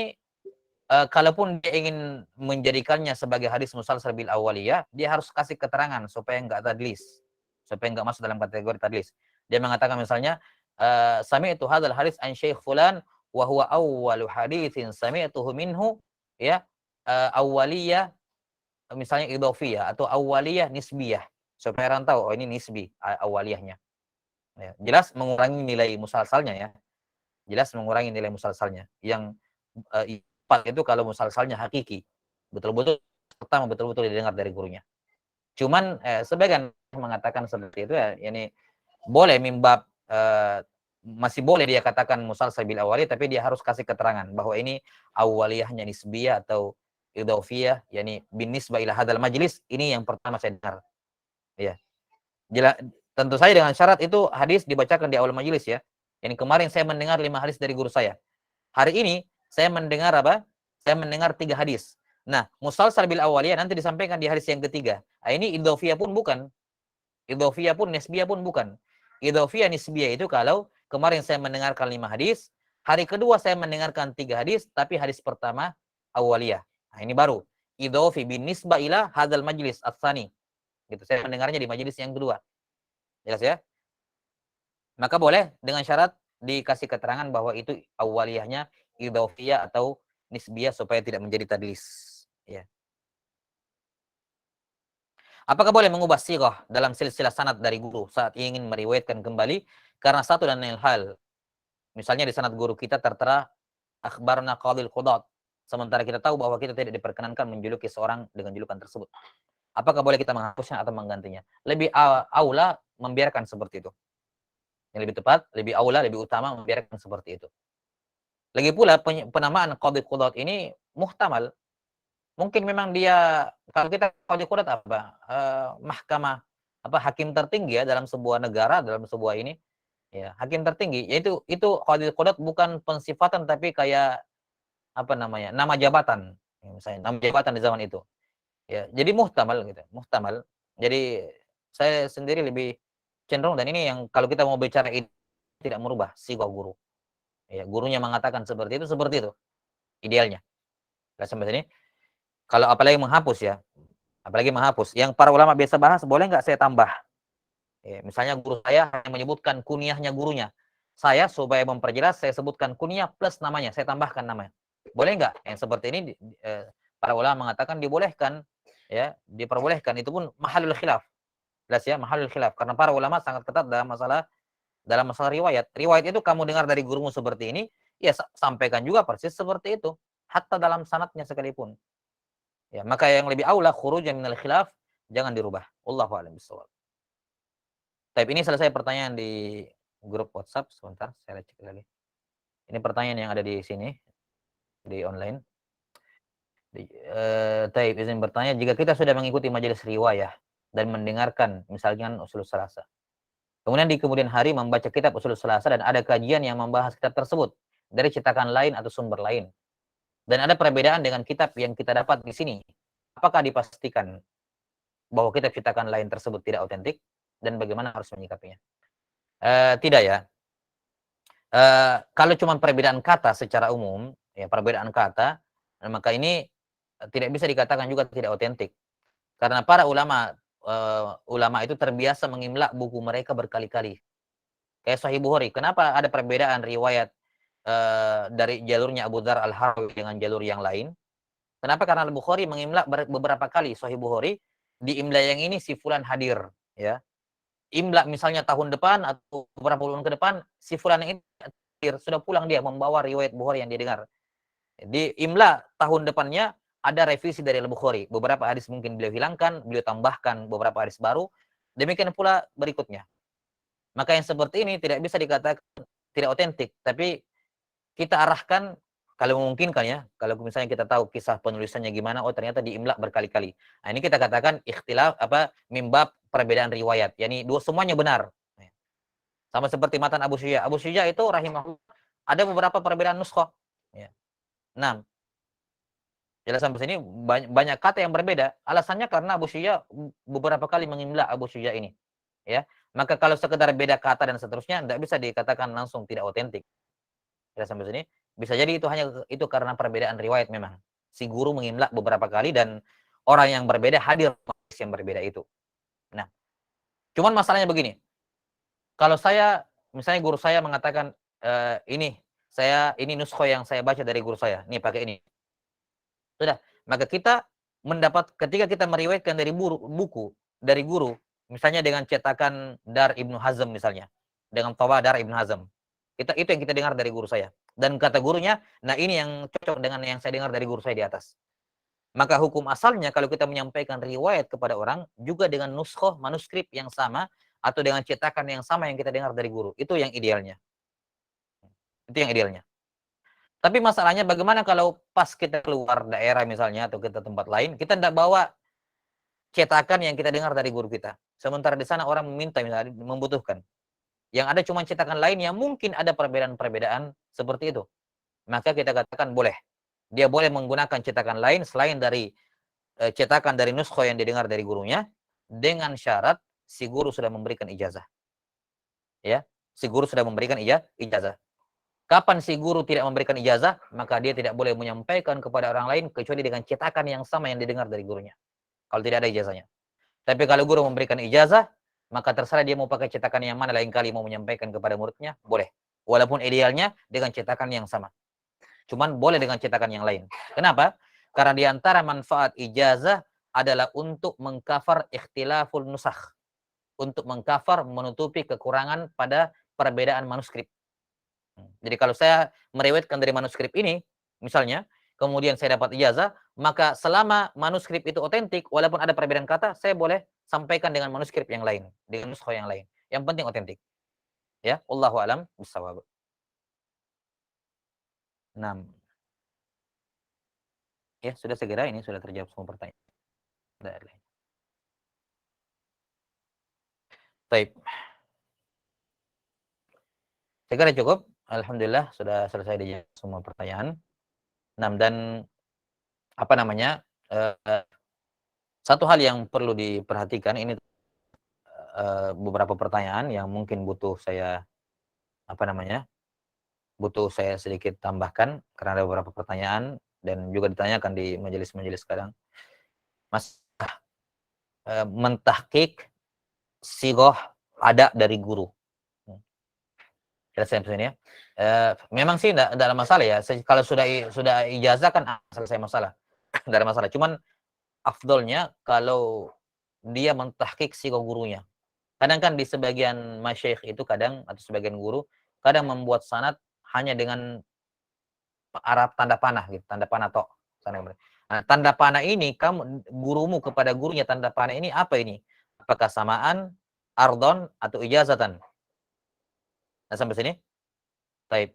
kalaupun dia ingin menjadikannya sebagai hadis musalsal bil awaliyah, dia harus kasih keterangan supaya enggak tadlis, supaya enggak masuk dalam kategori tadlis. Dia mengatakan misalnya, sami'tu hadzal hadis an syekh fulan wa huwa awwalu haditsin sami'tuhu minhu, ya, awaliyah misalnya idhofiyah atau awaliyah nisbiyah, supaya orang tahu oh ini nisbi awaliyahnya. Ya, jelas mengurangi nilai musalsalnya ya. Jelas mengurangi nilai musalsalnya. Yang itu kalau musalsalnya hakiki. Betul-betul pertama betul-betul didengar dari gurunya. Cuman sebagian mengatakan seperti itu ya, ini boleh mimbab masih boleh dia katakan musalsal bil awali, tapi dia harus kasih keterangan bahwa ini awaliyahnya nisbiyah atau idhofiyah, yakni bin nisbah ila hadal majlis, ini yang pertama saya dengar. Ya. Tentu saja dengan syarat itu hadis dibacakan di awal majelis ya. Ini kemarin saya mendengar 5 hadis dari guru saya. Hari ini saya mendengar apa? Saya mendengar 3 hadis. Nah, musalsal bil awaliyah nanti disampaikan di hadis yang ketiga. Nah, ini idhofiyah pun bukan. Idhofiyah pun nisbiyah pun bukan. Idhofiyah nisbiyah itu kalau kemarin saya mendengarkan 5 hadis, hari kedua saya mendengarkan 3 hadis, tapi hadis pertama awaliyah. Nah, ini baru. Idhofi bin nisbah ila hadzal majlis ats-tsani. Gitu. Saya mendengarnya di majelis yang kedua. Jelas ya? Maka boleh dengan syarat dikasih keterangan bahwa itu awaliyahnya idhofiyah atau nisbiyah supaya tidak menjadi tadlis. Ya. Apakah boleh mengubah sirah dalam silsilah sanad dari guru saat ingin meriwayatkan kembali karena satu dan lain hal? Misalnya di sanad guru kita tertera akhbarna qadil qudat, sementara kita tahu bahwa kita tidak diperkenankan menjuluki seorang dengan julukan tersebut. Apakah boleh kita menghapusnya atau menggantinya? Lebih aula membiarkan seperti itu. Yang lebih tepat, lebih aula, lebih utama membiarkan seperti itu. Lagi pula penamaan qadil qudat ini muhtamal. Mungkin memang dia, kalau kita qadil qudat apa? Mahkamah apa hakim tertinggi ya dalam sebuah negara, dalam sebuah ini ya, hakim tertinggi. Yaitu itu qadil qudat bukan pensifatan tapi kayak apa namanya? Nama jabatan. Ya, misalnya nama jabatan di zaman itu. Ya, jadi muhtamal gitu, muhtamal. Jadi saya sendiri lebih cenderung dan ini yang kalau kita mau bicara ini tidak merubah sigah guru. Ya, gurunya mengatakan seperti itu idealnya. Nah, sampai sini. Kalau apalagi menghapus ya, apalagi menghapus. Yang para ulama biasa bahas, boleh nggak saya tambah? Ya, misalnya guru saya hanya menyebutkan kunyahnya gurunya. Saya supaya memperjelas, saya sebutkan kunyah plus namanya, saya tambahkan namanya. Boleh nggak? Yang seperti ini para ulama mengatakan dibolehkan, ya, diperbolehkan. Itu pun mahalul khilaf. Jelas ya, mahalul khilaf. Karena para ulama sangat ketat dalam masalah riwayat. Riwayat itu kamu dengar dari gurumu seperti ini, ya sampaikan juga persis seperti itu. Hatta dalam sanatnya sekalipun. Ya, maka yang lebih aula khurujan minal khilaf jangan dirubah. Wallahu a'lam bishawab. Tapi ini selesai pertanyaan di grup WhatsApp. Sebentar, saya cek lagi. Ini pertanyaan yang ada di sini, di online. Taib izin bertanya, jika kita sudah mengikuti majelis riwayah dan mendengarkan misalnya usul salasa, kemudian di kemudian hari membaca kitab usul salasa dan ada kajian yang membahas kitab tersebut dari cetakan lain atau sumber lain, dan ada perbedaan dengan kitab yang kita dapat di sini, apakah dipastikan bahwa kitab cetakan lain tersebut tidak otentik dan bagaimana harus menyikapinya? Tidak ya. Kalau cuma perbedaan kata secara umum, ya perbedaan kata, maka ini tidak bisa dikatakan juga tidak otentik. Karena para ulama ulama itu terbiasa mengimla buku mereka berkali-kali. Kayak Sahih Bukhari, kenapa ada perbedaan riwayat dari jalurnya Abu Dzar Al-Harawi dengan jalur yang lain? Kenapa? Karena Al-Bukhari mengimla beberapa kali Sahih Bukhari, di imla yang ini si fulan hadir, ya. Imla misalnya tahun depan atau beberapa bulan ke depan, si fulan ini hadir, sudah pulang dia membawa riwayat Bukhari yang dia dengar. Di imla tahun depannya ada revisi dari Al-Bukhari. Beberapa hadis mungkin beliau hilangkan, beliau tambahkan beberapa hadis baru. Demikian pula berikutnya. Maka yang seperti ini tidak bisa dikatakan tidak otentik, tapi kita arahkan kalau memungkinkan ya. Kalau misalnya kita tahu kisah penulisannya gimana, oh ternyata diimla berkali-kali. Nah, ini kita katakan ikhtilaf mimbab perbedaan riwayat. Yani dua semuanya benar. Sama seperti matan Abu Syuja. Abu Syuja itu rahimahullah ada beberapa perbedaan nuskhah. Ya. Nah, jelas sampai sini banyak kata yang berbeda. Alasannya karena Abu Syuja beberapa kali mengimla Abu Syuja ini. Ya. Maka kalau sekedar beda kata dan seterusnya, tidak bisa dikatakan langsung tidak otentik. Jelas sampai sini. Bisa jadi itu hanya itu karena perbedaan riwayat memang. Si guru mengimla beberapa kali dan orang yang berbeda hadir yang berbeda itu. Nah, cuman masalahnya begini. Kalau saya, misalnya guru saya mengatakan, ini nuskho yang saya baca dari guru saya. Nih pakai ini. Sudah, maka kita mendapat ketika kita meriwayatkan dari buku dari guru, misalnya dengan cetakan Dar Ibnu Hazm misalnya, dengan Tawa Dar Ibnu Hazm. Itu yang kita dengar dari guru saya. Dan kata gurunya, nah ini yang cocok dengan yang saya dengar dari guru saya di atas. Maka hukum asalnya kalau kita menyampaikan riwayat kepada orang juga dengan nuskhoh manuskrip yang sama atau dengan cetakan yang sama yang kita dengar dari guru. Itu yang idealnya. Itu yang idealnya. Tapi masalahnya bagaimana kalau pas kita keluar daerah misalnya atau kita tempat lain, kita tidak bawa cetakan yang kita dengar dari guru kita. Sementara di sana orang meminta misalnya membutuhkan. Yang ada cuma cetakan lain yang mungkin ada perbedaan-perbedaan seperti itu. Maka kita katakan boleh. Dia boleh menggunakan cetakan lain selain dari cetakan dari nuskho yang didengar dari gurunya dengan syarat si guru sudah memberikan ijazah. Ya, si guru sudah memberikan ijazah. Kapan si guru tidak memberikan ijazah, maka dia tidak boleh menyampaikan kepada orang lain kecuali dengan cetakan yang sama yang didengar dari gurunya. Kalau tidak ada ijazahnya. Tapi kalau guru memberikan ijazah, maka terserah dia mau pakai cetakan yang mana, lain kali mau menyampaikan kepada muridnya, boleh. Walaupun idealnya dengan cetakan yang sama. Cuman boleh dengan cetakan yang lain. Kenapa? Karena di antara manfaat ijazah adalah untuk mengcover ikhtilaful nusakh. Untuk mengcover, menutupi kekurangan pada perbedaan manuskrip. Jadi kalau saya meriwayatkan dari manuskrip ini, misalnya, kemudian saya dapat ijazah, maka selama manuskrip itu otentik, walaupun ada perbedaan kata, saya boleh sampaikan dengan manuskrip yang lain, dengan nuskho yang lain. Yang penting otentik. Ya, wallahu alam bissawab. 6. Ya, sudah segera ini sudah terjawab semua pertanyaan. Baik. Saya kira cukup. Alhamdulillah sudah selesai dijawab semua pertanyaan. 6 dan apa namanya? Satu hal yang perlu diperhatikan ini beberapa pertanyaan yang mungkin butuh saya apa namanya? Butuh saya sedikit tambahkan karena ada beberapa pertanyaan dan juga ditanyakan di majelis-majelis kadang. Mas mentahqiq sighah ada dari guru. Selesai ya. Memang sih enggak ada masalah ya. Kalau sudah ijazah kan selesai masalah. Enggak ada masalah. Cuman afdolnya kalau dia mentahqiq sighah gurunya. Kadang kan di sebagian masyayikh itu kadang atau sebagian guru kadang membuat sanad hanya dengan Arab tanda panah gitu, tanda panah tok. Nah, tanda panah ini kamu gurumu kepada gurunya tanda panah ini apa ini? Apakah samaan ardon atau ijazatan. Nah, sampai sini? Baik.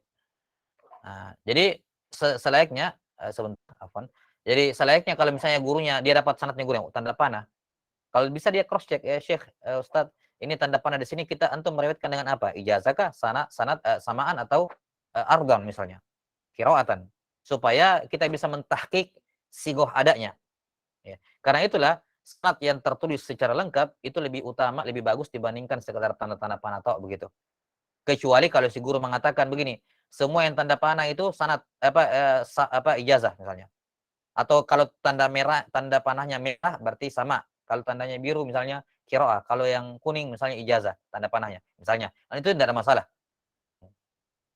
Nah, jadi selayaknya sebentar, afwan. Jadi selayaknya kalau misalnya gurunya dia dapat sanadnya guru yang tanda panah, kalau bisa dia cross check, ya Syekh, Ustaz, ini tanda panah di sini kita antum meriwayatkan dengan apa? Ijazah kah, sanad samaan atau ardon misalnya, qiraatan. Supaya kita bisa mentahqiq sigoh adanya. Ya. Karena itulah sanad yang tertulis secara lengkap itu lebih utama, lebih bagus dibandingkan sekedar tanda-tanda panah tok begitu. Kecuali kalau si guru mengatakan begini, semua yang tanda panah itu sanad ijazah misalnya. Atau kalau tanda merah, tanda panahnya merah berarti sama. Kalau tandanya biru misalnya qiraah, kalau yang kuning misalnya ijazah tanda panahnya misalnya. Nah, itu tidak ada masalah.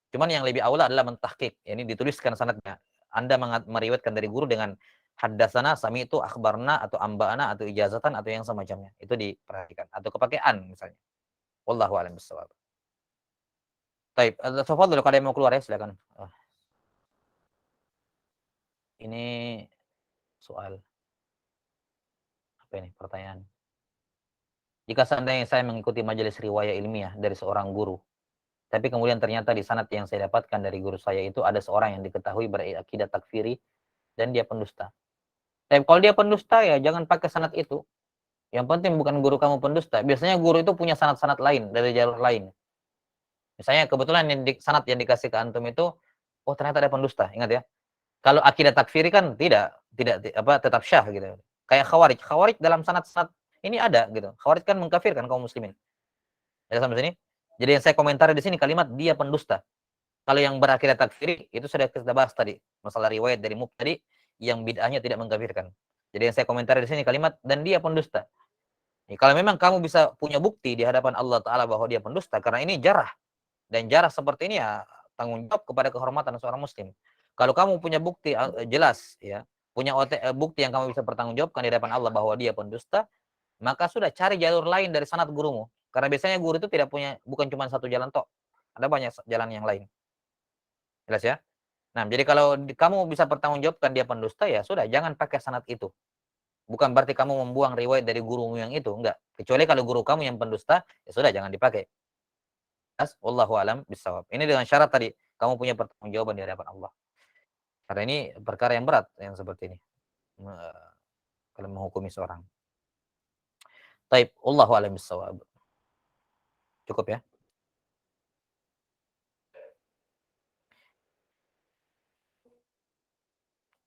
Cuman yang lebih aula adalah mentahqiq, ini dituliskan sanadnya. Anda meriwayatkan dari guru dengan haddatsana, sami'tu, akhbarna atau amba'ana atau ijazatan atau yang semacamnya. Itu diperhatikan atau kepakean misalnya. Wallahu a'lam bishawab. Baik, tafadhol kalau ada yang mau keluar ya silakan. Ini soal apa ini pertanyaan? Jika seandainya saya mengikuti majelis riwayah ilmiah dari seorang guru, tapi kemudian ternyata di sanad yang saya dapatkan dari guru saya itu ada seorang yang diketahui berakidah takfiri dan dia pendusta. Tapi kalau dia pendusta ya jangan pakai sanad itu. Yang penting bukan guru kamu pendusta. Biasanya guru itu punya sanad-sanad lain dari jalur lain. Misalnya kebetulan sanad yang dikasih ke antum itu, oh ternyata ada pendusta. Ingat ya. Kalau akidah takfiri kan tidak tetap syah gitu. Kayak khawarij. Khawarij dalam sanad-sanad ini ada gitu. Khawarij kan mengkafirkan kaum muslimin. Ya sampai sini. Jadi yang saya komentari di sini kalimat dia pendusta. Kalau yang berakidah takfiri itu sudah kita bahas tadi. Masalah riwayat dari mubtadi yang bid'ahnya tidak mengkafirkan. Jadi yang saya komentari di sini kalimat dan dia pendusta. Ya, kalau memang kamu bisa punya bukti di hadapan Allah Ta'ala bahwa dia pendusta, karena ini jarah. Dan jarah seperti ini ya tanggung jawab kepada kehormatan seorang muslim. Kalau kamu punya bukti jelas, ya punya bukti yang kamu bisa bertanggungjawabkan di hadapan Allah bahwa dia pendusta, maka sudah cari jalur lain dari sanad gurumu. Karena biasanya guru itu tidak punya, bukan cuma satu jalan tok. Ada banyak jalan yang lain. Jelas ya? Nah, jadi kalau kamu bisa bertanggungjawabkan dia pendusta, ya sudah, jangan pakai sanad itu. Bukan berarti kamu membuang riwayat dari gurumu yang itu, enggak. Kecuali kalau guru kamu yang pendusta, ya sudah jangan dipakai. Wallahu alam bisawab. Ini dengan syarat tadi, kamu punya pertanggungjawaban di hadapan Allah. Karena ini perkara yang berat yang seperti ini. Kalau menghukumi seorang. Taib, wallahu alam bisawab. Cukup ya?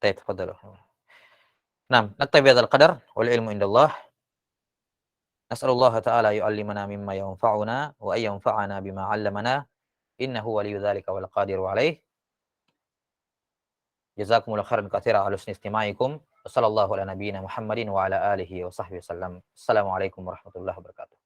Taib, tafadhalu. Nah, naktabi hadzal qadar wal ilmu indallah. Nas'alullah ta'ala yu'allimana mimma yanfa'una wa ay yanfa'ana bima 'allamana. Innahu waliyyu dzalika wal qadiru 'alaih. Jazakumullahu khairan katsira 'ala husni istima'ikum. Wassallallahu ala nabiyyina Muhammadin wa ala alihi wa sahbihi wasallam. Assalamualaikum warahmatullahi wabarakatuh.